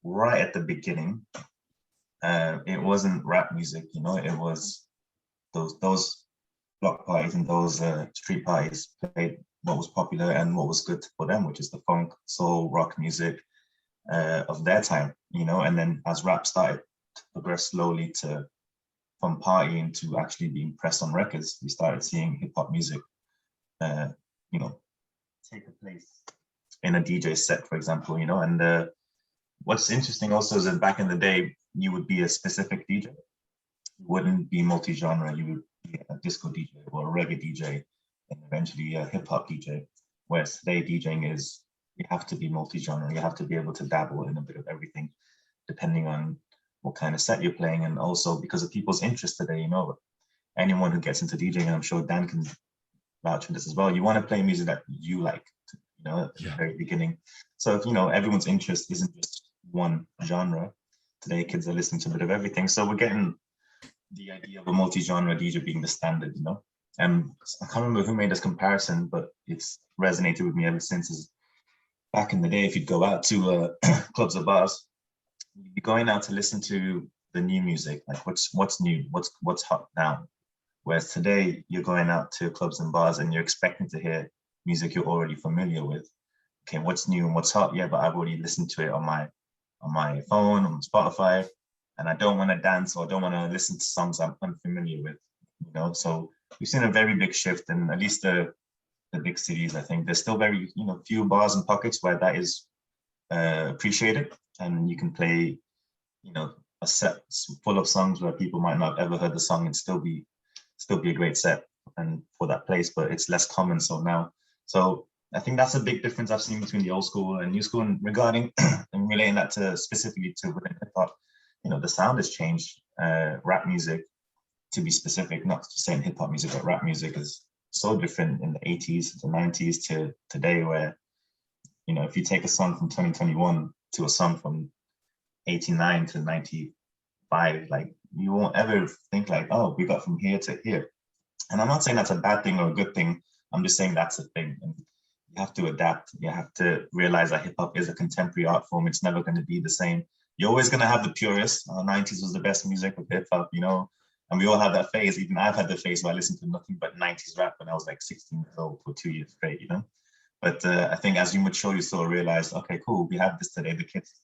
right at the beginning, it wasn't rap music, you know, it was those block parties and those street parties played what was popular and what was good for them, which is the funk, soul, rock music of their time, you know. And then as rap started to progress slowly from partying to actually being pressed on records, we started seeing hip hop music, you know, take a place in a DJ set, for example, you know. And what's interesting also is that back in the day, you would be a specific DJ. You wouldn't be multi-genre. You would be a disco DJ or a reggae DJ, and eventually a hip hop DJ. Whereas today, DJing is, you have to be multi-genre. You have to be able to dabble in a bit of everything, depending on what kind of set you're playing, and also because of people's interest today. You know, anyone who gets into DJing, and I'm sure Dan can vouch for this as well, you want to play music that you like, you know, at the very beginning. So if, you know, everyone's interest isn't just one genre, today kids are listening to a bit of everything. So we're getting the idea of a multi-genre DJ being the standard, you know. And I can't remember who made this comparison, but it's resonated with me ever since. Is back in the day, if you'd go out to clubs or bars, you'd be going out to listen to the new music, like what's new, what's hot now. Whereas today, you're going out to clubs and bars and you're expecting to hear music you're already familiar with. Okay, what's new and what's hot? Yeah, but I've already listened to it on my phone, on Spotify, and I don't want to dance or I don't want to listen to songs I'm unfamiliar with, you know. So we've seen a very big shift, and at least the big cities, I think there's still very, you know, few bars and pockets where that is appreciated, and you can play, you know, a set full of songs where people might not have ever heard the song and still be a great set and for that place, but it's less common so now. So I think that's a big difference I've seen between the old school and new school. And regarding and relating that to specifically to within hip hop, you know, the sound has changed. Rap music, to be specific, not just saying hip hop music, but rap music is so different in the 80s, the 90s to today, where, you know, if you take a song from 2021 to a song from 89 to 95, like you won't ever think like, oh, we got from here to here. And I'm not saying that's a bad thing or a good thing. I'm just saying that's a thing. And you have to adapt. You have to realize that hip hop is a contemporary art form. It's never going to be the same. You're always going to have the purists. 90s was the best music with hip hop, you know, and we all have that phase. Even I've had the phase where I listened to nothing but 90s rap when I was like 16 years old for 2 years straight, you know. But I think as you mature, you sort of realize, okay, cool, we have this today. The kids,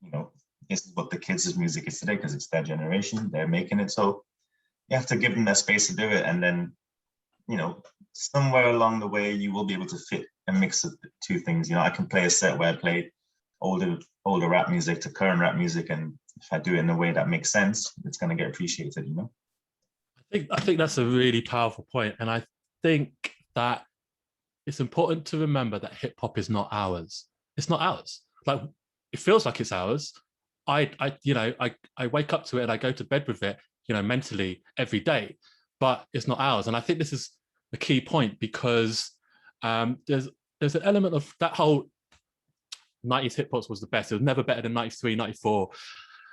you know, this is what the kids' music is today because it's their generation. They're making it. So you have to give them that space to do it. And then, you know, somewhere along the way, you will be able to fit a mix of the two things. You know, I can play a set where I play older rap music to current rap music, and if I do it in a way that makes sense, it's going to get appreciated, you know? I think that's a really powerful point, and I think that it's important to remember that hip hop is not ours. It's not ours. Like, it feels like it's ours. I wake up to it and I go to bed with it, you know, mentally every day, but it's not ours. And I think this is a key point, because there's an element of that whole 90s hip hop was the best. It was never better than 93, 94.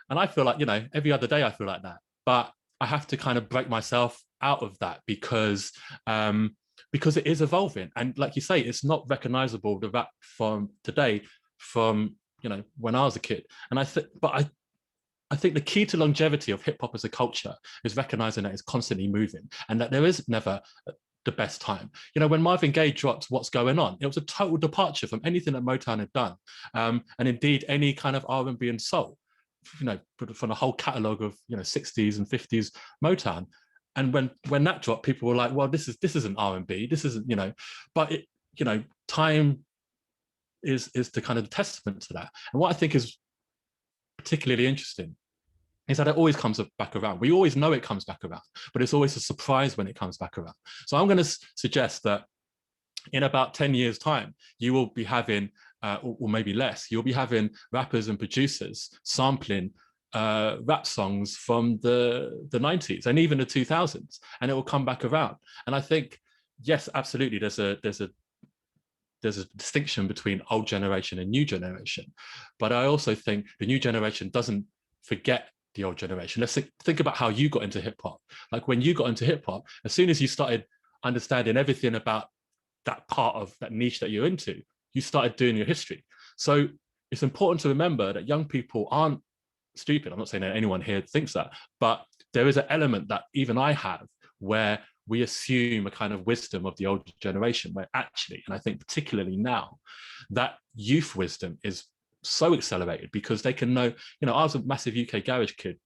And I feel like, you know, every other day I feel like that. But I have to kind of break myself out of that, because it is evolving. And like you say, it's not recognizable, the rap from today from, you know, when I was a kid. And I think the key to longevity of hip hop as a culture is recognizing that it's constantly moving, and that there is never the best time. You know, when Marvin Gaye dropped What's Going On, it was a total departure from anything that Motown had done, and indeed any kind of R&B and soul, you know, from the whole catalogue of, you know, 60s and 50s Motown. And when that dropped, people were like, well, this isn't R&B, this isn't, you know, but it, you know, time is the kind of testament to that. And what I think is particularly interesting is that it always comes back around. We always know it comes back around, but it's always a surprise when it comes back around. So I'm going to suggest that in about 10 years' time, you will be having, or maybe less, you'll be having rappers and producers sampling rap songs from the 90s and even the 2000s, and it will come back around. And I think, yes, absolutely, there's a distinction between old generation and new generation, but I also think the new generation doesn't forget the old generation. Let's think about how you got into hip hop. Like, when you got into hip hop, as soon as you started understanding everything about that part of that niche that you're into, you started doing your history. So it's important to remember that young people aren't stupid. I'm not saying that anyone here thinks that, but there is an element that even I have, where we assume a kind of wisdom of the older generation, where actually, and I think particularly now, that youth wisdom is so accelerated, because they can know, you know, I was a massive UK garage kid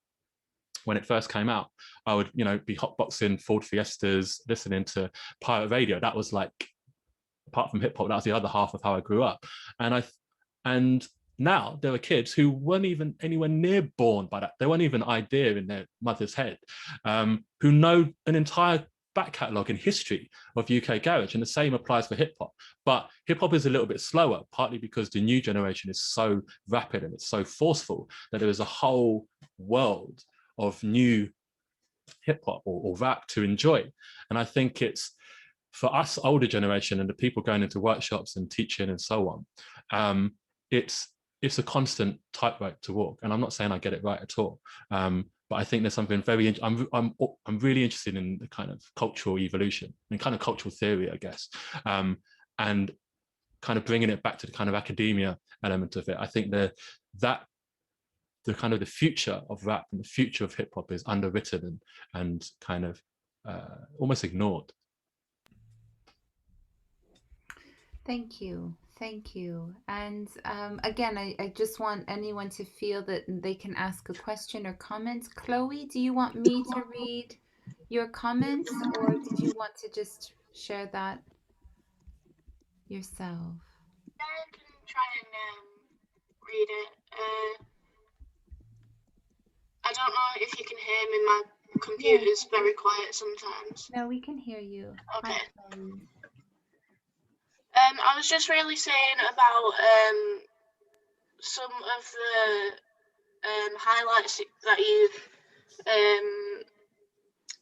when it first came out. I would, you know, be hotboxing Ford Fiestas, listening to pirate radio. That was like, apart from hip hop, that was the other half of how I grew up. And now there are kids who weren't even anywhere near born by that. They weren't even an idea in their mother's head, who know an entire back catalogue and history of UK garage, and the same applies for hip hop. But hip hop is a little bit slower, partly because the new generation is so rapid and it's so forceful that there is a whole world of new hip hop or rap to enjoy. And I think it's, for us older generation and the people going into workshops and teaching and so on, it's a constant tightrope to walk. And I'm not saying I get it right at all, but I think there's something very, I'm really interested in the kind of cultural evolution and kind of cultural theory, I guess, and kind of bringing it back to the kind of academia element of it. I think the kind of the future of rap and the future of hip hop is underwritten and kind of almost ignored. Thank you. Thank you. And again, I just want anyone to feel that they can ask a question or comment. Chloe, do you want me to read your comments, or did you want to just share that yourself? I can try and read it. I don't know if you can hear me. My computer's very quiet sometimes. No, we can hear you. Okay. I was just really saying about some of the highlights that you've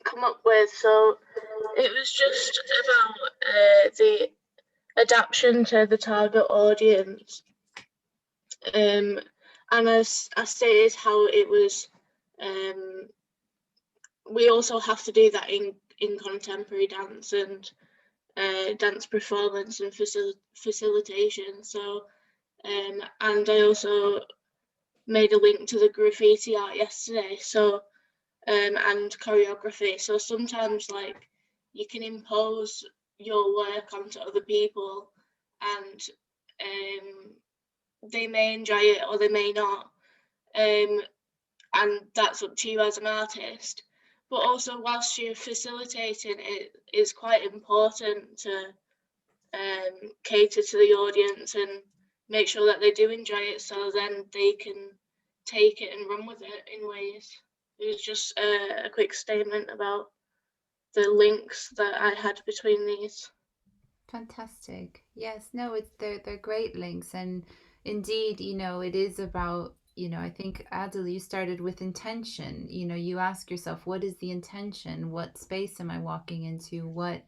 come up with. So it was just about the adaptation to the target audience, and I stated how it was. We also have to do that in contemporary dance and dance performance and facilitation. So and I also made a link to the graffiti art yesterday, so and choreography. So sometimes, like, you can impose your work onto other people, and they may enjoy it or they may not, and that's up to you as an artist. But also, whilst you're facilitating, it is quite important to cater to the audience and make sure that they do enjoy it, so then they can take it and run with it in ways. It was just a quick statement about the links that I had between these. Fantastic. Yes, no, they're great links, and indeed, it is about, I think Adil, you started with intention. You ask yourself, what is the intention? What space am I walking into? What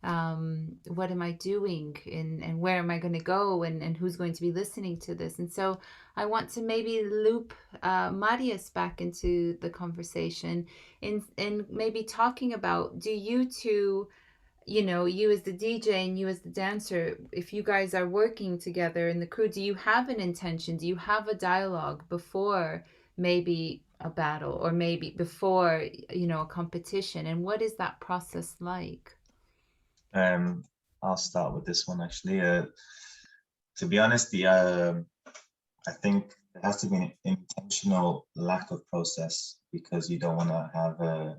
am I doing, and where am I going to go, and who's going to be listening to this? And so I want to maybe loop Marius back into the conversation in maybe talking about, do you two, you as the DJ and you as the dancer, if you guys are working together in the crew, do you have an intention? Do you have a dialogue before maybe a battle, or maybe before, a competition? And what is that process like? I'll start with this one actually. To be honest, I think there has to be an intentional lack of process, because you don't want to have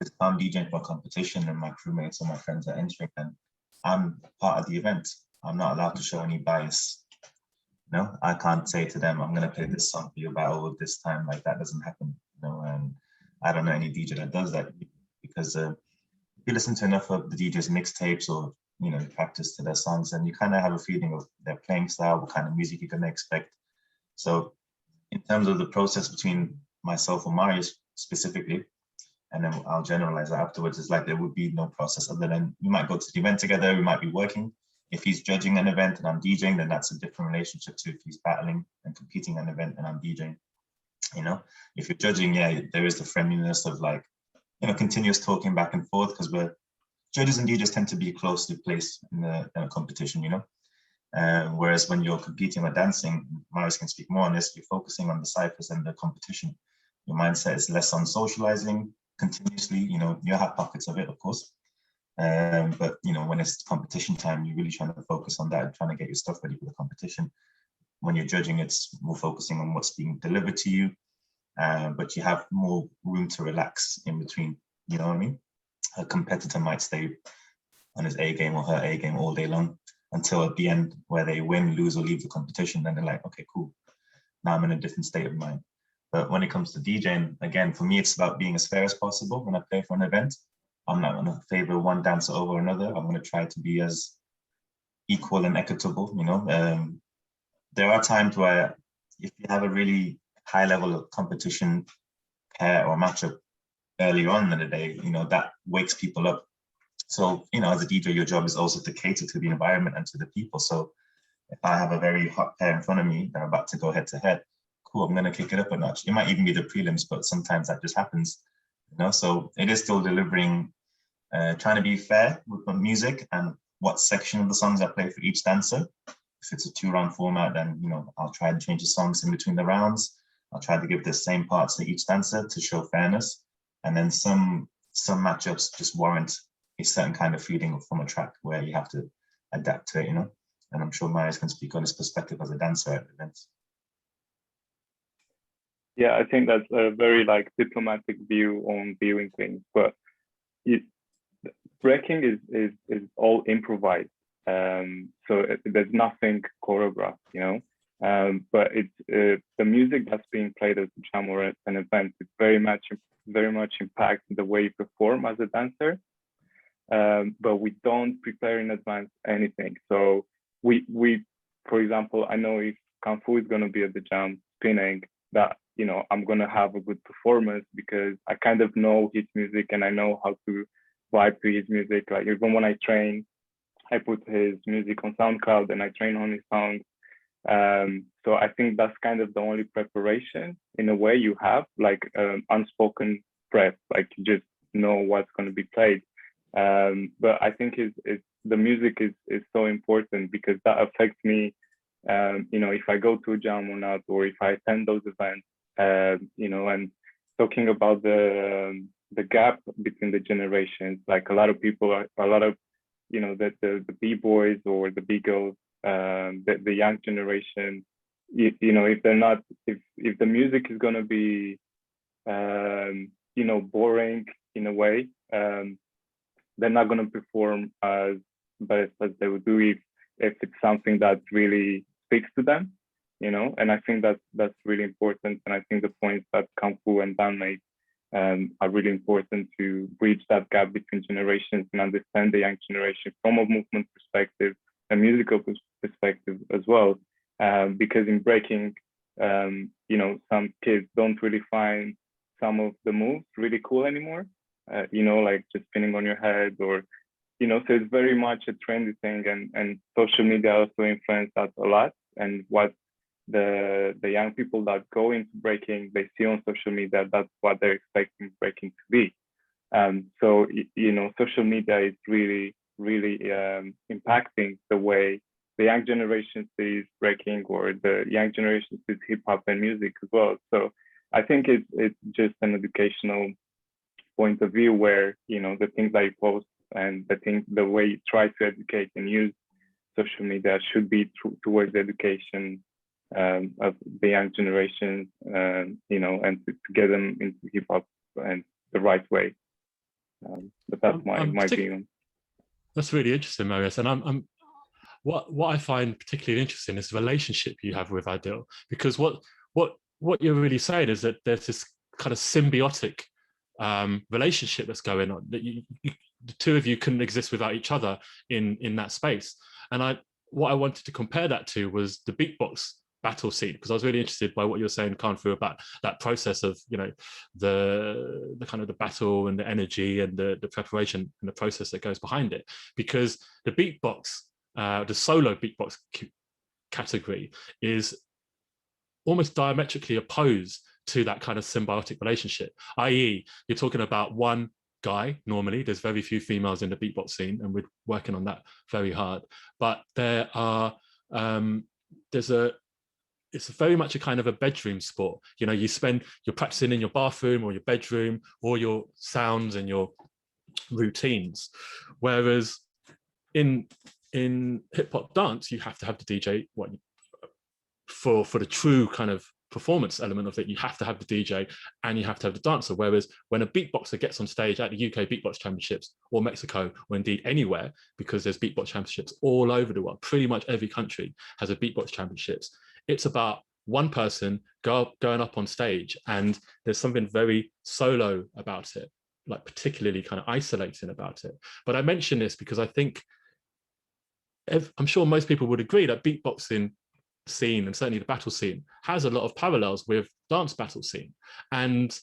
if I'm DJing for a competition and my crewmates or my friends are entering, and I'm part of the event, I'm not allowed to show any bias. I can't say to them, I'm going to play this song for your battle this time. Like, that doesn't happen. And I don't know any DJ that does that, because if you listen to enough of the DJ's mixtapes, or practice to their songs, and you kind of have a feeling of their playing style, what kind of music you're going to expect. So in terms of the process between myself and Marius specifically, and then I'll generalize that afterwards, it's like there would be no process other than we might go to the event together, we might be working. If he's judging an event and I'm DJing, then that's a different relationship to if he's battling and competing an event and I'm DJing. If you're judging, yeah, there is the friendliness of like, continuous talking back and forth, because judges and DJs tend to be closely placed in a competition, whereas when you're competing or dancing, Marius can speak more on this, you're focusing on the ciphers and the competition. Your mindset is less on socializing continuously. You have pockets of it, of course, but when it's competition time, you're really trying to focus on that and trying to get your stuff ready for the competition. When you're judging, it's more focusing on what's being delivered to you, but you have more room to relax in between. You know what I mean? A competitor might stay on his A game or her A game all day long until at the end, where they win, lose, or leave the competition. Then they're like, okay, cool, now I'm in a different state of mind. But when it comes to DJing, again, for me, it's about being as fair as possible. When I play for an event, I'm not going to favor one dancer over another. I'm going to try to be as equal and equitable. There are times where if you have a really high level of competition pair or matchup early on in the day, that wakes people up. So, as a DJ, your job is also to cater to the environment and to the people. So if I have a very hot pair in front of me that are about to go head to head, cool, I'm going to kick it up a notch. It might even be the prelims, but sometimes that just happens. So it is still delivering, trying to be fair with the music and what section of the songs I play for each dancer. If it's a 2-round format, then I'll try and change the songs in between the rounds. I'll try to give the same parts to each dancer to show fairness. And then some matchups just warrant a certain kind of feeling from a track where you have to adapt to it, And I'm sure Marius can speak on his perspective as a dancer at events. Yeah, I think that's a very diplomatic view on viewing things, but breaking is all improvised. So there's nothing choreographed, but it's the music that's being played at the jam or at an event. It very much impacts the way you perform as a dancer. But we don't prepare in advance anything. So we for example, I know if Kung Fu is going to be at the jam spinning, that I'm going to have a good performance because I kind of know his music and I know how to vibe to his music. Like, even when I train, I put his music on SoundCloud and I train on his songs. So I think that's kind of the only preparation in a way you have, like unspoken prep, like you just know what's going to be played. But I think the music is so important because that affects me. If I go to a jam or not, or if I attend those events, and talking about the gap between the generations, like a lot of the B-boys or the B-girls, the young generation, if they're not, if the music is going to be, boring in a way, they're not going to perform as best as they would do if it's something that really speaks to them, you know. And I think that's really important. And I think the points that Kung Fu and Dan made are really important to bridge that gap between generations and understand the young generation from a movement perspective, a musical perspective as well. Because in breaking, you know, some kids don't really find some of the moves really cool anymore, you know, like just spinning on your head, or, you know, so it's very much a trendy thing, and social media also influenced that a lot. And what the young people that go into breaking, they see on social media, that's what they're expecting breaking to be. So, you know, social media is really impacting the way the young generation sees breaking, or the young generation sees hip hop and music as well. So I think it's just an educational point of view where, you know, the things that you post and the way you try to educate and use social media should be towards the education of the young generation, you know, and to get them into hip hop and the right way. But that's my view. That's really interesting, Marius. And what I find particularly interesting is the relationship you have with Adil, because what you're really saying is that there's this kind of symbiotic relationship that's going on, that the two of you couldn't exist without each other in that space. And what I wanted to compare that to was the beatbox battle scene, because I was really interested by what you were saying, Khan Fu, about that process of, you know, the kind of the battle and the energy and the preparation and the process that goes behind it. Because the beatbox, the solo beatbox category is almost diametrically opposed to that kind of symbiotic relationship, i.e. you're talking about one guy. Normally there's very few females in the beatbox scene, and we're working on that very hard, but there are it's very much a kind of a bedroom sport. You know, you're practicing in your bathroom or your bedroom, all your sounds and your routines, whereas in hip hop dance you have to have the DJ for the true kind of performance element of it. You have to have the DJ and you have to have the dancer. Whereas when a beatboxer gets on stage at the UK Beatbox Championships, or Mexico, or indeed anywhere, because there's beatbox championships all over the world, pretty much every country has a beatbox championships, it's about one person going up on stage, and there's something very solo about it, like particularly kind of isolating about it. But I mention this because I think, I'm sure most people would agree that beatboxing scene, and certainly the battle scene, has a lot of parallels with dance battle scene, and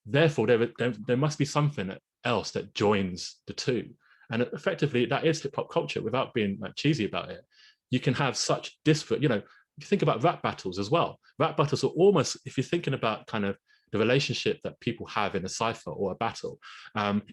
therefore there must be something else that joins the two, and effectively that is hip hop culture. Without being like cheesy about it, you can have such disparate, you know, you think about rap battles as well. Rap battles are almost, if you're thinking about kind of the relationship that people have in a cipher or a battle,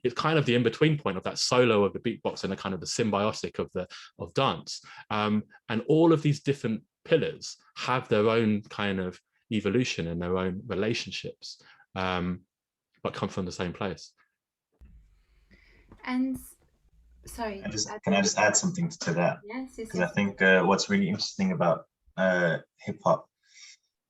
it's kind of the in-between point of that solo of the beatbox and the kind of the symbiotic of dance, and all of these different pillars have their own kind of evolution and their own relationships, but come from the same place. And sorry, can I just add something to that? Yes, because I think what's really interesting about hip hop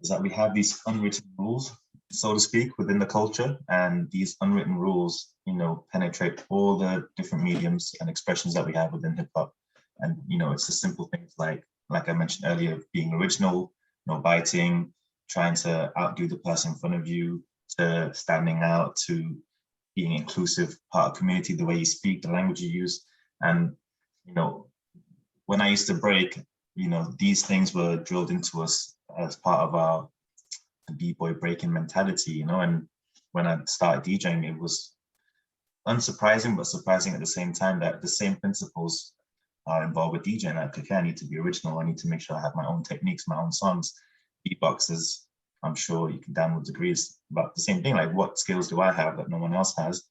is that we have these unwritten rules, so to speak, within the culture, and these unwritten rules, you know, penetrate all the different mediums and expressions that we have within hip hop. And you know, it's the simple things like I mentioned earlier, being original, no biting, trying to outdo the person in front of you, to standing out, to being inclusive, part of community, the way you speak, the language you use. And you know, when I used to break, you know, these things were drilled into us as part of our b-boy breaking mentality, you know. And when I started DJing, it was unsurprising, but surprising at the same time, that the same principles are involved with DJing. Like, okay, I need to be original, I need to make sure I have my own techniques, my own songs. Beatboxers, I'm sure Dan would agree, is about the same thing. Like, what skills do I have that no one else has?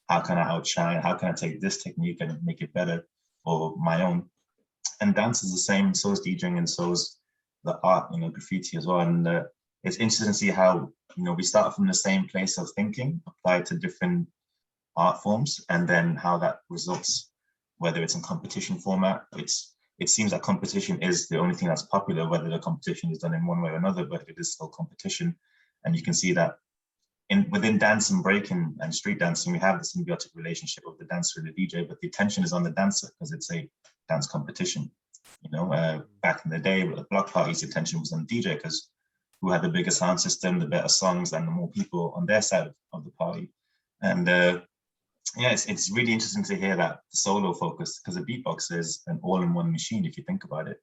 How can I outshine? How can I take this technique and make it better, or my own? And dance is the same, so is DJing, and so is the art, you know, graffiti as well. And it's interesting to see how, you know, we start from the same place of thinking, applied to different art forms, and then how that results, whether it's in competition format. It seems that competition is the only thing that's popular, whether the competition is done in one way or another, but it is still competition. And you can see that within dance and breaking and street dancing, we have the symbiotic relationship of the dancer and the DJ, but the attention is on the dancer because it's a dance competition. You know, back in the day with the block parties, the attention was on the DJ because who had the bigger sound system, the better songs, and the more people on their side of the party. And yeah, it's really interesting to hear that the solo focus, because a beatboxer is an all-in-one machine if you think about it.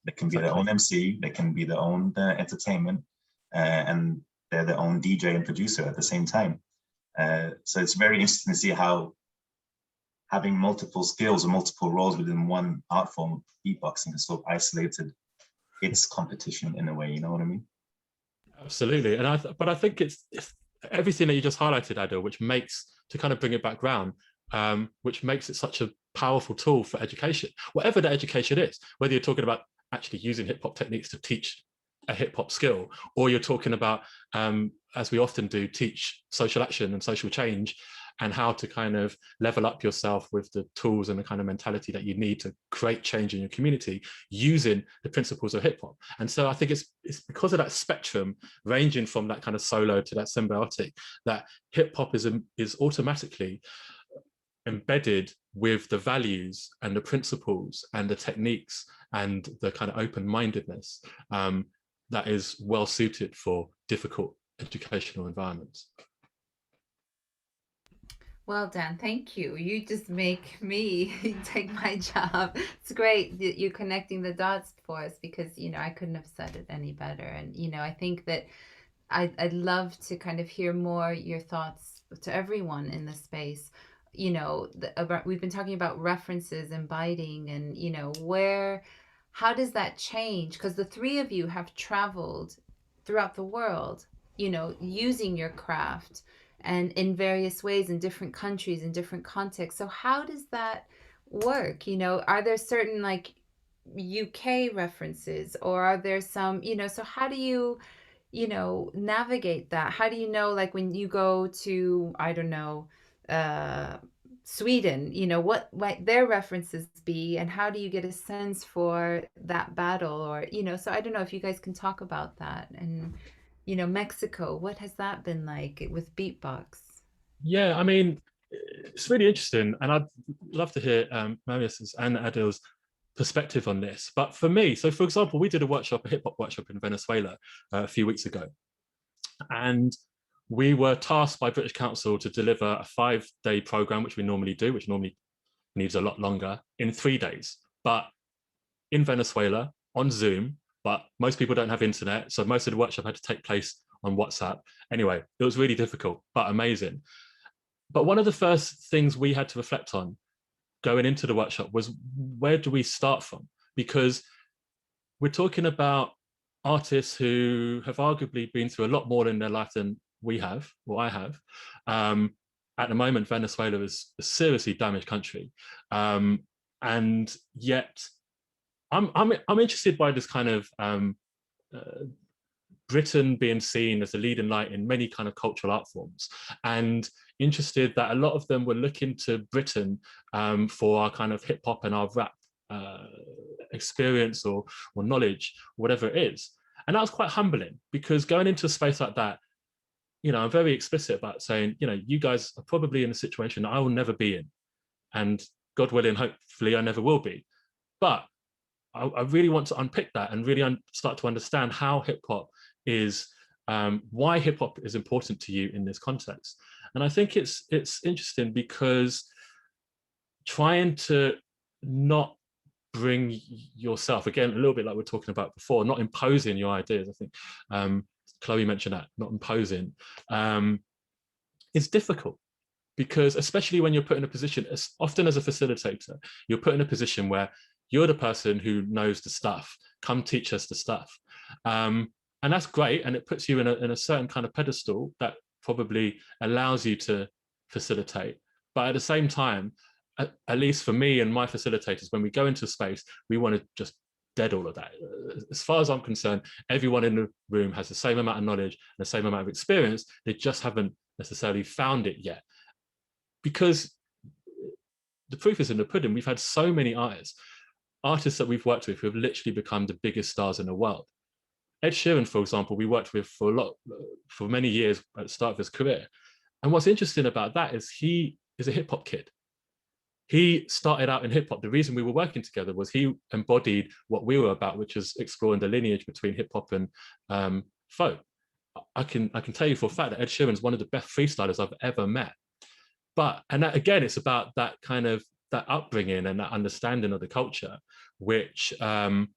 They can be their own MC, they can be their own entertainment, and they're their own DJ and producer at the same time. So it's very interesting to see how having multiple skills or multiple roles within one art form, beatboxing, is sort of isolated its competition in a way, you know what I mean? Absolutely. And but I think it's everything that you just highlighted, Adil, which makes, to kind of bring it back round, which makes it such a powerful tool for education, whatever the education is, whether you're talking about actually using hip hop techniques to teach a hip hop skill, or you're talking about, as we often do, teach social action and social change, and how to kind of level up yourself with the tools and the kind of mentality that you need to create change in your community using the principles of hip hop. And so I think it's because of that spectrum, ranging from that kind of solo to that symbiotic, that hip hop is automatically embedded with the values and the principles and the techniques and the kind of open-mindedness that is well suited for difficult educational environments. Well done, thank you. You just make me take my job. It's great that you're connecting the dots for us, because, you know, I couldn't have said it any better. And, you know, I think that I'd love to kind of hear more your thoughts to everyone in the space. You know, we've been talking about references and biting, and, you know, how does that change? Because the three of you have traveled throughout the world, you know, using your craft, and in various ways, in different countries, in different contexts. So how does that work? You know, are there certain like UK references, or are there some, you know, so how do you, you know, navigate that? How do you know, like when you go to, I don't know, Sweden, you know, what might their references be, and how do you get a sense for that battle? Or, you know, so I don't know if you guys can talk about that. And, you know, Mexico, what has that been like with beatbox? Yeah, I mean, it's really interesting, and I'd love to hear Marius's and Adil's perspective on this. But for me, so for example, we did a hip hop workshop in Venezuela a few weeks ago, and we were tasked by British Council to deliver a 5-day program, which we normally do, which normally needs a lot longer, in 3 days. But in Venezuela, on Zoom, but most people don't have internet, so most of the workshop had to take place on WhatsApp. Anyway, it was really difficult, but amazing. But one of the first things we had to reflect on going into the workshop was, where do we start from? Because we're talking about artists who have arguably been through a lot more in their life than we have, or I have. At the moment, Venezuela is a seriously damaged country. And yet, I'm interested by this kind of Britain being seen as a leading light in many kind of cultural art forms, and interested that a lot of them were looking to Britain for our kind of hip hop and our rap experience or knowledge, whatever it is. And that was quite humbling, because going into a space like that, you know, I'm very explicit about saying, you know, you guys are probably in a situation that I will never be in, and God willing, hopefully I never will be. But I really want to unpick that and really start to understand how hip hop is, why hip hop is important to you in this context. And I think it's interesting, because trying to not bring yourself, again, a little bit like we're talking about before, not imposing your ideas. I think Chloe mentioned that, not imposing, is difficult, because especially when you're put in a position, often as a facilitator, you're put in a position where you're the person who knows the stuff, come teach us the stuff. And that's great, and it puts you in a certain kind of pedestal that probably allows you to facilitate. But at the same time, at least for me and my facilitators, when we go into space, we want to just dead all of that. As far as I'm concerned, everyone in the room has the same amount of knowledge and the same amount of experience. They just haven't necessarily found it yet. Because the proof is in the pudding. We've had so many artists that we've worked with who have literally become the biggest stars in the world. Ed Sheeran, for example, we worked with for many years at the start of his career. And what's interesting about that is he is a hip hop kid. He started out in hip hop. The reason we were working together was he embodied what we were about, which is exploring the lineage between hip hop and folk. I can tell you for a fact that Ed Sheeran is one of the best freestylers I've ever met. And that, again, it's about that kind of that upbringing and that understanding of the culture, which kind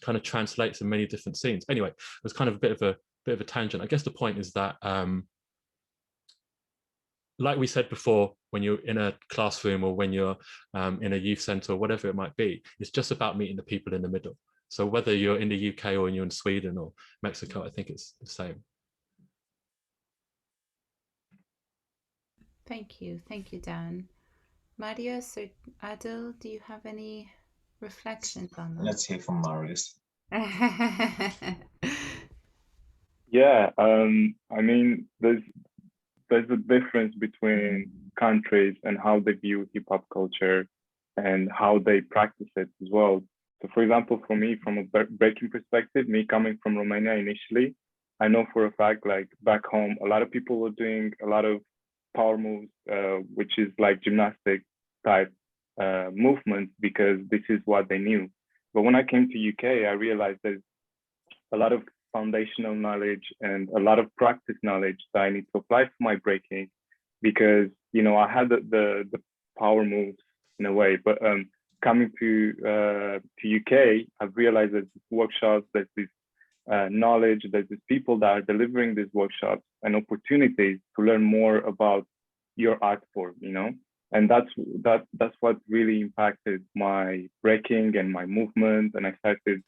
of translates in many different scenes. Anyway, it was kind of a bit of a tangent. I guess the point is that, like we said before, when you're in a classroom or when you're in a youth center or whatever it might be, it's just about meeting the people in the middle. So whether you're in the UK or you're in Sweden or Mexico, I think it's the same. Thank you, Dan. Marius or Adil, do you have any reflections on that? Let's hear from Marius. Yeah, I mean, there's a difference between countries and how they view hip hop culture and how they practice it as well. So, for example, for me, from a breaking perspective, me coming from Romania initially, I know for a fact, like back home, a lot of people were doing a lot of power moves, which is like gymnastic type movements, because this is what they knew. But when I came to UK, I realized there's a lot of foundational knowledge and a lot of practice knowledge that I need to apply for my breaking, because I had the power moves in a way, but coming to UK, I've realized there's these workshops, there's this knowledge, there's these people that are delivering these workshops and opportunities to learn more about your art form, and that's what really impacted my breaking and my movement, and I started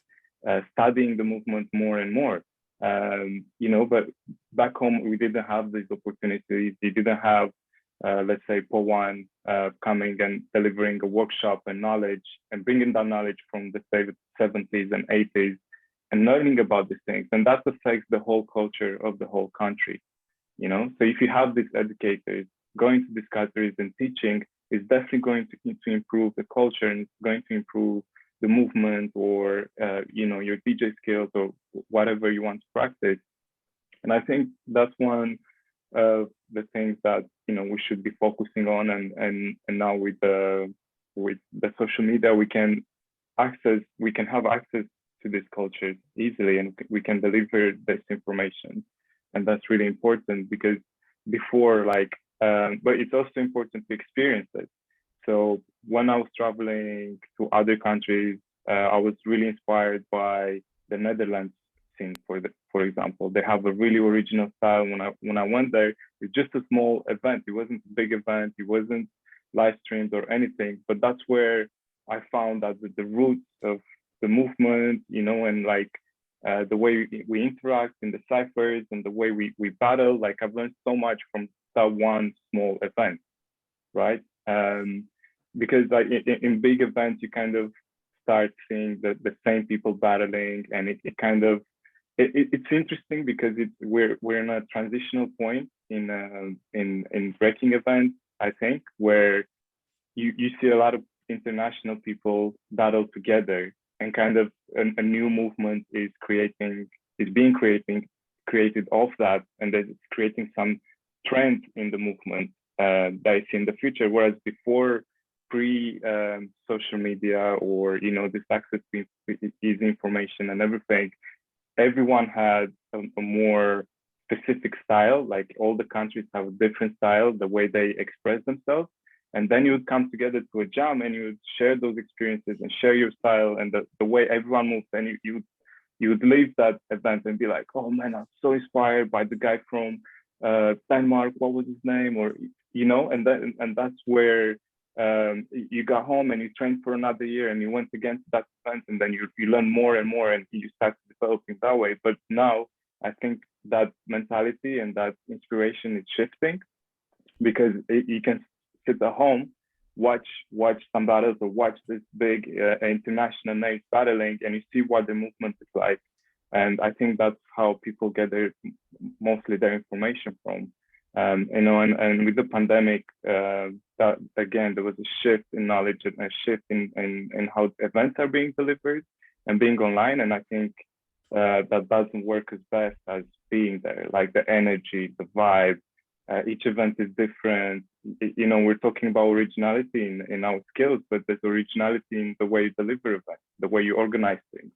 studying the movement more and more. But back home we didn't have these opportunities. We didn't have, let's say, Po1 coming and delivering a workshop and knowledge and bringing that knowledge from the 70s and 80s and learning about these things. And that affects the whole culture of the whole country. So if you have these educators going to these countries and teaching, it's definitely going to improve the culture, and it's going to improve the movement, or your DJ skills, or whatever you want to practice. And I think that's one of the things that we should be focusing on. And now with the social media, we can have access to this culture easily, and we can deliver this information. And that's really important, because before, but it's also important to experience it. So when I was traveling to other countries, I was really inspired by the Netherlands scene, for example. They have a really original style. When I went there, it's just a small event. It wasn't a big event. It wasn't live streamed or anything. But that's where I found that the roots of the movement, and the way we interact in the ciphers and the way we battle. I've learned so much from that one small event, right? Because in big events, you kind of start seeing the same people battling, and it's interesting because we're in a transitional point in breaking events, I think, where you see a lot of international people battle together, and kind of a new movement is being created off that, and it's creating some trend in the movement that I see in the future. Whereas before, social media, or this access to easy information and everything, everyone had a more specific style. Like all the countries have a different style, the way they express themselves. And then you would come together to a jam, and you would share those experiences and share your style and the way everyone moves. And you would leave that event and be like, oh man, I'm so inspired by the guy from Denmark. What was his name? Or and that's where you got home and you trained for another year, and you went again to that event, and then you learn more and more, and you start developing that way. But now I think that mentality and that inspiration is shifting, because you can sit at home, watch some battles, or watch this big international names battling, and you see what the movement is like. And I think that's how people get mostly their information from. And with the pandemic, that again, there was a shift in knowledge and a shift in how events are being delivered and being online. And I think that doesn't work as best as being there, like the energy, the vibe. Each event is different. You know, we're talking about originality in our skills, but there's originality in the way you deliver events, the way you organize things.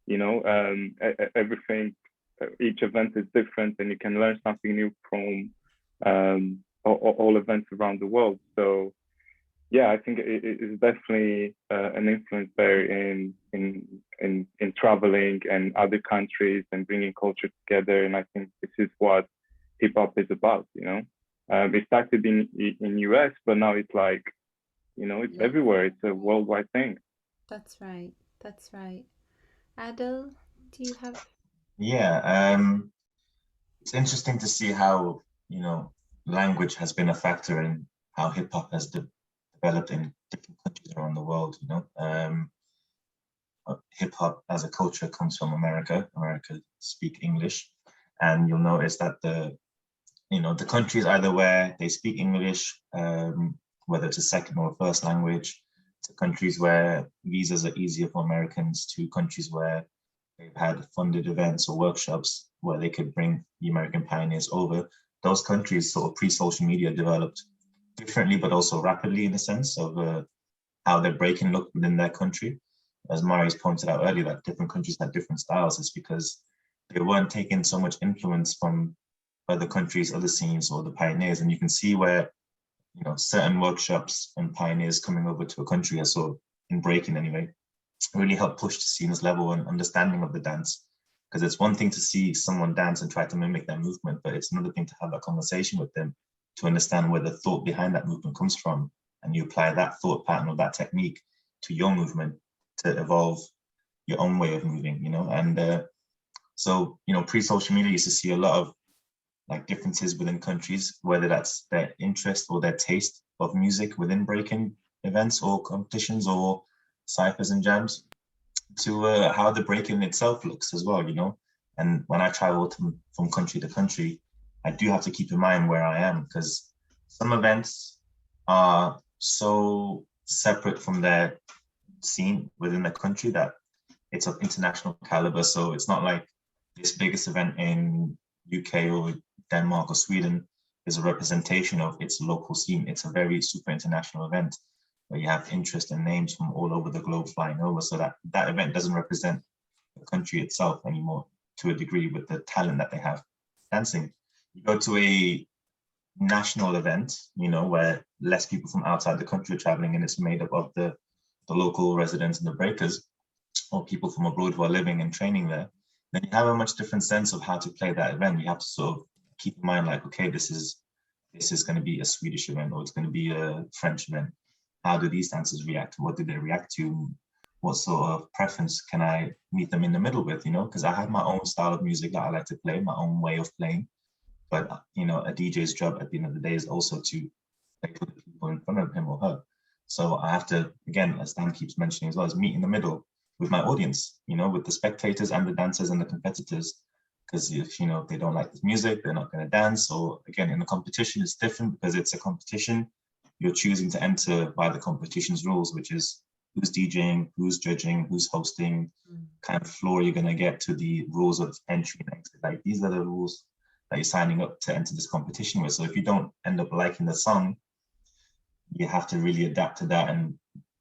You know, everything, each event is different, and you can learn something new from all events around the world. So yeah, I think it is definitely an influence there in traveling and other countries and bringing culture together. And I think this is what hip hop is about. You know, it started in US, but now it's like, you know, it's everywhere. It's a worldwide thing. That's right. That's right. Adil, do you have? Yeah, it's interesting to see how, you know, language has been a factor in how hip hop has developed in different countries around the world. You know, hip hop as a culture comes from America. America speak English, and you'll notice that the countries either where they speak English, whether it's a second or first language, to countries where visas are easier for Americans, to countries where they've had funded events or workshops where they could bring the American pioneers over. Those countries sort of pre-social media developed differently, but also rapidly in the sense of how their breaking looked within their country. As Marius pointed out earlier, that different countries had different styles. It's because they weren't taking so much influence from other countries, other scenes, or the pioneers. And you can see where, you know, certain workshops and pioneers coming over to a country, as sort of in breaking anyway, really helped push the scene's level and understanding of the dance. Because it's one thing to see someone dance and try to mimic their movement, but it's another thing to have that conversation with them to understand where the thought behind that movement comes from. And you apply that thought pattern or that technique to your movement to evolve your own way of moving, you know? And so, you know, pre-social media, used to see a lot of like differences within countries, whether that's their interest or their taste of music within breaking events or competitions or ciphers and jams, to how the breaking itself looks as well, you know? And when I travel from country to country, I do have to keep in mind where I am, because some events are so separate from their scene within the country that it's of international caliber. So it's not like this biggest event in UK or Denmark or Sweden is a representation of its local scene. It's a very super international event where you have interest and names from all over the globe flying over. So that event doesn't represent the country itself anymore to a degree with the talent that they have dancing. You go to a national event, you know, where less people from outside the country are traveling, and it's made up of the local residents and the breakers, or people from abroad who are living and training there, then you have a much different sense of how to play that event. You have to sort of keep in mind, like, okay, this is going to be a Swedish event, or it's going to be a French event. How do these dancers react? What do they react to? What sort of preference can I meet them in the middle with, you know? Because I have my own style of music that I like to play, my own way of playing. But, you know, a DJ's job at the end of the day is also to play for the people in front of him or her. So I have to, again, as Dan keeps mentioning as well, is meet in the middle with my audience, you know, with the spectators and the dancers and the competitors. Because if, you know, they don't like this music, they're not going to dance. Or again, in a competition, it's different because it's a competition. You're choosing to enter by the competition's rules, which is who's DJing, who's judging, who's hosting, kind of floor you're going to get to the rules of entry and exit. Like, these are the rules that you're signing up to enter this competition with. So if you don't end up liking the song, you have to really adapt to that and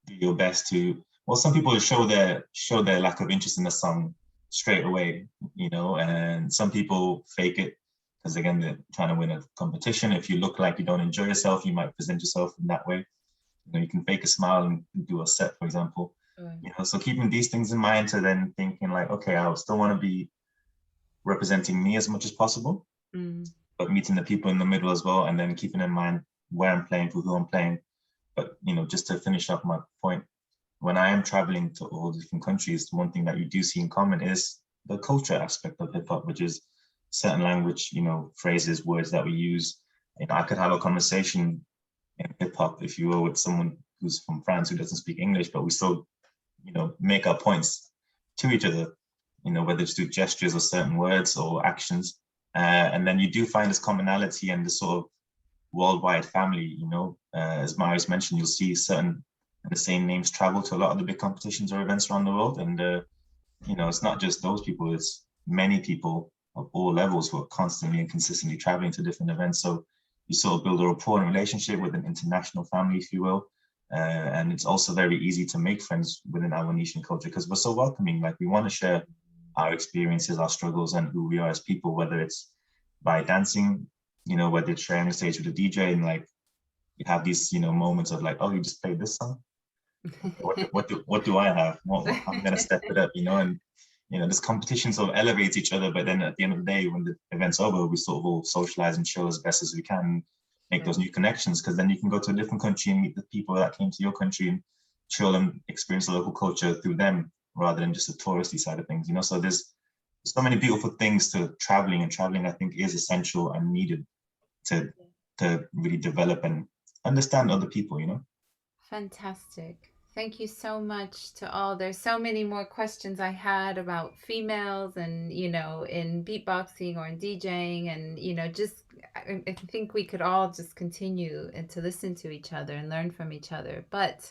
do your best to, well, some people show their lack of interest in the song straight away, you know, and some people fake it because, again, they're trying to win a competition. If you look like you don't enjoy yourself, you might present yourself in that way. You know, you can fake a smile and do a set, for example. You know, so keeping these things in mind to then thinking like, okay, I still want to be representing me as much as possible, but meeting the people in the middle as well, and then keeping in mind where I'm playing, for who I'm playing. But, you know, just to finish up my point, when I am traveling to all different countries, one thing that you do see in common is the culture aspect of hip hop, which is certain language, you know, phrases, words that we use. You know, I could have a conversation in hip hop, if you will, with someone who's from France who doesn't speak English, but we still, you know, make our points to each other, you know, whether it's through gestures or certain words or actions. And then you do find this commonality and this sort of worldwide family, you know, as Marius mentioned, you'll see certain the same names travel to a lot of the big competitions or events around the world. And you know, it's not just those people, it's many people of all levels who are constantly and consistently traveling to different events. So you sort of build a rapport and relationship with an international family, if you will. And it's also very easy to make friends within our niche and culture because we're so welcoming. Like, we want to share our experiences, our struggles, and who we are as people, whether it's by dancing, you know, whether it's sharing the stage with a DJ, and like you have these, you know, moments of like, oh, you just played this song. What do I have? I'm gonna step it up, you know, and you know, this competition sort of elevates each other. But then at the end of the day, when the event's over, we sort of all socialize and chill as best as we can, make those new connections, because then you can go to a different country and meet the people that came to your country and chill and experience the local culture through them rather than just the touristy side of things, you know. So there's so many beautiful things to traveling, and traveling, I think, is essential and needed to really develop and understand other people, you know. Fantastic. Thank you so much to all. There's so many more questions I had about females and, you know, in beatboxing or in DJing, and, you know, just I think we could all just continue and to listen to each other and learn from each other. But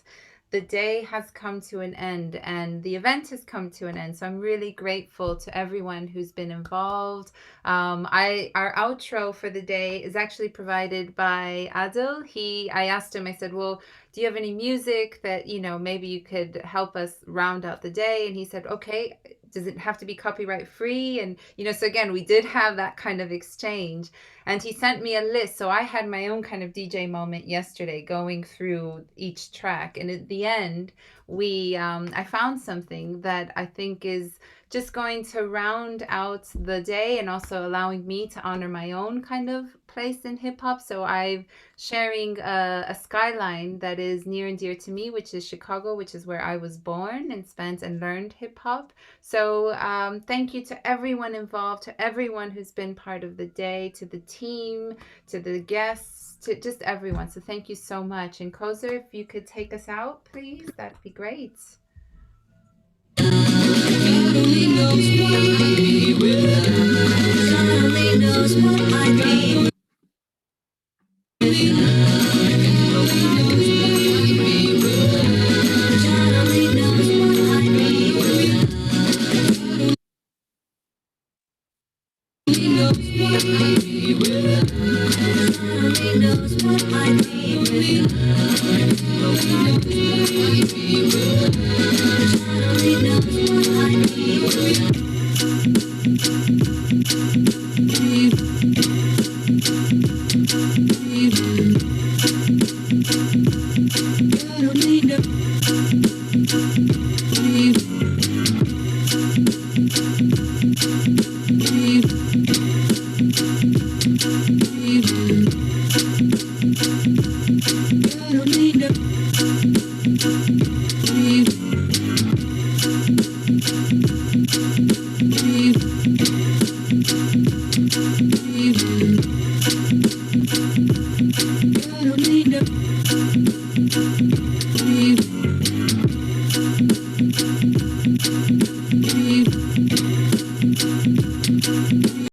the day has come to an end and the event has come to an end. So I'm really grateful to everyone who's been involved. Our outro for the day is actually provided by Adil. I asked him, I said, well, do you have any music that, you know, maybe you could help us round out the day? And he said, okay, does it have to be copyright free? And, you know, so again, we did have that kind of exchange. And he sent me a list. So I had my own kind of DJ moment yesterday going through each track. And at the end, I found something that I think is just going to round out the day and also allowing me to honor my own kind of place in hip hop. So I'm sharing a skyline that is near and dear to me, which is Chicago, which is where I was born and spent and learned hip hop. So thank you to everyone involved, to everyone who's been part of the day, to the team, to the guests, to just everyone. So thank you so much. And Kozer, if you could take us out, please, that'd be great.